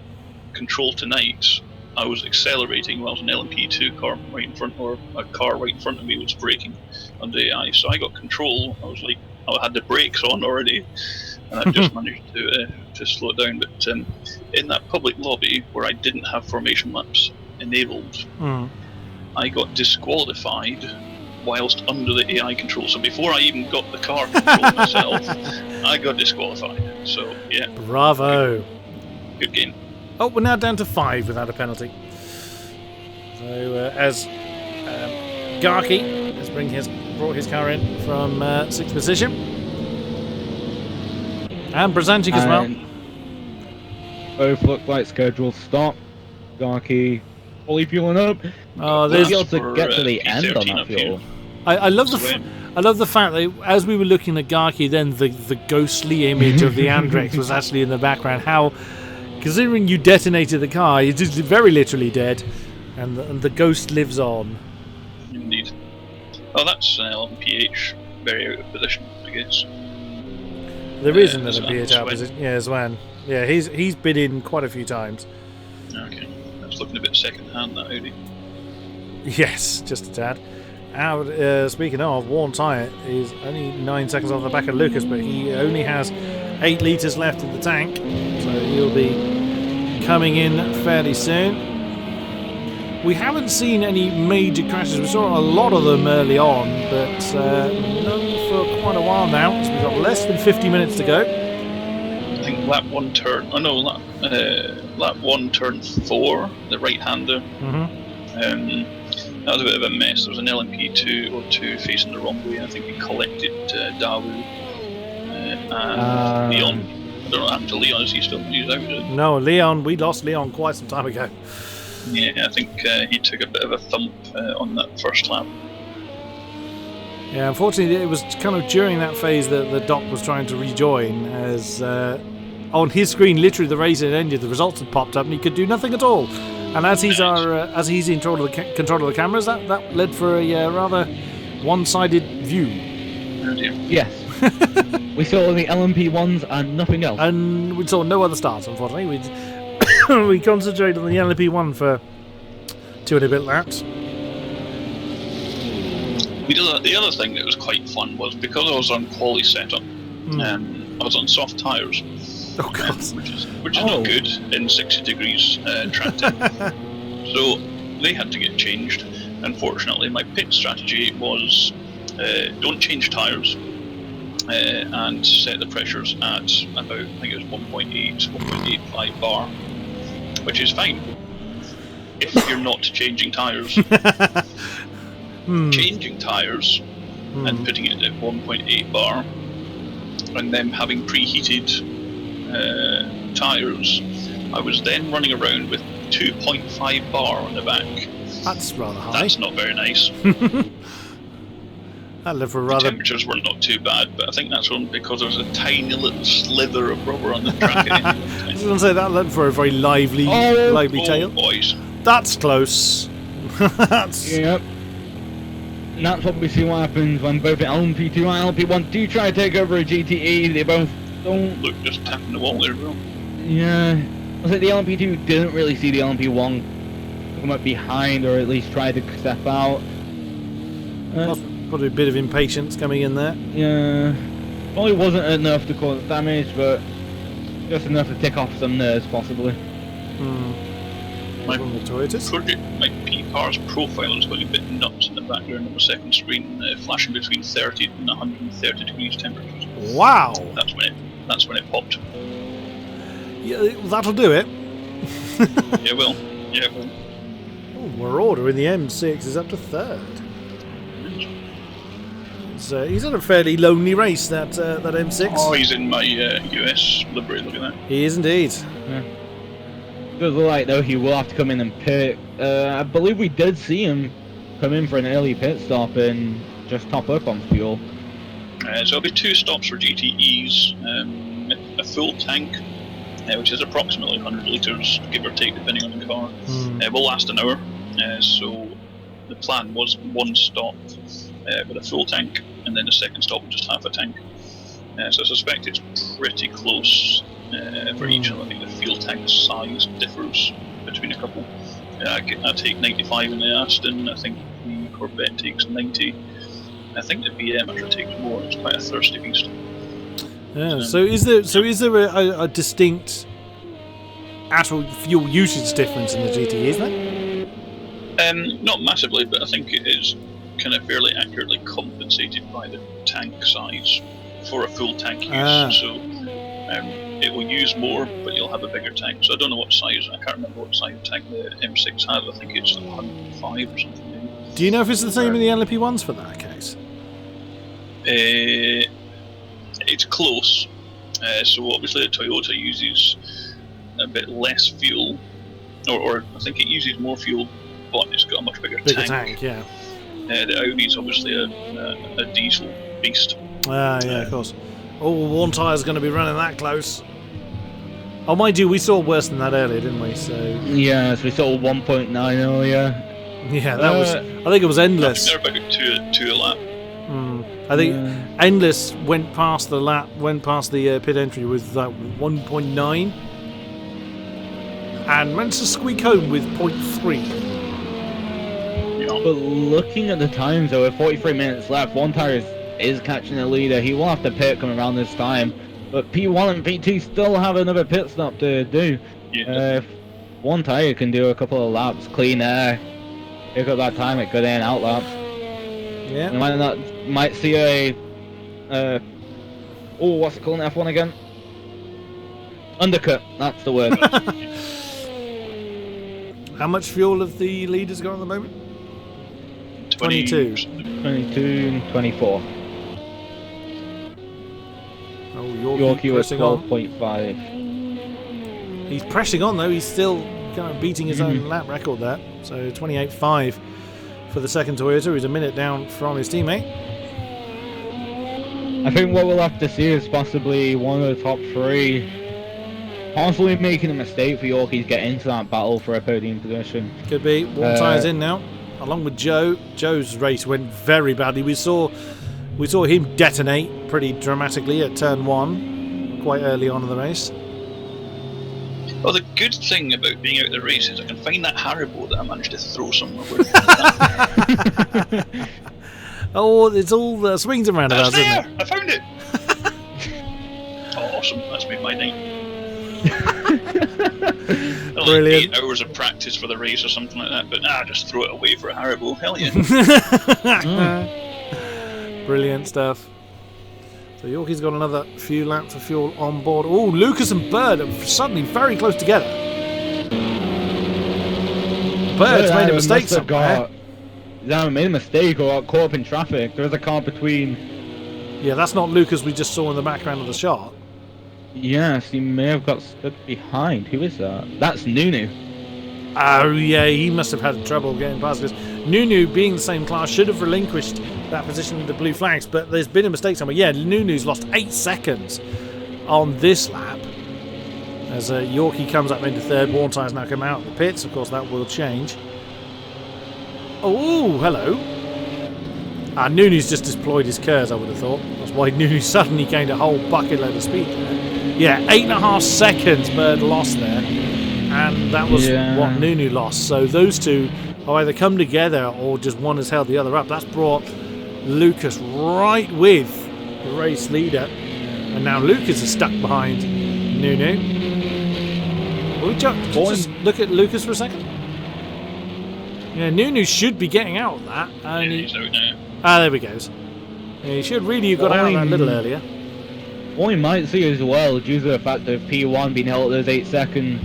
control tonight, I was accelerating whilst an LMP2 car right in front, or a car right in front of me was braking under AI. So I got control. I was like, I had the brakes on already, and I just managed to slow it down. But in that public lobby where I didn't have formation laps enabled, I got disqualified whilst under the AI control. So before I even got the car control myself, I got disqualified. So yeah. Bravo. Good game. Oh, we're now down to 5 without a penalty. So as Garkey has brought his car in from 6th position. And Brzezinski as well. Both look like scheduled stop. Garkey fully fueling up. Oh, there's able to get to the end on that fuel. I love the fact that as we were looking at Garkey, then the ghostly image of the Andrex was actually in the background. How, considering you detonated the car, it's just very literally dead, and the ghost lives on. Indeed. Oh, that's an LMPH very out of position, I guess. There is another PH out of position. Yeah, Zwan. Yeah, he's been in quite a few times. Okay, that's looking a bit second-hand, that Audi. Yes, just a tad. Speaking of, Warren Tyre is only 9 seconds off the back of Lucas, but he only has 8 litres left in the tank, so he'll be coming in fairly soon. We haven't seen any major crashes. We saw a lot of them early on, but none for quite a while now, so we've got less than 50 minutes to go. I think lap 1 turn, lap 1 turn 4, the right-hander. That was a bit of a mess. There was an LMP2 or 2 facing the wrong way, and I think he collected Dawu and Leon. I don't know what happened to Leon. Is he still out? No, Leon. We lost Leon quite some time ago. Yeah, I think he took a bit of a thump on that first lap. Yeah, unfortunately, it was kind of during that phase that the Doc was trying to rejoin, as on his screen, literally the race had ended, the results had popped up, and he could do nothing at all. And as he's in control of the cameras, that led for a rather one-sided view. Oh dear. Yes. We saw the LMP ones and nothing else. And we saw no other starts, unfortunately. We concentrated on the LMP one for 2 and a bit laps. The other thing that was quite fun was, because I was on quali setup, I was on soft tyres. Oh god. Which is not good in 60 degrees track temp. So they had to get changed. Unfortunately, my pit strategy was don't change tyres and set the pressures at about, I think it was 1.85 bar, which is fine if you're not changing tyres. Changing tyres and putting it at 1.8 bar, and then having preheated tyres, I was then running around with 2.5 bar on the back. That's rather high. That's not very nice. The temperatures were not too bad, but I think that's only because there was a tiny little slither of rubber on the track. I was going to say that led for a very lively tail. Boys. That's close. Yep. And that's what we see what happens when both LMP2 and LMP1 do try to take over a GTE. They both don't. Look, just tapping the wall there, bro. Yeah. I think the LMP2 didn't really see the LMP1 come up behind, or at least try to step out. Probably a bit of impatience coming in there. Yeah. Probably wasn't enough to cause damage, but just enough to tick off some nerves, possibly. My P-Car's profile is going a bit nuts in the background of the second screen, flashing between 30 and 130 degrees temperatures. Wow! That's when it popped. Yeah, that'll do it. Yeah, well. Oh, Marauder in the M6 is up to 3rd. So he's had a fairly lonely race, that M6. Oh, he's in my US livery, look at that. He is indeed. Yeah. Does look like, though, he will have to come in and pit. I believe we did see him come in for an early pit stop and just top up on fuel. So there'll be 2 stops for GTEs, a full tank, which is approximately 100 litres, give or take, depending on the car. Will last an hour, so the plan was 1 stop with a full tank, and then the second stop with just half a tank. So I suspect it's pretty close for each, and I think the fuel tank size differs between a couple. I take 95 in the Aston, I think the Corvette takes 90. I think the BM actually takes more, it's quite a thirsty beast. Yeah, so is there a distinct actual fuel usage difference in the GT, isn't there? Not massively, but I think it is kind of fairly accurately compensated by the tank size for a full tank use. So it will use more, but you'll have a bigger tank. So I don't know what size, I can't remember what size tank the M6 has. I think it's 105 or something. Maybe. Do you know if it's the same in the LMP1s for that case? It's close. So obviously the Toyota uses a bit less fuel, or I think it uses more fuel, but it's got a much bigger tank. Yeah. The Audi's obviously a diesel beast. Yeah, of course. Oh, one tyre's going to be running that close. Oh, mind you, we saw worse than that earlier, didn't we? So yes, we saw 1.9 earlier. Yeah, that was. I think it was Endless. They're about two a lap. I think Endless went past the pit entry with like 1.9, and managed to squeak home with 0.3. But looking at the times, though, with 43 minutes left, one tire is catching the leader. He will have to pit coming around this time. But P1 and P2 still have another pit stop to do. Yeah. If one tire can do a couple of laps, clean air, pick up that time at good in and out laps. Yeah. You might see a what's it called in F1 again? Undercut. That's the word. How much fuel have the leaders got at the moment? 22 and 24. Oh, Yorkie was pressing on. 12.5. He's pressing on though. He's still kind of beating his own lap record there. So 28.5 for the second Toyota. He's a minute down from his teammate. I think what we'll have to see is possibly one of the top 3 possibly making a mistake for Yorkie to get into that battle for a podium position. Could be. One tyre's in now, along with Joe. Joe's race went very badly. We saw him detonate pretty dramatically at turn 1, quite early on in the race. Well, the good thing about being out of the race is I can find that Haribo that I managed to throw somewhere. Oh, it's all the swings and roundabouts, isn't it? I found it! Oh, awesome. That's made my night. Brilliant. 8 hours of practice for the race or something like that, but just throw it away for a Haribo. Hell yeah. Brilliant stuff. So Yorkie's got another few laps of fuel on board. Oh, Lucas and Bird are suddenly very close together. Bird's made a mistake somewhere. They haven't made a mistake or got caught up in traffic. There's a car between. Yeah, that's not Lucas we just saw in the background of the shot. Yes, he may have got stood behind. Who is that? That's Nunu. Oh yeah, he must have had trouble getting past this. Nunu, being the same class, should have relinquished that position with the blue flags, but there's been a mistake somewhere. Yeah, Nunu's lost 8 seconds on this lap. As Yorkie comes up into third, Warntire's now come out of the pits. Of course, that will change. Oh, hello. Nunu's just deployed his KERS, I would have thought. That's why Nunu suddenly gained a whole bucket load of speed there. Yeah, 8.5 seconds Bird lost there. And that was what Nunu lost. So those two have either come together or just one has held the other up. That's brought Lucas right with the race leader. And now Lucas is stuck behind Nunu. Will we just look at Lucas for a second? Yeah, Nunu should be getting out of that. He's out now. There we go. Yeah, he should really have got out of that a little earlier. What we might see as well, due to the fact of P1 being held at those 8 seconds,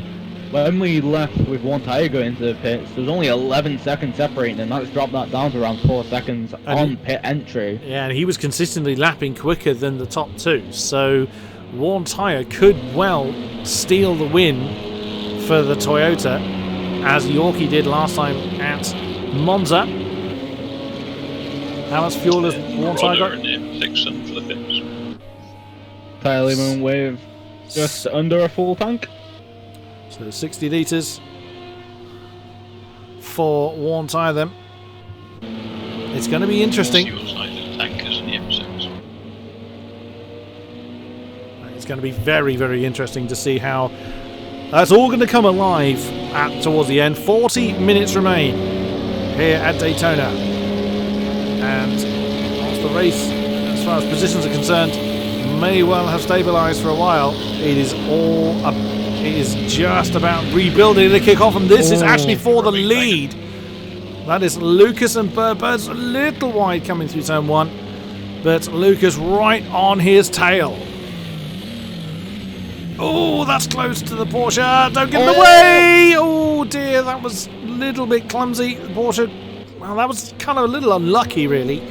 when we left with one tyre going into the pits, there was only 11 seconds separating, and that's dropped that down to around 4 seconds on pit entry. Yeah, and he was consistently lapping quicker than the top two, so one tyre could well steal the win for the Toyota, as Yorkie did last time at Monza. How much fuel has one tyre got? Dixon for the pits. Tyre limit with just under a full tank. So 60 litres for one tyre then. It's going to be interesting. It's going to be very, very interesting to see how that's all going to come alive towards the end. 40 minutes remain here at Daytona. And whilst the race, as far as positions are concerned, may well have stabilised for a while, it is just about rebuilding the kick-off, and this is actually for the lead. That is Lucas and Bird. Bird's a little wide coming through turn 1, but Lucas right on his tail. Oh, that's close to the Porsche. Don't get in the way. Oh dear, that was a little bit clumsy. The Porsche, well, that was kind of a little unlucky, really.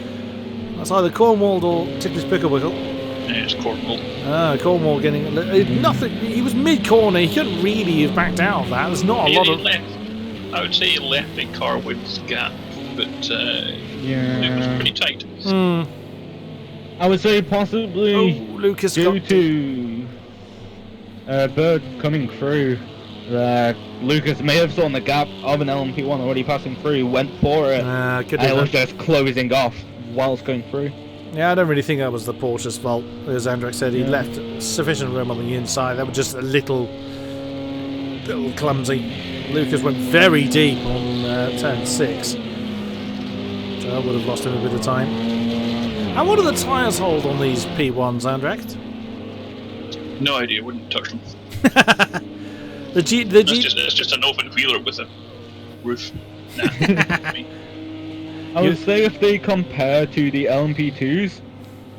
That's either Cornwall or Ticklish Picklewickle. Yeah, it's Cornwall. Cornwall getting nothing. He was mid-corner. He couldn't really have backed out of that. There's not a lot of. I would say he left a car width gap, but it was pretty tight. I would say possibly Lucas due to Bird coming through. Lucas may have saw the gap of an LMP1 already passing through, went for it, and it was just closing off whilst going through. Yeah, I don't really think that was the Porsche's fault. As Andrex said, he left sufficient room on the inside. That was just a little clumsy. Lucas went very deep on turn 6. So I would have lost him a bit of time. And what do the tyres hold on these P1s, Andrex? No idea, wouldn't touch them. That's just an open wheeler with a roof. Nah. I would say if they compare to the LMP2s,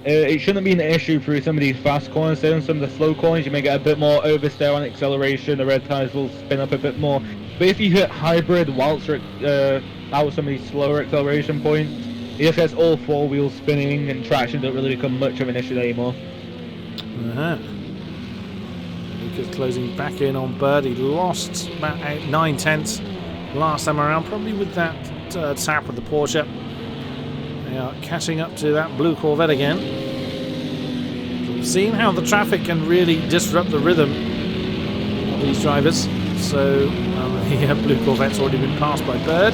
it shouldn't be an issue through some of these fast corners. Say on some of the slow corners, you may get a bit more oversteer on acceleration, the red tyres will spin up a bit more. But if you hit hybrid whilst out with some of these slower acceleration points, it just gets all 4 wheels spinning and traction don't really become much of an issue anymore. Lucas closing back in on Bird. He lost about 9/10 last time around, probably with that tap with the Porsche. They are catching up to that blue Corvette again. So we've seen how the traffic can really disrupt the rhythm these drivers. So the blue Corvette's already been passed by Bird.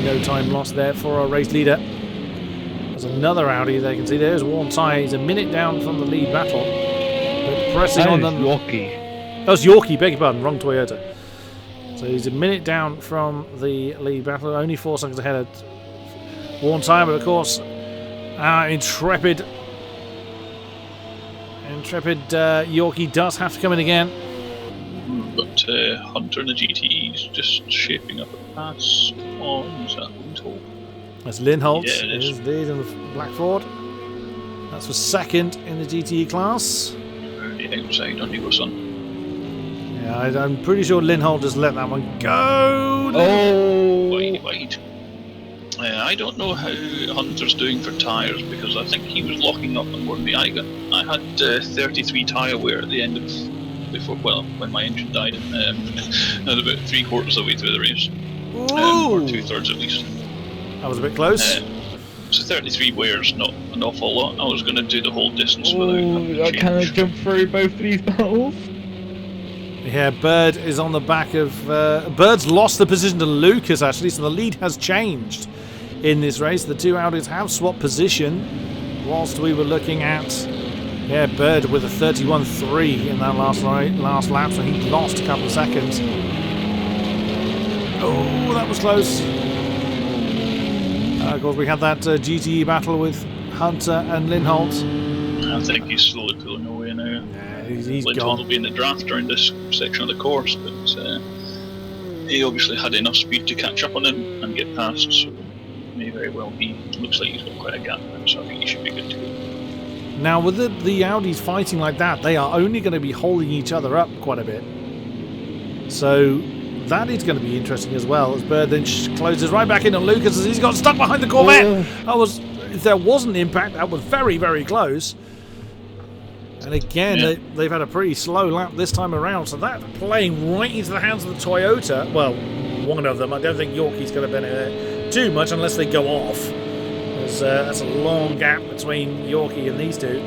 No time lost there for our race leader. There's another Audi there. You can see there's Warren Tyre. He's a minute down from the lead battle. But pressing on them. Yorkie. That was Yorkie, beg your pardon, wrong Toyota. So he's a minute down from the lead battle, only 4 seconds ahead of Warren Tyre, but of course, Intrepid Yorkie does have to come in again. But Hunter in the GTE is just shaping up a pass on, is that Lindholt? That's Lindholt, Yeah, it is. lead in the Black Ford. That's for second in the GTE class. Very outside on you, son. Yeah, I'm pretty sure Lindholt just let that one go. Oh! Wide. I don't know how Hunter's doing for tyres, because I think he was locking up on more than me. I had 33 tyre wear at the end of when my engine died. I was about 3/4 of the way through the race, or 2/3 at least. That was a bit close. So 33 wears, not an awful lot. I was going to do the whole distance without having to I kind of change. jumped through both of these battles. Yeah, Bird is on the back of... Bird's lost the position to Lucas, actually, so the lead has changed in this race. The two Audis have swapped position whilst we were looking at... Yeah, Bird with a 31.3 in that last lap, so he lost a couple of seconds. Oh, that was close. Of course, we had that GTE battle with Hunter and Lindholt. I think he's slowly pulling away now. Yeah, he's Lindholt gone. will be in the draft during this section of the course, but he obviously had enough speed to catch up on him and get past, so may very well be. Looks like he's got quite a gap now, so I think he should be good to go. Now, with the Audis fighting like that, they are only going to be holding each other up quite a bit. So that is going to be interesting as well, as Bird then closes right back in on Lucas as he's got stuck behind the Corvette. If there wasn't impact, that was very, very close. And again, they've had a pretty slow lap this time around, so that's playing right into the hands of the Toyota. Well, one of them. I don't think Yorkie's going to benefit too much unless they go off. That's a long gap between Yorkie and these two.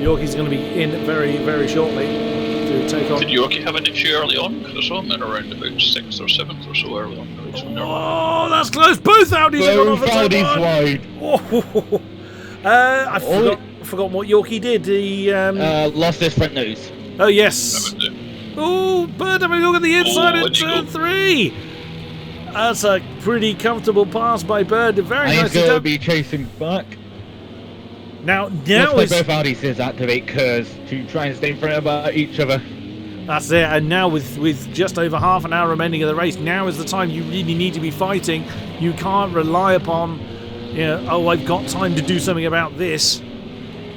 Yorkie's going to be in very, very shortly to take on. Did Yorkie have an issue early on? Because I saw him at around about 6th or 7th or so early on in the race. Oh, that's close. Both Audis have gone off the top wide. Oh. I forgot what Yorkie did. He Lost his front nose. Oh, yes. Oh, Bird having a look at the inside of turn 3. That's a pretty comfortable pass by Bird. Very nice. He's going to be chasing back. Now both Audis is activate curves to try and stay in front of each other. That's it. And now with just over half an hour remaining of the race, now is the time you really need to be fighting. You can't rely upon, I've got time to do something about this.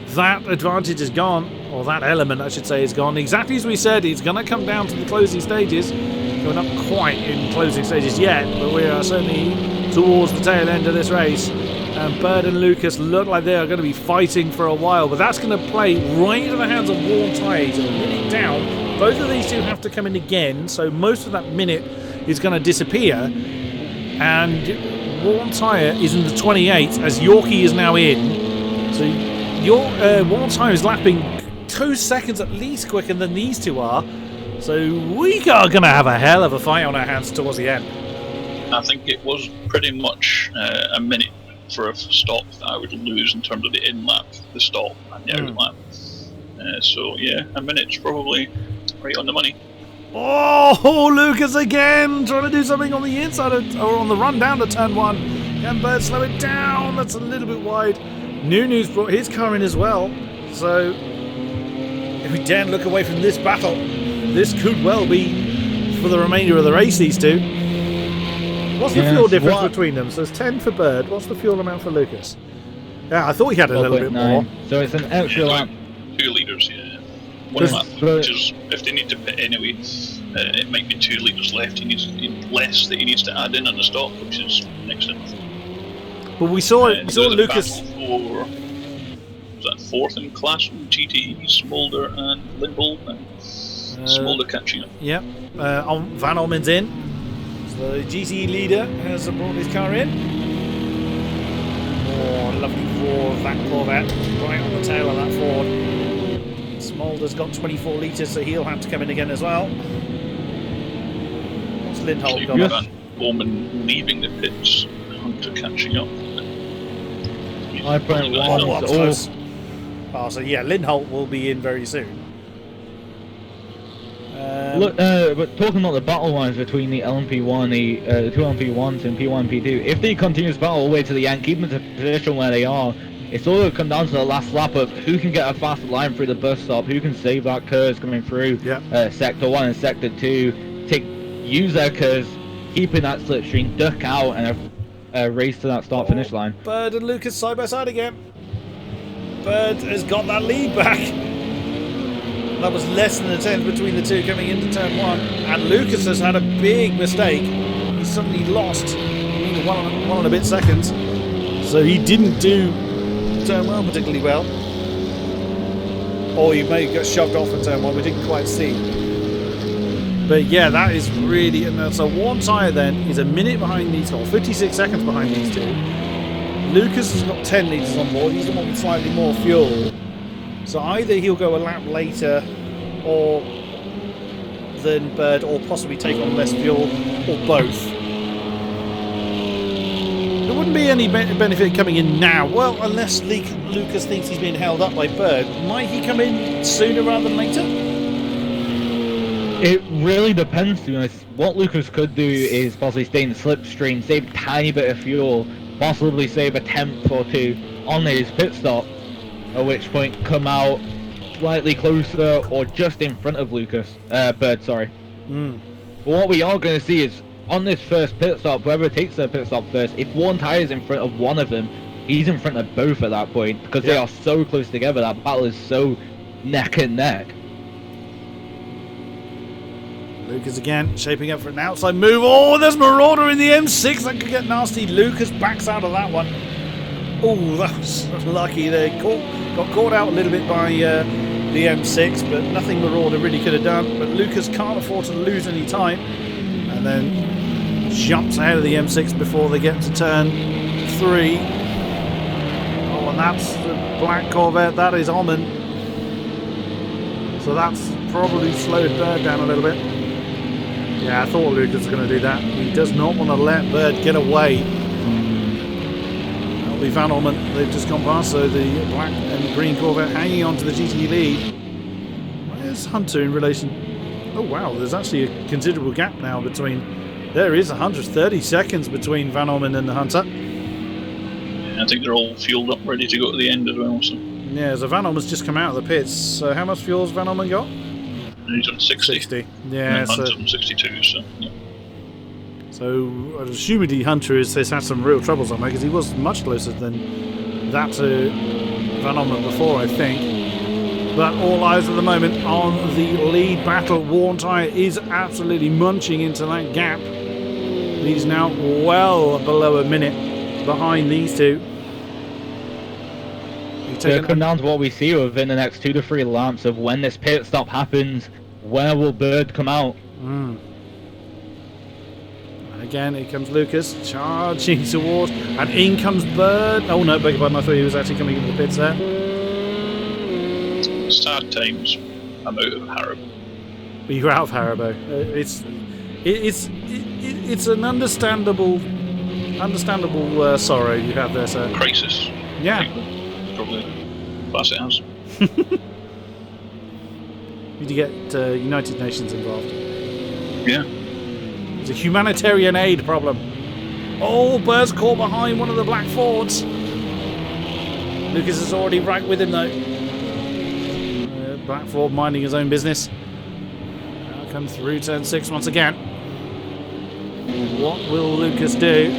That advantage is gone, or that element, I should say, is gone. Exactly as we said, it's going to come down to the closing stages. We're not quite in closing stages yet, but we are certainly towards the tail end of this race. And Bird and Lucas look like they are going to be fighting for a while, but that's going to play right into the hands of Warren Tyre. He's a minute down. Both of these two have to come in again, so most of that minute is going to disappear. And Warren Tyre is in the 28 as Yorkie is now in. So Warren Tyre is lapping 2 seconds at least quicker than these two are. So we are going to have a hell of a fight on our hands towards the end. I think it was pretty much a minute for a stop that I would lose in terms of the in lap, the stop, and the out lap. So yeah, a minute's probably right on the money. Oh, Lucas again trying to do something on the inside or on the run down to turn 1. Can Bird slow it down? That's a little bit wide. Nunu's brought his car in as well. So if we daren't look away from this battle, this could well be for the remainder of the race, these two. What's the fuel difference between them? So it's 10 for Bird. What's the fuel amount for Lucas? Yeah, I thought he had a little bit more. So it's an extra lap. 2 litres, yeah. 1 lap, which is, if they need to pit anyway, it might be 2 litres left. He needs less that he needs to add in on the stop, which is next to nothing. But we saw Lucas. Was that 4th in class from GTE, Smolder and Lindholt, and Smolder catching up. Yep. Van Olmen's in. So the GTE leader has brought his car in. Oh, lovely roar of that Corvette right on the tail of that Ford. Mulder's got 24 litres, so he'll have to come in again as well. What's Lindholt got? Van Orman leaving the pits, Hunter catching up. I put Close. Oh, so yeah, Lindholt will be in very soon. Look, but talking about the battle lines between the LMP1, the two LMP1s and P1 and P2, if they continue this battle all the way to the end, keep them in the position where they are, it's all going to come down to the last lap of who can get a faster line through the bus stop, who can save that curves coming through Sector 1 and Sector 2, use their curves, keeping that slipstream, duck out, and race to that start-finish line. Bird and Lucas side by side again. Bird has got that lead back. That was less than a tenth between the two coming into turn 1. And Lucas has had a big mistake. He suddenly lost one and a bit seconds. So he didn't do turn 1 particularly well. Or he may have got shoved off in turn 1, we didn't quite see. But yeah, that is really... And so one tyre then is a minute behind these, or 56 seconds behind these two. Lucas has got 10 litres on board. He's the one with slightly more fuel. So either he'll go a lap later than Bird, or possibly take on less fuel, or both. There wouldn't be any benefit coming in now. Well, unless Lucas thinks he's being held up by Bird. Might he come in sooner rather than later? It really depends, to be honest. What Lucas could do is possibly stay in the slipstream, save a tiny bit of fuel, possibly save a tenth or two on his pit stop, at which point come out slightly closer or just in front of Lucas. Bird, sorry. But what we are going to see is, on this first pit stop, whoever takes their pit stop first, if one tyre is in front of one of them, he's in front of both at that point, because they are so close together, that battle is so neck and neck. Lucas again, shaping up for an outside move. Oh, there's Marauder in the M6. That could get nasty. Lucas backs out of that one. Oh, that was lucky there. Got caught out a little bit by the M6, but nothing Marauder really could have done. But Lucas can't afford to lose any time. And then jumps ahead of the M6 before they get to turn 3. Oh, and that's the black Corvette. That is Omen. So that's probably slowed Bird down a little bit. Yeah, I thought Lucas was going to do that. He does not want to let Bird get away. That'll be Van Orman. They've just gone past, so the black and green Corvette hanging on to the GT lead. Where's Hunter in relation? Oh wow, there's actually a considerable gap now between... There is 130 seconds between Van Orman and the Hunter. Yeah, I think they're all fueled up, ready to go to the end as well. So. Yeah, so Van Orman's just come out of the pits. So how much fuel's Van Orman got? He's on 60. Yeah, so on 62. So yeah. So I'd assume the Hunter has had some real troubles on there, because he was much closer than that to Van Orman before, I think. But all eyes at the moment on the lead battle. Worn Tyre is absolutely munching into that gap. He's now well below a minute behind these two. It'll come down to what we see within the next 2 to 3 laps of when this pit stop happens. Where will Bird come out? Again, here comes Lucas, charging towards, and in comes Bird. Oh no, beg your pardon, I thought he was actually coming into the pits there. Sad times. I'm out of Haribo. You're out of Haribo. It's an understandable sorrow you have there, sir. Crisis. Yeah. Probably class it as. Need to get United Nations involved. Yeah. It's a humanitarian aid problem. Oh, Bird's caught behind one of the black Fords. Lucas is already right with him though. Black Ford minding his own business. Now come through turn 6 once again. What will Lucas do?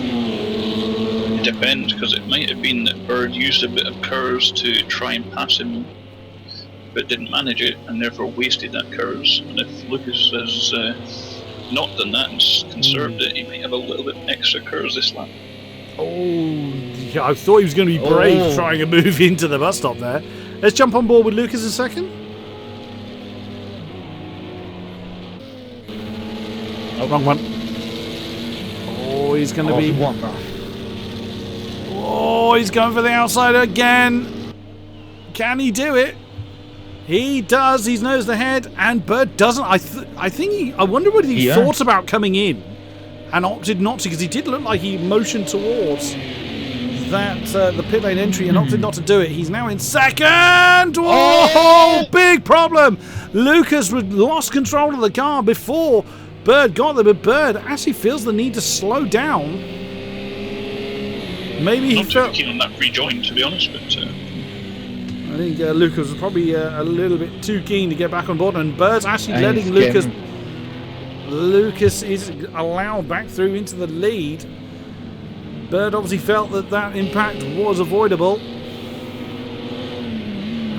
It depends, because it might have been that Bird used a bit of curves to try and pass him, but didn't manage it, and therefore wasted that curves. And if Lucas has not done that and conserved it, he might have a little bit extra curves this lap. Oh, yeah, I thought he was going to be brave trying to move into the bus stop there. Let's jump on board with Lucas a second. Oh, wrong one. Oh, he's going to be... Oh, he's going for the outside again. Can he do it? He does. He's nosed ahead, and Bird doesn't. I wonder whether he thought about coming in and opted not to, because he did look like he motioned towards that the pit lane entry and opted not to do it. He's now in second. Oh, big problem. Lucas lost control of the car before Bird got there, but Bird actually feels the need to slow down. Maybe he felt not too keen on that rejoin, to be honest, but I think Lucas was probably a little bit too keen to get back on board, and Bird's actually letting Lucas. Lucas is allowed back through into the lead. Bird obviously felt that impact was avoidable.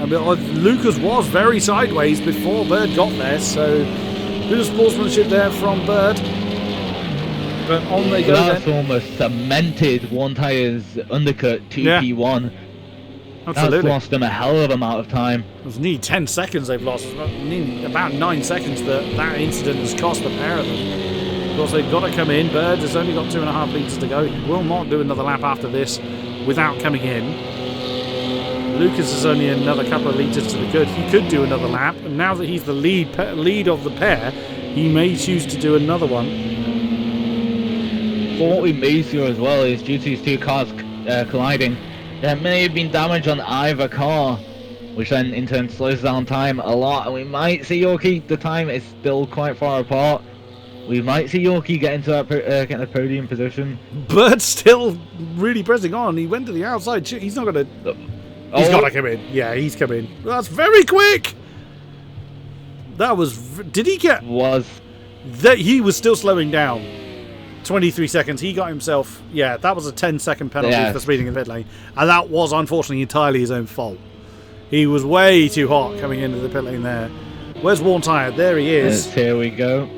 Lucas was very sideways before Bird got there, so good sportsmanship there from Bird. But on they go. That's almost cemented One Tire's undercut to P1. Absolutely. That's lost them a hell of an amount of time. It was nearly 10 seconds they've lost. About 9 seconds that incident has cost the pair of them. Of course, they've got to come in. Bird has only got 2.5 litres to go. He will not do another lap after this without coming in. Lucas has only another couple of litres to the good. He could do another lap. And now that he's the lead of the pair, he may choose to do another one. But what we may see as well is, due to these two cars colliding, there may have been damage on either car, which then in turn slows down time a lot, and we might see Yorkie. The time is still quite far apart. We might see Yorkie get into that get a podium position. Bird's still really pressing on. He went to the outside. He's not going to. He's got to come in. Yeah, he's come in. That's very quick. That was. Did he get? That he was still slowing down. 23 seconds. He got himself. Yeah, that was a 10-second penalty for speeding in the pit lane, and that was unfortunately entirely his own fault. He was way too hot coming into the pit lane there. Where's Worn Tire? There he is. Here we go.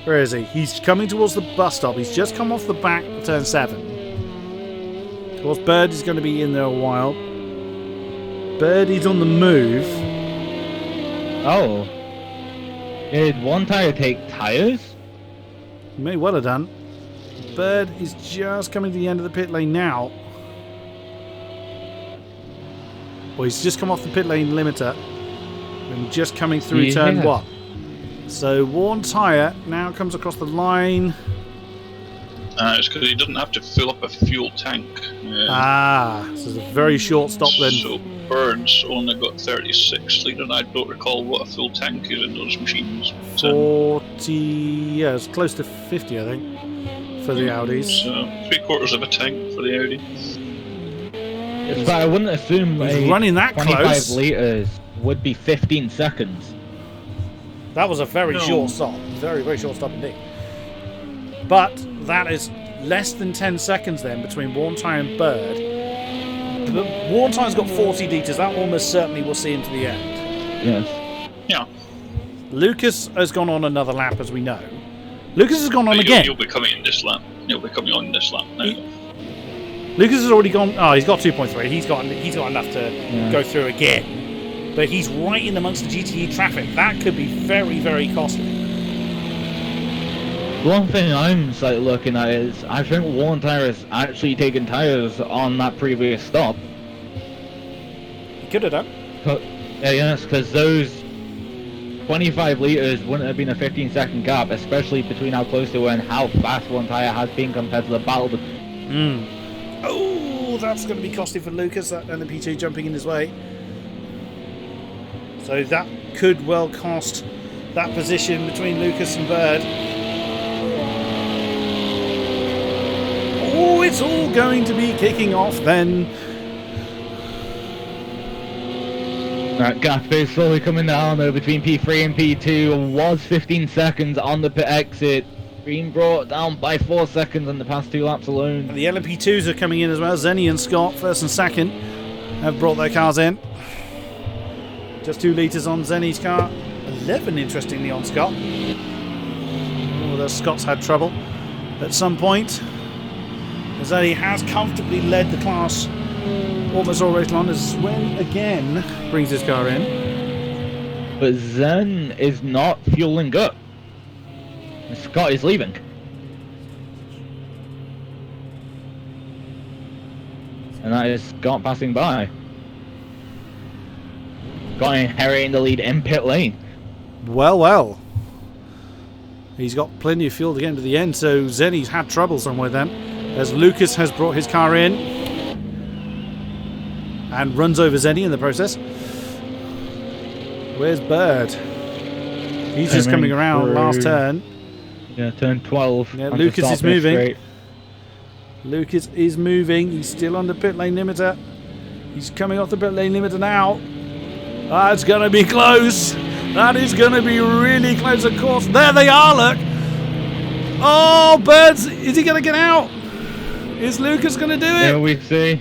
Where is he? He's coming towards the bus stop. He's just come off the back of turn 7. Of course, Bird is going to be in there a while. Birdie's on the move. Oh. Did One Tire take tires? He may well have done. Bird is just coming to the end of the pit lane now. Well, he's just come off the pit lane limiter and just coming through turn 1. So Worn Tire now comes across the line. It's because he doesn't have to fill up a fuel tank. So it's a very short stop then. So Bird's only got 36 litre, and I don't recall what a full tank is in those machines. 40, yeah, it's close to 50, I think, for the Audis. So 3/4 of a tank for the Audi. But I wouldn't assume he's running that 25 close. litres would be 15 seconds. That was a very short stop. Very, very short stop indeed. But that is less than 10 seconds then between Worn Tire and Bird. But Worn Tire's got 40 litres. That almost certainly will see him to the end. Yes. Yeah. Lucas has gone on another lap, as we know. Lucas has gone on again. He'll be coming in this lap. He'll be coming on this lap now. Lucas has already gone. Oh, he's got 2.3. He's got enough to go through again. But he's right in amongst the GTE traffic. That could be very, very costly. One thing I'm looking at is, I think Worn Tire has actually taken tyres on that previous stop. He could have done. Yes, because those 25 litres wouldn't have been a 15-second gap, especially between how close they were and how fast Worn Tire has been compared to the battle. Oh, that's going to be costly for Lucas, that LMP2 jumping in his way. So that could well cost that position between Lucas and Bird. Oh, it's all going to be kicking off then. That gap is slowly coming down though between P3 and P2. Was 15 seconds on the pit exit. Being brought down by 4 seconds in the past 2 laps alone. And the LMP2s are coming in as well. Zenny and Scott, first and second, have brought their cars in. Just 2 litres on Zenny's car. 11, interestingly, on Scott. Although Scott's had trouble at some point. Zenny has comfortably led the class almost all race long, as Swen again brings his car in. But Zen is not fueling up. Scott is leaving. And that is Scott passing by. got inheriting the lead in pit lane. Well, well. He's got plenty of fuel to get into the end, so Zenny's had trouble somewhere then. As Lucas has brought his car in and runs over Zenny in the process. Where's Bird? He's just coming around through. last turn. Yeah, turn 12. Yeah, On Lucas to is start pit moving. straight. Lucas is moving. He's still on the pit lane limiter. He's coming off the pit lane limiter now. That's going to be close. That is going to be really close, of course. There they are, look. Oh, Birds. Is he going to get out? Is Lucas going to do it? Here we see.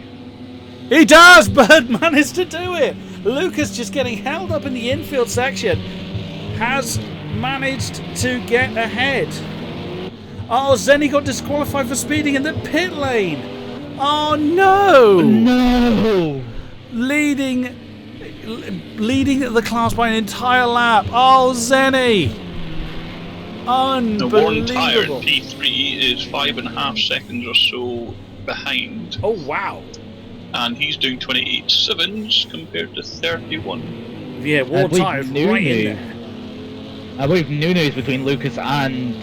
He does! Bird managed to do it! Lucas just getting held up in the infield section has managed to get ahead. Oh, Zenny got disqualified for speeding in the pit lane. Oh no! No! Leading the class by an entire lap. Oh, Zenny! The one tyre in Unbelievable. P3 is 5.5 seconds or so behind, Oh wow. and he's doing 28.7s compared to 31. Yeah, I war believe tyres right in Nunu- there. I believe Nunu's between Lucas and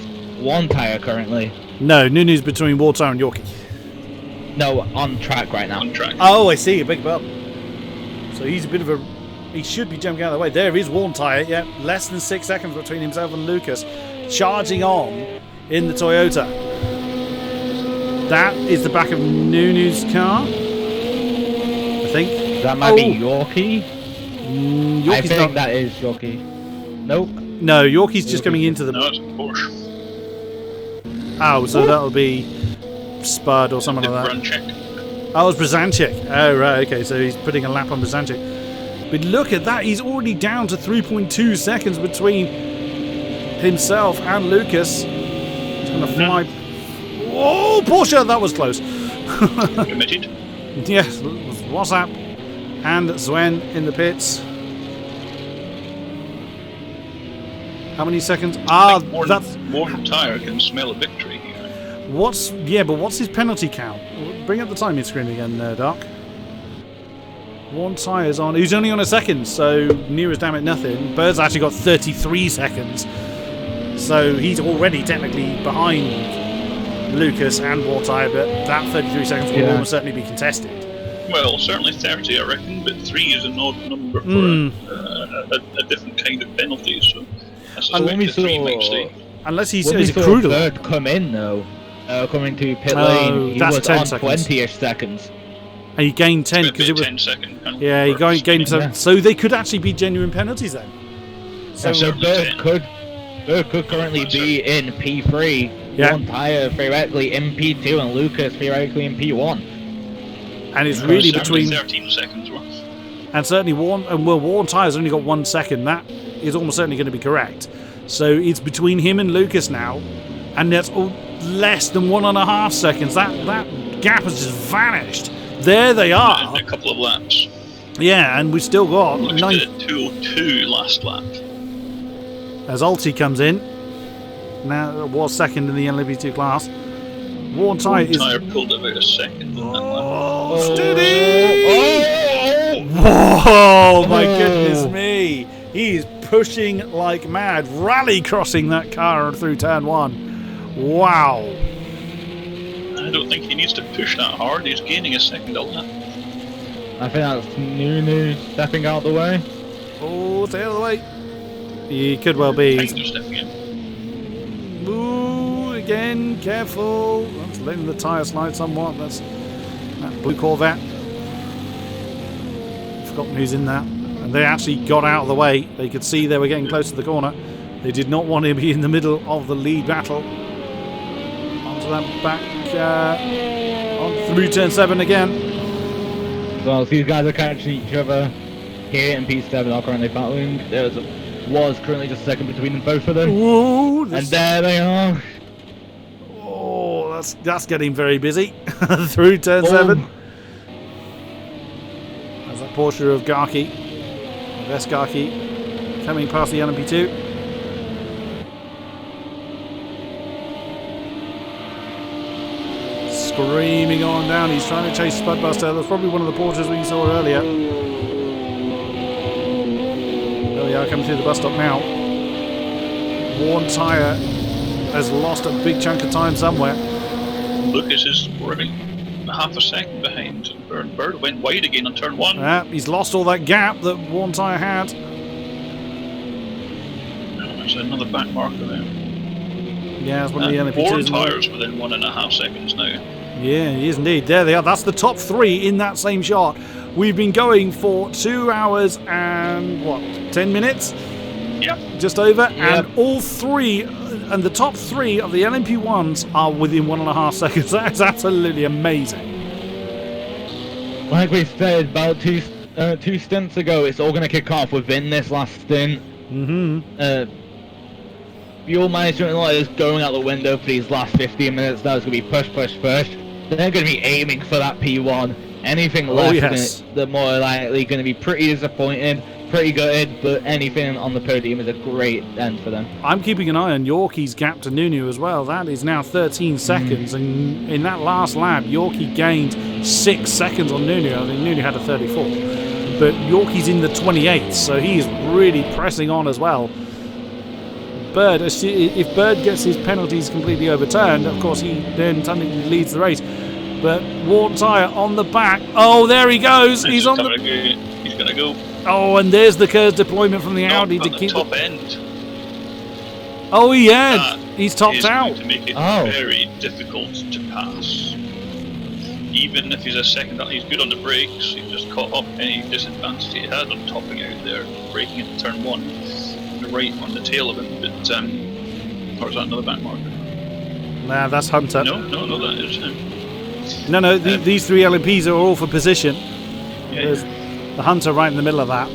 one tyre currently. No, Nunu's between war tyre and Yorkie. No, on track right now. On track. Oh, I see. A big bump. So he's a bit of a... He should be jumping out of the way. There is one tyre. Yeah, less than 6 seconds between himself and Lucas. Charging on in the Toyota. That is the back of Nunu's car. I think. That might be Yorkie. I Yorkie's think not... that is Yorkie. Nope. No, Yorkie's just coming into the... No, it's a Porsche. Oh, so that'll be Spud or something like that. Run check. Oh, it's Brzancic. Oh, right, okay, so he's putting a lap on Brzancic. But look at that, he's already down to 3.2 seconds between himself and Lucas. He's going to fly... Whoa, Porsche, that was close. Committed. Yes, WhatsApp and Zwen in the pits. How many seconds? Ah, that's... One tyre can smell a victory here. What's... Yeah, but what's his penalty count? Bring up the timing screen again, Doc. One tyre's on. He's only on a second, so near as damn it nothing. Bird's actually got 33 seconds. So he's already technically behind Lucas and Wartire, but that 33 seconds will almost certainly be contested. Well, certainly 30, I reckon, but 3 is an odd number for a different kind of penalty, so I suspect the 3 might stay. Unless he's When we a saw crude. Bird come in though, coming to pit Oh, lane, he that's was 10 on seconds. 20-ish seconds. And he gained 10 Maybe because a it was... 10-second penalty. Yeah, he for gained speeding. so they could actually be genuine penalties then. So certainly Bird 10. could currently be in P3, Yeah. one tyre theoretically in P2, and Lucas theoretically in P1. And it's really Certainly between... 13 seconds worth. And certainly Warren Tyre's only got 1 second. That is almost certainly going to be correct. So it's between him and Lucas now, and that's less than 1.5 seconds. That gap has just vanished. There they are. In a couple of laps. Yeah, and we've still got Looked 9 at 2:02 last lap. as Alti comes in. Now was second in the LMP2 class. Warren Tyre is... Tyre pulled about a second in that lap. Oh, steady! Whoa, my goodness me. He is pushing like mad, rally crossing that car through turn 1. Wow. I don't think he needs to push that hard. He's gaining a second a lap. I think that's Nunu stepping out the way. Oh, stay out of the way. He could well be. Kind of stepping in. Ooh, again, careful. That's letting the tyre slide somewhat. That's that blue Corvette. Forgotten who's in that. And they actually got out of the way. They could see they were getting close to the corner. They did not want to be in the middle of the lead battle. Onto that back, on through turn 7 again. Well, these guys are catching each other here in P7 are currently battling. There was currently just a second between them, both of them. Whoa, And there they are. Oh, that's getting very busy. Through turn 7. There's that Porsche of Garkey. West Garkey coming past the LMP2. Screaming on down. He's trying to chase Spudbuster. That's probably one of the Porsches we saw earlier. are coming through the bus stop now. Worn tyre has lost a big chunk of time somewhere. Lucas is running half a second behind. Bird went wide again on turn 1. Yeah, he's lost all that gap that Worn tyre had. There's another back marker there. Yeah, it's one of the LMP2s. Worn tyres within 1.5 seconds now. Yeah, he is indeed. There they are. That's the top 3 in that same shot. We've been going for 2 hours and, 10 minutes? Yep. Just over. Yep. And all 3, and the top 3 of the LMP1s are within 1.5 seconds. That is absolutely amazing. Like we said about two stints ago, it's all going to kick off within this last stint. Fuel management is going out the window for these last 15 minutes. Now it's going to be push. They're going to be aiming for that P1. Anything less than it, they're more likely going to be pretty disappointed, pretty gutted, but anything on the podium is a great end for them. I'm keeping an eye on Yorkie's gap to Nunu as well. That is now 13 seconds, and in that last lap, Yorkie gained 6 seconds on Nunu. I think Nunu had a 34, but Yorkie's in the 28th, so he is really pressing on as well. Bird, if Bird gets his penalties completely overturned, of course he then technically leads the race. But Worn tyre on the back. Oh, there he goes. He's on the. He's going to go. Oh, and there's the Kurz deployment from the Audi to keep the top end. Oh, yeah. He's topped out. To make it very difficult to pass. Even if he's a second, he's good on the brakes. He's just caught up any disadvantage he had on topping out there, braking into turn 1. Right on the tail of him, but or is that another back marker? Nah, that's Hunter. No, that is him. No, these 3 LMPs are all for position. Yeah. There's the Hunter right in the middle of that.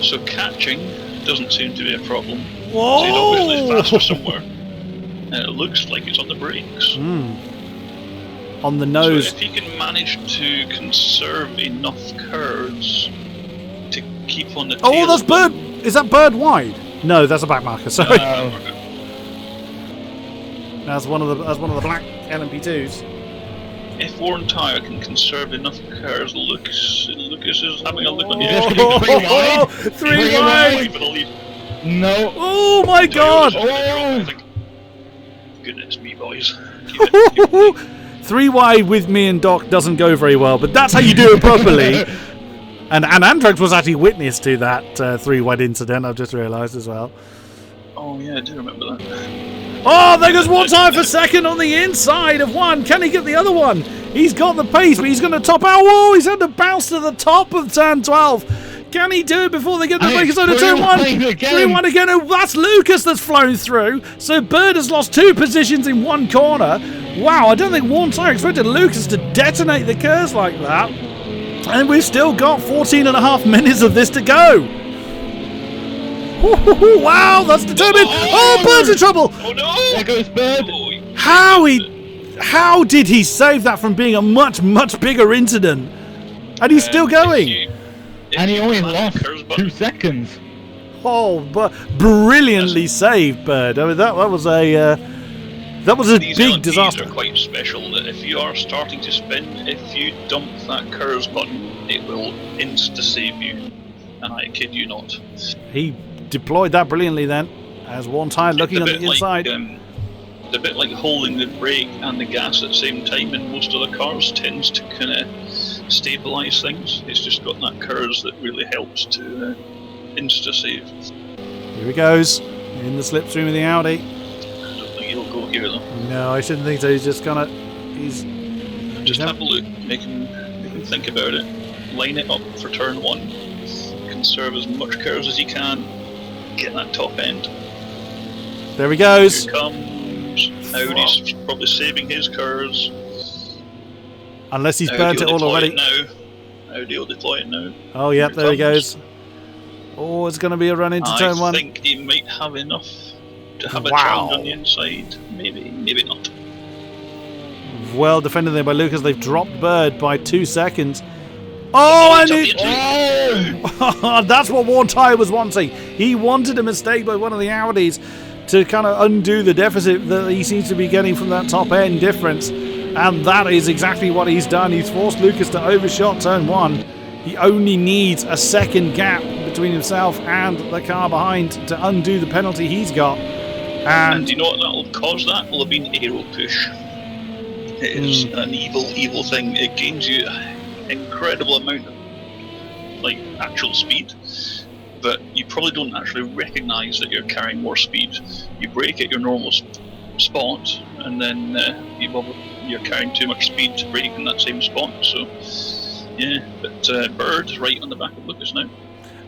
So catching doesn't seem to be a problem. Whoa! So he's obviously faster somewhere, and it looks like it's on the brakes. On the nose. So if he can manage to conserve enough curves to keep on the tail. Oh, that's Bird. Is that Bird wide? No, that's a back marker. Sorry. That's one of the black LMP2s. If Worn tyre can conserve enough curves, Lucas is having a look on the edge. 3 wide. No. Oh my God. Goodness me, boys. 3 wide with me and Doc doesn't go very well, but that's how you do it properly. And Andrax was actually witness to that 3 wide incident, I've just realised as well. Oh yeah, I do remember that. Oh, there goes Worn tyre for second on the inside of 1. Can he get the other one? He's got the pace, but he's going to top out. Whoa, he's had to bounce to the top of turn 12. Can he do it before they get the breakers over turn 1? 3-1 again. Oh, that's Lucas that's flown through. So Bird has lost 2 positions in 1 corner. Wow, I don't think Worn tyre expected Lucas to detonate the curves like that. And we've still got 14.5 minutes of this to go. Wow, that's determined. Oh, Bird's in trouble. Oh no! There goes Bird. How did he save that from being a much bigger incident? And he's still going. And he only lost 2 seconds. Oh, but brilliantly saved, Bird. I mean, that was a These big LMPs disaster. are quite special. That if you are starting to spin, if you dump that curves button, it will insta-save you. And I kid you not. He deployed that brilliantly then, as Worn tyre looking on the inside. It's a bit like holding the brake and the gas at the same time in most of the cars tends to kind of stabilise things. It's just got that curves that really helps to insta-save. Here he goes, in the slipstream of the Audi. I don't think he'll go here though. No, I shouldn't think so. He's just gonna... Just have a look, make him think about it. Line it up for turn 1. Conserve as much curves as you can. Get that top end. There he goes. Here comes. Audi's probably saving his curves. Unless he's burnt it all already. Audi will deploy it now. Oh, yep, there he goes. Oh, it's going to be a run into turn 1. I think he might have enough to have a challenge on the inside. Maybe not. Well defended there by Lucas. They've dropped Bird by 2 seconds. Oh, and that's what Worn tyre was wanting. He wanted a mistake by one of the Audis to kind of undo the deficit that he seems to be getting from that top end difference. And that is exactly what he's done. He's forced Lucas to overshot turn 1. He only needs a second gap between himself and the car behind to undo the penalty he's got. And you know what that'll cause? That will have been aero push. It is an evil thing. It gains you an incredible amount of like actual speed, but you probably don't actually recognise that you're carrying more speed. You brake at your normal spot, and then you're carrying too much speed to brake in that same spot. So yeah, but Bird's right on the back of Lucas now.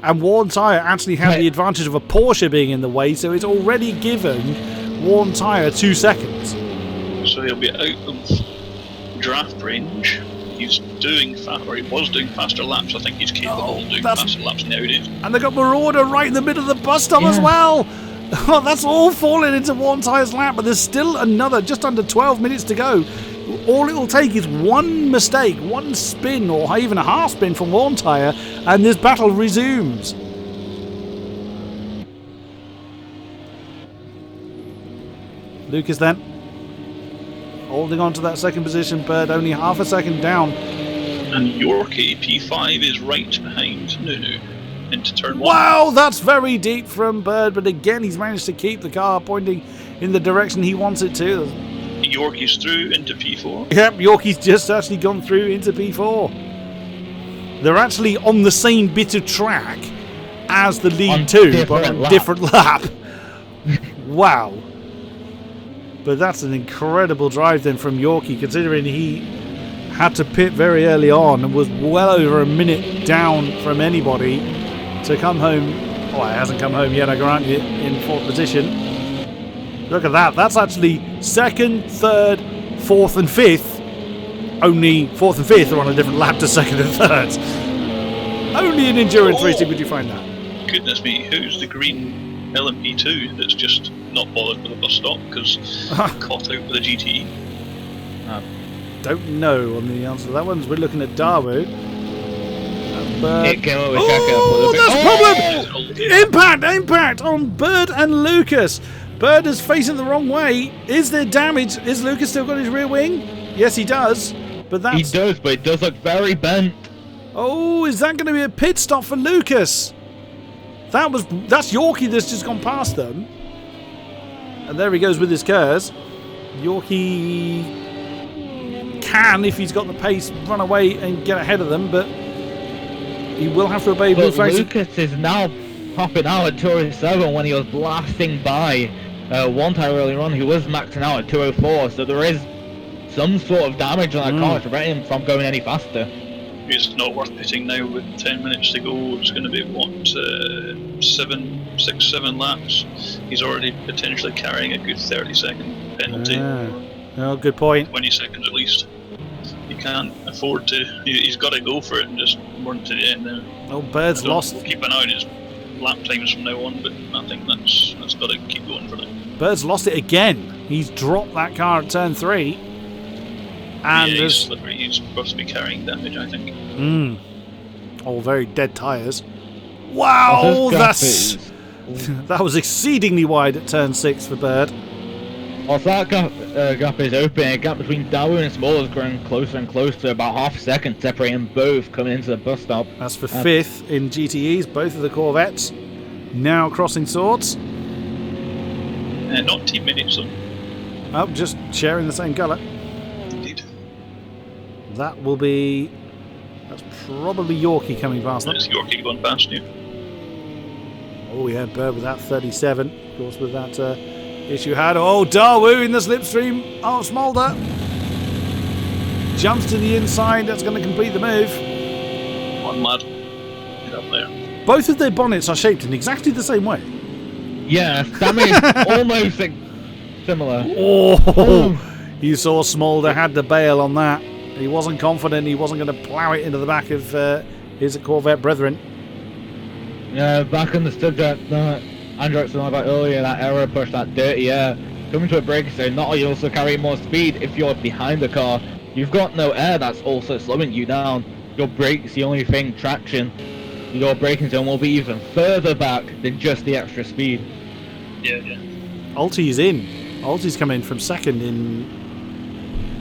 And Worn Tyre actually had the advantage of a Porsche being in the way, so it's already given Worn Tyre 2 seconds. So he'll be out of draft range. He's doing he was doing faster laps. I think he's capable of doing faster laps nowadays. And they got Marauder right in the middle of the bus stop as well. Oh, that's all falling into Worn Tyre's lap, but there's still another just under 12 minutes to go. All it will take is one mistake, one spin, or even a half spin from Worn Tyre, and this battle resumes. Lucas then holding on to that second position. Bird only half a second down. And Yorkie P5 is right behind Nunu into turn 1. Wow, that's very deep from Bird, but again he's managed to keep the car pointing in the direction he wants it to. Yorkie's through into P4. Yep, Yorkie's just actually gone through into P4. They're actually on the same bit of track as the lead 2, but on a different lap. Wow. But that's an incredible drive then from Yorkie, considering he had to pit very early on and was well over a minute down from anybody to come home. Oh, it hasn't come home yet, I grant you, in 4th position. Look at that. That's actually 2nd, 3rd, 4th and 5th. Only 4th and 5th are on a different lap to 2nd and 3rd. Only in endurance racing would you find that. Goodness me, who's the green LMP2 that's just not bothered with a bus stop because caught out with a GTE? Don't know on the answer to that one. We're looking at Dawu. It came up with that's problem! Impact on Bird and Lucas. Bird is facing the wrong way. Is there damage? Is Lucas still got his rear wing? Yes, he does. But that's... He does, but it does look very bent. Oh, is that going to be a pit stop for Lucas? That's Yorkie that's just gone past them. And there he goes with his Kers. Yorkie can, if he's got the pace, run away and get ahead of them, but he will have to obey But Blue Lucas is now popping out at 207 when he was blasting by one time earlier on. He was maxing out at 204, so there is some sort of damage on that car to prevent him from going any faster. It's not worth pitting now with 10 minutes to go. It's going to be, what, 6, 7 laps. He's already potentially carrying a good 30-second penalty. Oh, good point. 20 seconds at least. He can't afford to. He's got to go for it and just run to the end now. Oh, Bird's lost. We'll keep an eye on his lap times from now on, but I think that's got to keep going for now. Bird's lost it again. He's dropped that car at turn 3. And yeah, he's slippery. He's supposed to be carrying damage, I think. All very dead tyres. Wow, that was exceedingly wide at turn 6 for Bird. Whilst that gap is open, a gap between Dawu and Small is growing closer and closer, about half a second separating both coming into the bus stop. That's for 5th in GTEs, both of the Corvettes now crossing swords. Not teammates, though. Oh, just sharing the same colour. Indeed. That's probably Yorkie coming past them. It's Yorkie going past you. Oh yeah, Bird with that 37. Of course, with that issue had. Oh, Dawu in the slipstream of Smolder. Jumps to the inside. That's going to complete the move. One lad. Get up there. Both of their bonnets are shaped in exactly the same way. Yeah, that means almost similar. Oh, you saw Smolder had to bail on that. He wasn't confident. He wasn't going to plough it into the back of his Corvette brethren. Yeah, back on the subject that Andrew was talking about earlier, that error push, that dirty air. Coming to a braking zone, not only also carrying more speed if you're behind the car, you've got no air that's also slowing you down. Your brake's the only thing, traction. Your braking zone will be even further back than just the extra speed. Yeah. Ulti's in. Ulti's come in from 2nd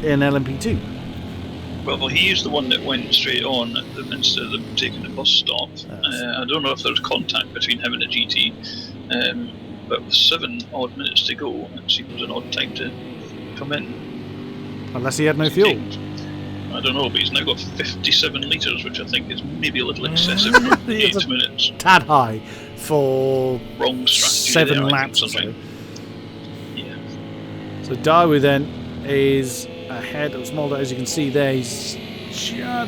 in LMP2. Well, he is the one that went straight on instead of them taking the bus stop. I don't know if there's contact between him and the GT, but with 7 odd minutes to go, it seems an odd time to come in. Unless he had no fuel. I don't know, but he's now got 57 litres, which I think is maybe a little excessive for 8 minutes. Tad high for Wrong strategy 7 there, laps or so. Yeah. So Dawu then is ahead of Smolder, as you can see there. He's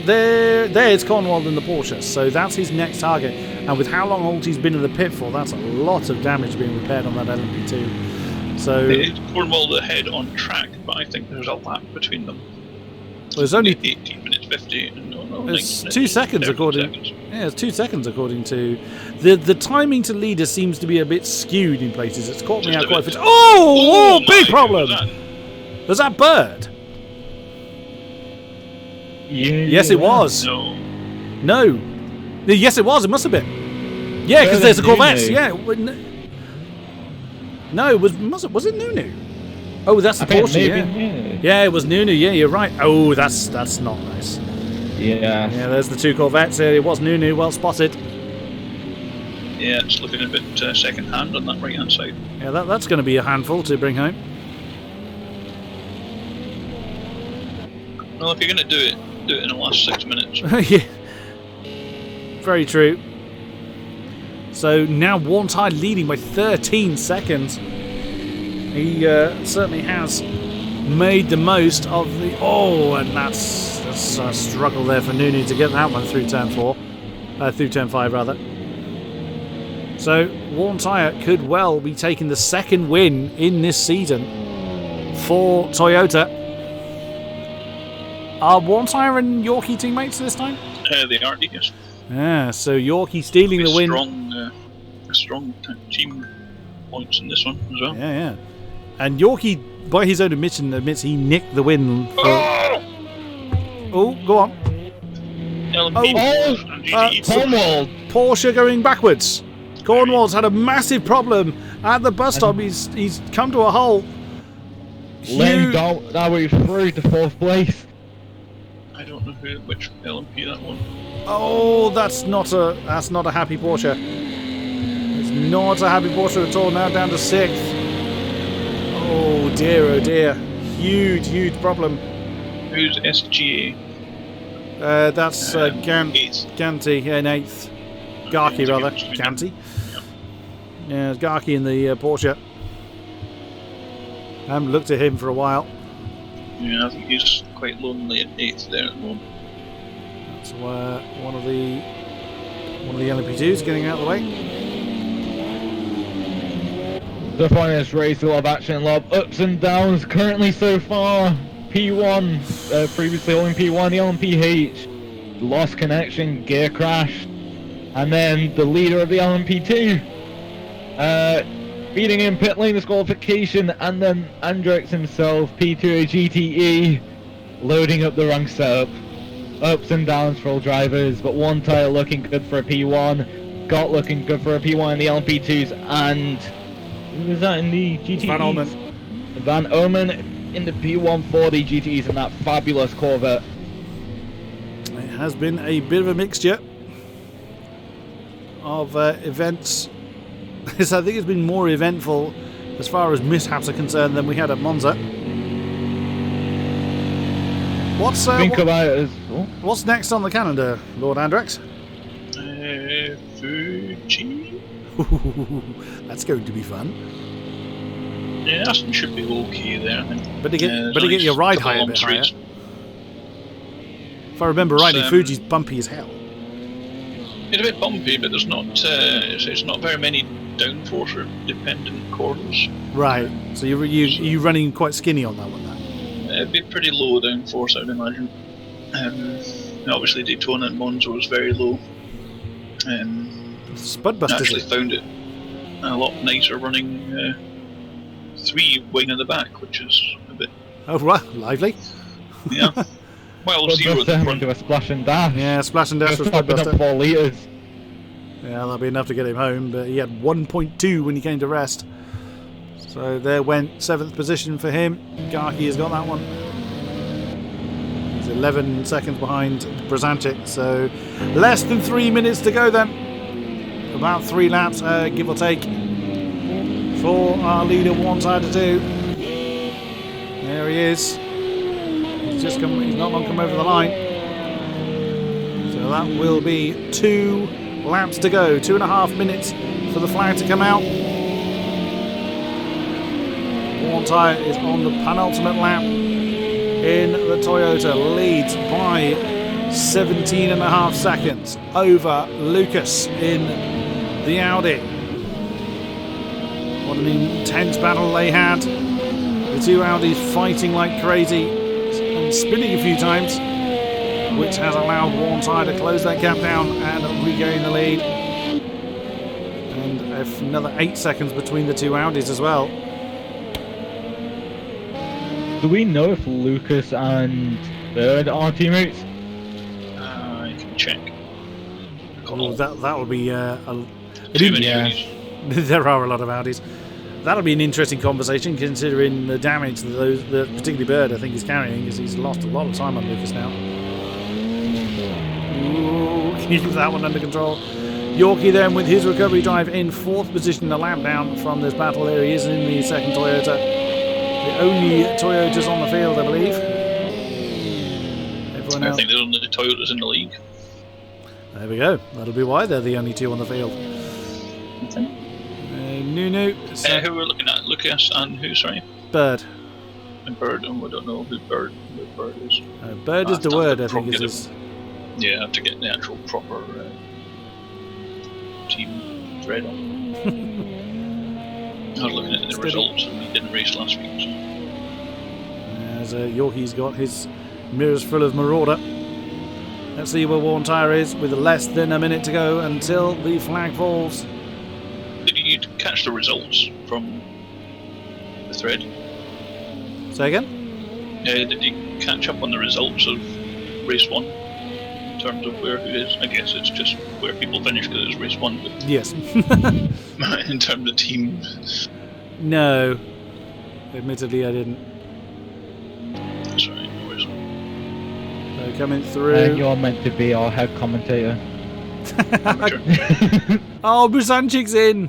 there's Cornwall in the Porsche, so that's his next target. And with how long Holt's been in the pit for, that's a lot of damage being repaired on that LMP2. So Cornwall ahead on track, but I think there's a lap between them. Well, there's only 18 minutes 50. It's 2 seconds according. Yeah, it's 2 seconds according to the timing to leader seems to be a bit skewed in places. It's caught me out quite a bit. Oh, big problem! Was that Bird? Yeah. Yes, it was. No. Yes, it was. It must have been. Yeah, because there's a Corvette. Yeah. No, was it Nunu? Oh, that's the Porsche. Yeah, it was Nunu. Yeah, you're right. Oh, that's not nice. Yeah. Yeah, there's the 2 Corvettes. It was Nunu. Well spotted. Yeah, it's looking a bit second hand on that right hand side. Yeah, that's going to be a handful to bring home. Well, if you're going to do it in the last 6 minutes. Yeah. Very true. So now Warntide leading by 13 seconds. He certainly has made the most of the... Oh, and that's a struggle there for Nunu to get that one through turn 4. Through turn 5, rather. So Warntire could well be taking the 2nd win in this season for Toyota. Are Warntire and Yorkie teammates this time? They are, yes. Yeah, so Yorkie stealing the win. Strong team points in this one as well. Yeah. And Yorkie, by his own admission, admits he nicked the win. Oh, go on. Cornwall. Porsche going backwards. Cornwall's had a massive problem at the bus stop. He's come to a halt. Len that way through to 4th place. I don't know which LMP that one. Oh, that's not a happy Porsche. It's not a happy Porsche at all. Now down to 6th. Oh dear. Huge problem. Who's SGA? That's Ganti in 8th. Garkey, rather. Ganti. Yeah, it's Garkey in the Porsche. I haven't looked at him for a while. Yeah, I think he's quite lonely at 8th there at the moment. That's where one of the LMP2s getting out of the way. The finest race, a lot of action, a lot of ups and downs currently so far. P1, previously holding P1, the LMPH, lost connection, gear crash, and then the leader of the LMP2, beating in pit lane disqualification, and then Andrex himself, P2 GTE, loading up the wrong setup. Ups and downs for all drivers, but one tyre looking good for a P1, got looking good for a P1 in the LMP2s, and who was that in the GTEs? Van Omen. Van Omen in the P1 for the GTEs and that fabulous Corvette. It has been a bit of a mixture of events. I think it's been more eventful as far as mishaps are concerned than we had at Monza. What's next on the calendar, Lord Andrex? Fuji? That's going to be fun. Yeah, Aston should be okay there, I think. But to get your ride high a bit higher. If I remember rightly, Fuji's bumpy as hell. It's a bit bumpy, but there's not it's not very many downforce or dependent corners. Right. So you're running quite skinny on that one then? It'd be pretty low downforce, I would imagine. Obviously Daytona and Monza was very low. Spudbusters. Actually found it a lot nicer running 3 wing in the back, which is a bit... Oh, right. Lively. Yeah. Well, 0 at the front. Into a splash and dash. Yeah, splash and dash was up 4 litres. Yeah, that'll be enough to get him home, but he had 1.2 when he came to rest. So there went 7th position for him. Garkey has got that one. He's 11 seconds behind Brzancic, so less than 3 minutes to go then. About 3 laps, give or take, for our leader, one side to 2. There he is. He's not long come over the line. So that will be 2 laps to go. 2.5 minutes for the flag to come out. One tyre is on the penultimate lap in the Toyota, leads by 17.5 seconds over Lucas in the Audi. What an intense battle they had. The 2 Audis fighting like crazy and spinning a few times, which has allowed one tyre to close that gap down and regain the lead. And another 8 seconds between the 2 Audis as well. Do we know if Lucas and Bird are teammates? I can check. Oh, that would be Too many Audis. There are a lot of Audis. That'll be an interesting conversation, considering the damage that particularly Bird I think is carrying, because he's lost a lot of time on Lucas now. Ooh, keep that one under control. Yorkie then with his recovery drive in 4th position, a lap down from this battle. There he is in the second Toyota. The only Toyotas on the field, I believe. Everyone else. I think there's only the Toyotas in the league. There we go. That'll be why they're the only 2 on the field. Nunu. Who we're looking at? Lucas and who? Sorry. Bird. And Bird, and we don't know who Bird is. Bird is the word, I think it is. Yeah, I have to get the actual proper team thread on. I was looking at the results and he didn't race last week. So. As Yorkie's got his mirrors full of Marauder. Let's see where one tyre is with less than a minute to go until the flag falls. Did you catch the results from the thread? Say again? Did you catch up on the results of race 1 in terms of where who is? I guess it's just where people finish because it's race 1. But yes. in terms of team. No. Admittedly, I didn't. Sorry, no worries. So coming through. And you're meant to be our head commentator. Oh, Brzancic's in.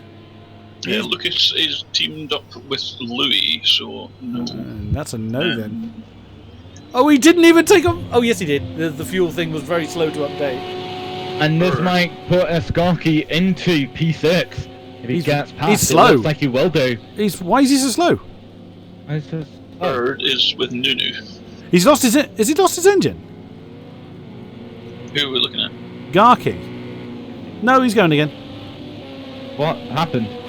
Yeah, Lucas is teamed up with Louis, so no. That's a no then. Oh, he didn't even take off. Oh, yes, he did. The fuel thing was very slow to update. And this might put Escarki into P6 if he gets past. He's slow. It looks like he will do. Why is he so slow? Bird is with Nunu. He's lost his. Has he lost his engine? Who are we looking at? Garkey. No, he's going again. What happened?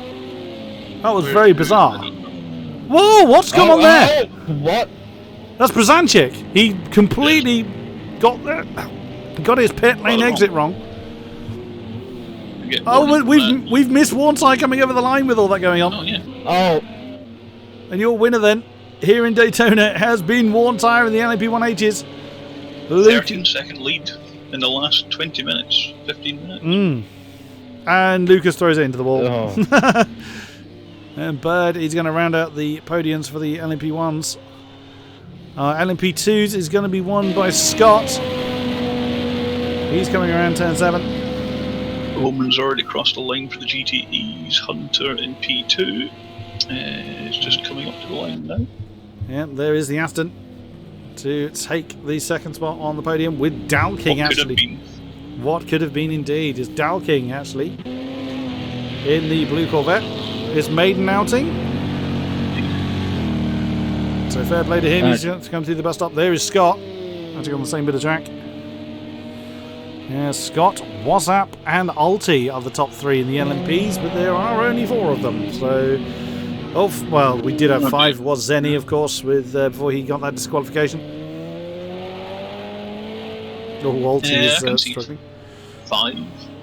That was very bizarre. Whoa, what's come on there? What? That's Brzancic. He completely got his pit lane exit wrong. Oh, we've missed one side coming over the line with all that going on. Oh, yeah. Oh. And your winner then, here in Daytona, has been Worn Tyre in the LMP1Hs. 13-second lead in the last 20 minutes, 15 minutes. And Lucas throws it into the wall. Oh. And Bird is going to round out the podiums for the LMP1s. LMP2s is going to be won by Scott. He's coming around turn 7. Roman's already crossed the line for the GTEs. Hunter in P2 is just coming up to the line now. Yeah, there is the Aston to take the second spot on the podium with Dalking actually. What could have been indeed is Dalking actually in the blue Corvette. His maiden outing. So fair play to him. He's going to come through the bus stop. There is Scott, actually on the same bit of track. Yeah, Scott, WhatsApp, and Alti are the top 3 in the LMPs, but there are only 4 of them. So, well, we did have 5. Was Zenny, of course, with before he got that disqualification. Oh, Alti is struggling. 5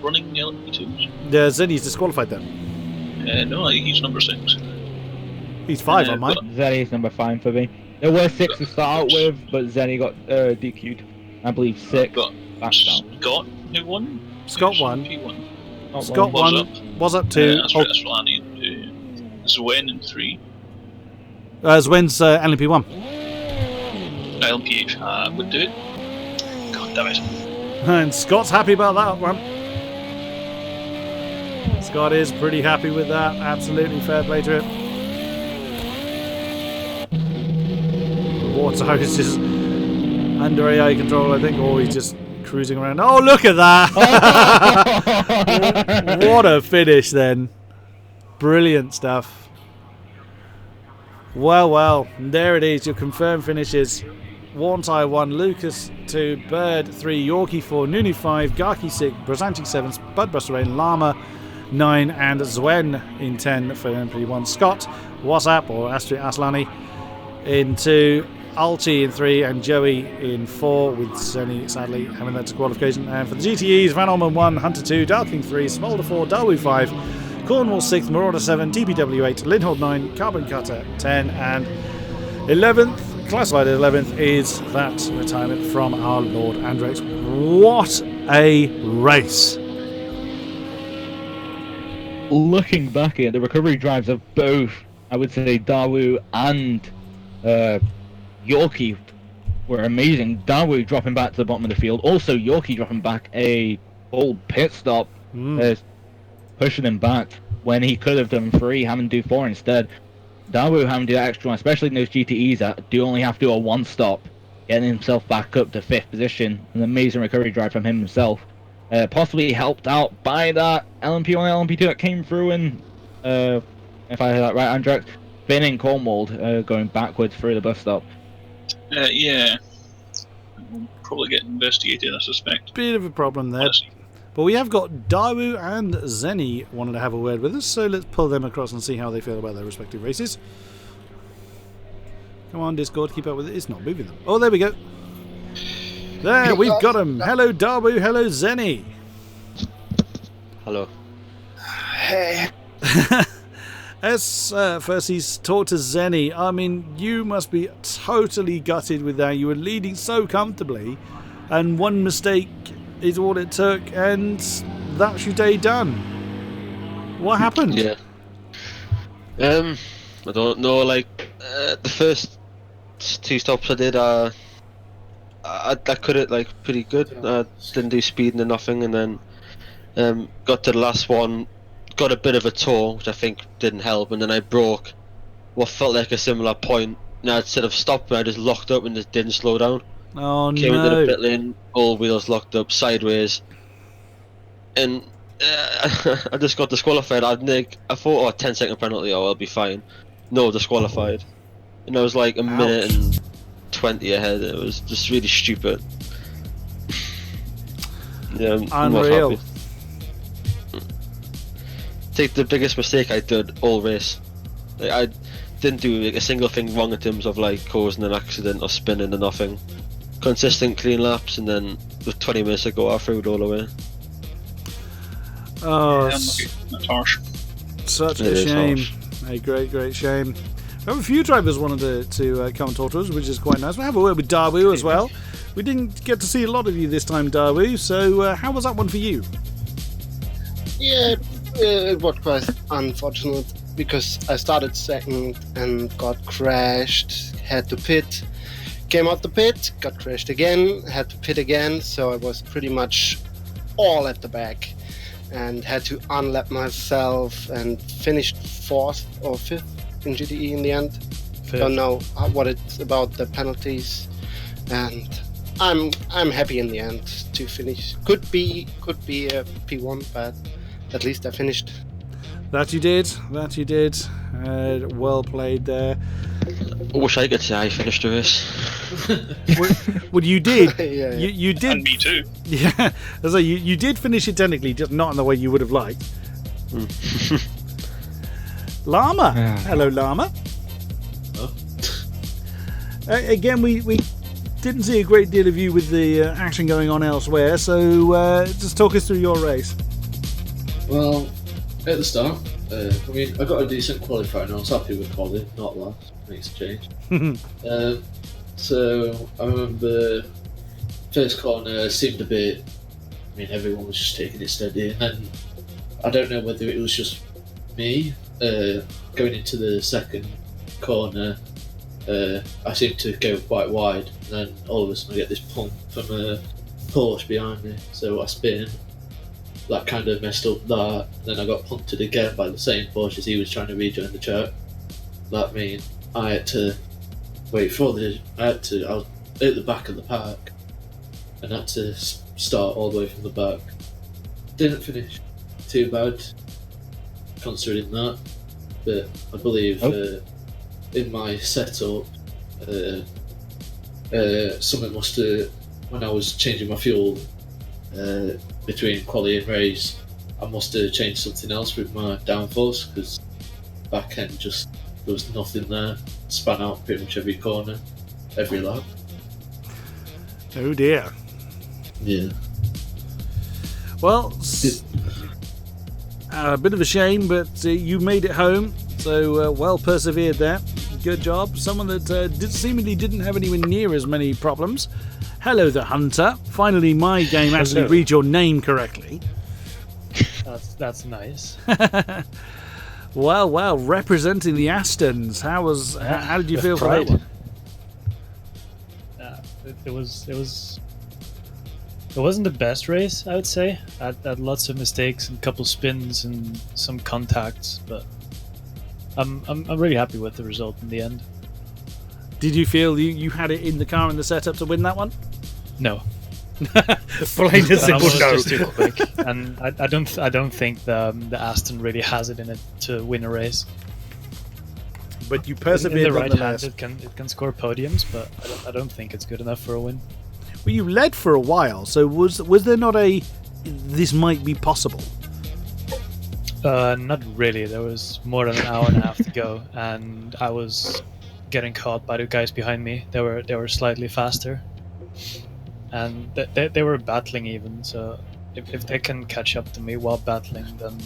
running the LMP2s. Yeah, Zenny's disqualified then. No, he's number 6. He's 5 on mine. Zenny's number 5 for me. There were 6 to start out with, but Zenny got DQ'd. I believe 6. Scott, who won? Scott won. P1. Scott won. Was up 2. That's what I need to do. Zwen in 3. Zwen's LMP1. LMP8 would do it. damn it. And Scott's happy about that one. Scott is pretty happy with that. Absolutely fair play to him. The water hose is under AI control, I think, or he's just cruising around. Oh, look at that! What a finish then. Brilliant stuff. Well, there it is, your confirmed finishes. Warntai 1, Lucas 2, Bird 3, Yorkie 4, Nuni 5, Garki 6, Brazanti 7, Budbuster Rain, Llama 9, and Zwen in 10 for MP1. Scott, WhatsApp or Astrid Aslani in 2, Alti in 3, and Joey in 4, with Sony sadly having that disqualification. And for the GTEs, Van Orman 1, Hunter 2, Dalking 3, Smolder 4, Dawu 5, Cornwall 6, Marauder 7, TPW 8, Lindhold 9, Carbon Cutter 10, and 11th, classified at 11th, is that retirement from our Lord Andrex. What a race! Looking back at the recovery drives of both, I would say Dawu and Yorkie were amazing. Dawu dropping back to the bottom of the field, also Yorkie dropping back a full pit stop, pushing him back when he could have done 3, having to do 4 instead. Dawu having to do that extra one, especially in those GTEs that do only have to do a 1 stop, getting himself back up to 5th position. An amazing recovery drive from himself. Possibly helped out by that LMP1, LMP2 that came through, and if I heard that right, Andrex, Finn and Cornwald going backwards through the bus stop. Yeah. We'll probably get investigated, I suspect. Bit of a problem there. Honestly. But we have got Dawu and Zenny wanted to have a word with us, so let's pull them across and see how they feel about their respective races. Come on, Discord, keep up with it. It's not moving them. Oh, there we go. There, we've got them. Hello, Dawu. Hello, Zenny. Hello. Hey. As first he's talked to Zenny, I mean, you must be totally gutted with that. You were leading so comfortably, and one mistake is all it took, and that's your day done. What happened? Yeah. I don't know. Like the first 2 stops I did, I cut it like pretty good. I didn't do speeding or nothing, and then got to the last one, got a bit of a tow, which I think didn't help, and then I broke what felt like a similar point. Now instead of stopping, I just locked up and just didn't slow down. Oh, Came into no. the pit lane, all wheels locked up sideways, and I just got disqualified. I thought, oh, 10-second penalty, oh, I'll be fine. No, disqualified. And I was like a minute and 20 ahead. It was just really stupid. Yeah, I'm Unreal. not happy. I think the biggest mistake I did all race. Like, I didn't do like a single thing wrong in terms of like causing an accident or spinning or nothing. Consistent clean laps, and then with 20 minutes ago I threw it all away. Oh, Yeah, unlucky. That's harsh. such It a is shame. harsh. A great shame. We have a few drivers wanted to come and talk to us, which is quite nice. We'll have a word with Dawu as well. We didn't get to see a lot of you this time, Dawu, so how was that one for you? Yeah, it was quite unfortunate because I started second and got crashed, had to pit, came out the pit, got crashed again, had to pit again, so I was pretty much all at the back and had to unlap myself and finished 4th or 5th in GTE in the end. Don't know what it's about the penalties, and I'm happy in the end to finish. Could be a P1, but at least I finished. That you did. Well played there. I wish I could say I finished the race. Well, you did. Yeah. You did. And me too. Yeah, so you did finish it technically, just not in the way you would have liked. Llama. Hello, Llama. Oh. Again, we didn't see a great deal of you with the action going on elsewhere, so just talk us through your race. Well, at the start, I mean, I got a decent qualifier and I was happy with quality, not last. Makes a change. So I remember first corner seemed a bit. I mean, everyone was just taking it steady, and then I don't know whether it was just me going into the second corner. I seemed to go quite wide, and then all of a sudden I get this pump from Porsche behind me, so I spin. That kind of messed up that. Then I got punted again by the same Porsche as he was trying to rejoin the track. That means I had to wait for I was at the back of the park and had to start all the way from the back. Didn't finish too bad, considering that. But I believe in my setup, something must have, when I was changing my fuel between quali and race, I must have changed something else with my downforce, because back end just, there was nothing there. Span out pretty much every corner, every lap. Oh dear. Yeah. Well, a bit of a shame, but you made it home, so well persevered there. Good job. Someone that seemingly didn't have anywhere near as many problems. Hello, the Hunter. Finally, my game actually reads your name correctly. That's nice. Well, representing the Astons. How did you feel for that one? It wasn't the best race, I would say. I had lots of mistakes and a couple spins and some contacts, but I'm really happy with the result in the end. Did you feel you had it in the car and the setup to win that one? No. Plain and simple, no. Just too quick, and I don't think the Aston really has it in it to win a race. But you persevered in the right nonetheless. hand, it can score podiums, but I don't think it's good enough for a win. Well, you led for a while, so was there not a this might be possible? Not really. There was more than an hour and a half to go, and I was getting caught by the guys behind me. They were slightly faster, and they were battling even. So if they can catch up to me while battling, then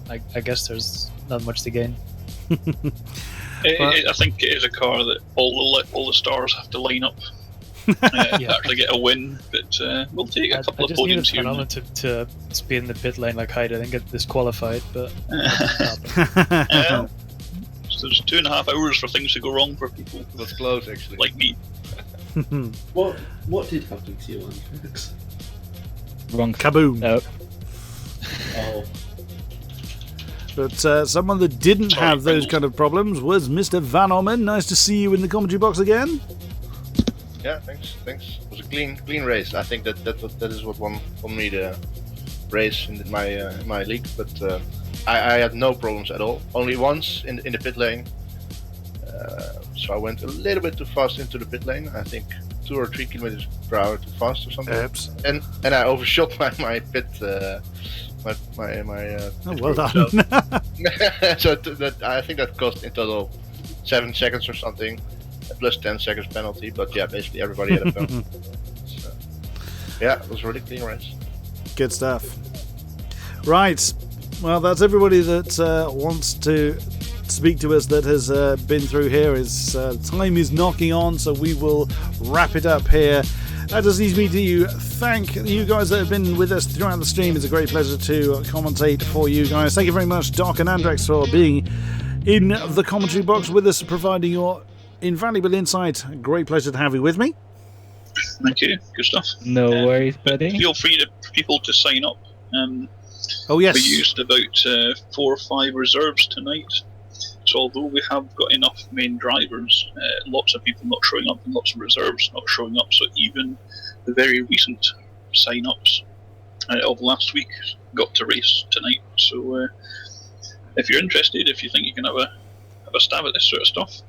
I guess there's not much to gain. I think it is a car that all the stars have to line up to actually get a win, but we'll take a couple of podiums here. I just needed to speed in the pit lane like Heide and get disqualified, but so there's 2.5 hours for things to go wrong for people. That's close, actually. Like me. What did happen to you, Alex? Wrong. Kaboom. No. Oh. But someone that didn't have those kind of problems was Mr. Van Ommen. Nice to see you in the commentary box again. Yeah, thanks. It was a clean race. I think that is what won me the race in my league. But I had no problems at all. Only once in the pit lane. So I went a little bit too fast into the pit lane. I think 2 or 3 kilometers per hour too fast or something. Oops. And I overshot my pit. Well done. So I think that cost in total 7 seconds or something, plus 10 seconds penalty. But yeah, basically everybody had a penalty. So, yeah, it was a really clean race. Good stuff. Right. Well, that's everybody that wants to speak to us that has been through here. Time is knocking on, so we will wrap it up here. That just leaves me to thank you guys that have been with us throughout the stream. It's a great pleasure to commentate for you guys. Thank you very much, Doc and Andrex, for being in the commentary box with us, providing your invaluable insight. Great pleasure to have you with me. Thank you. Good stuff. No worries, buddy. Feel free for people to sign up. Oh, yes. We used about 4 or 5 reserves tonight. So although we have got enough main drivers, lots of people not showing up and lots of reserves not showing up. So even the very recent sign-ups of last week got to race tonight. So if you're interested, if you think you can have a stab at this sort of stuff,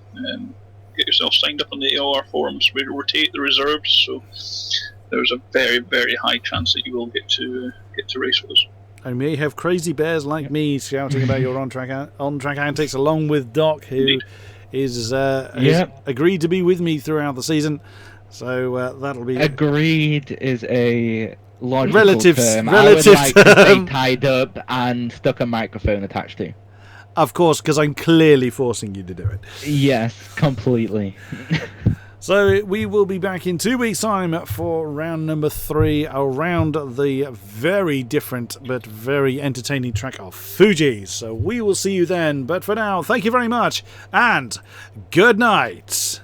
get yourself signed up on the AOR forums. We rotate the reserves, so there's a very, very high chance that you will get to race with us. And may have crazy bears like me shouting about your on-track antics, along with Doc, who has agreed to be with me throughout the season. So that'll be... Agreed is a logical relative term. term. I would like to be tied up and stuck a microphone attached to. Of course, because I'm clearly forcing you to do it. Yes, completely. So we will be back in 2 weeks' time for round number 3 around the very different but very entertaining track of Fuji. So we will see you then. But for now, thank you very much and good night.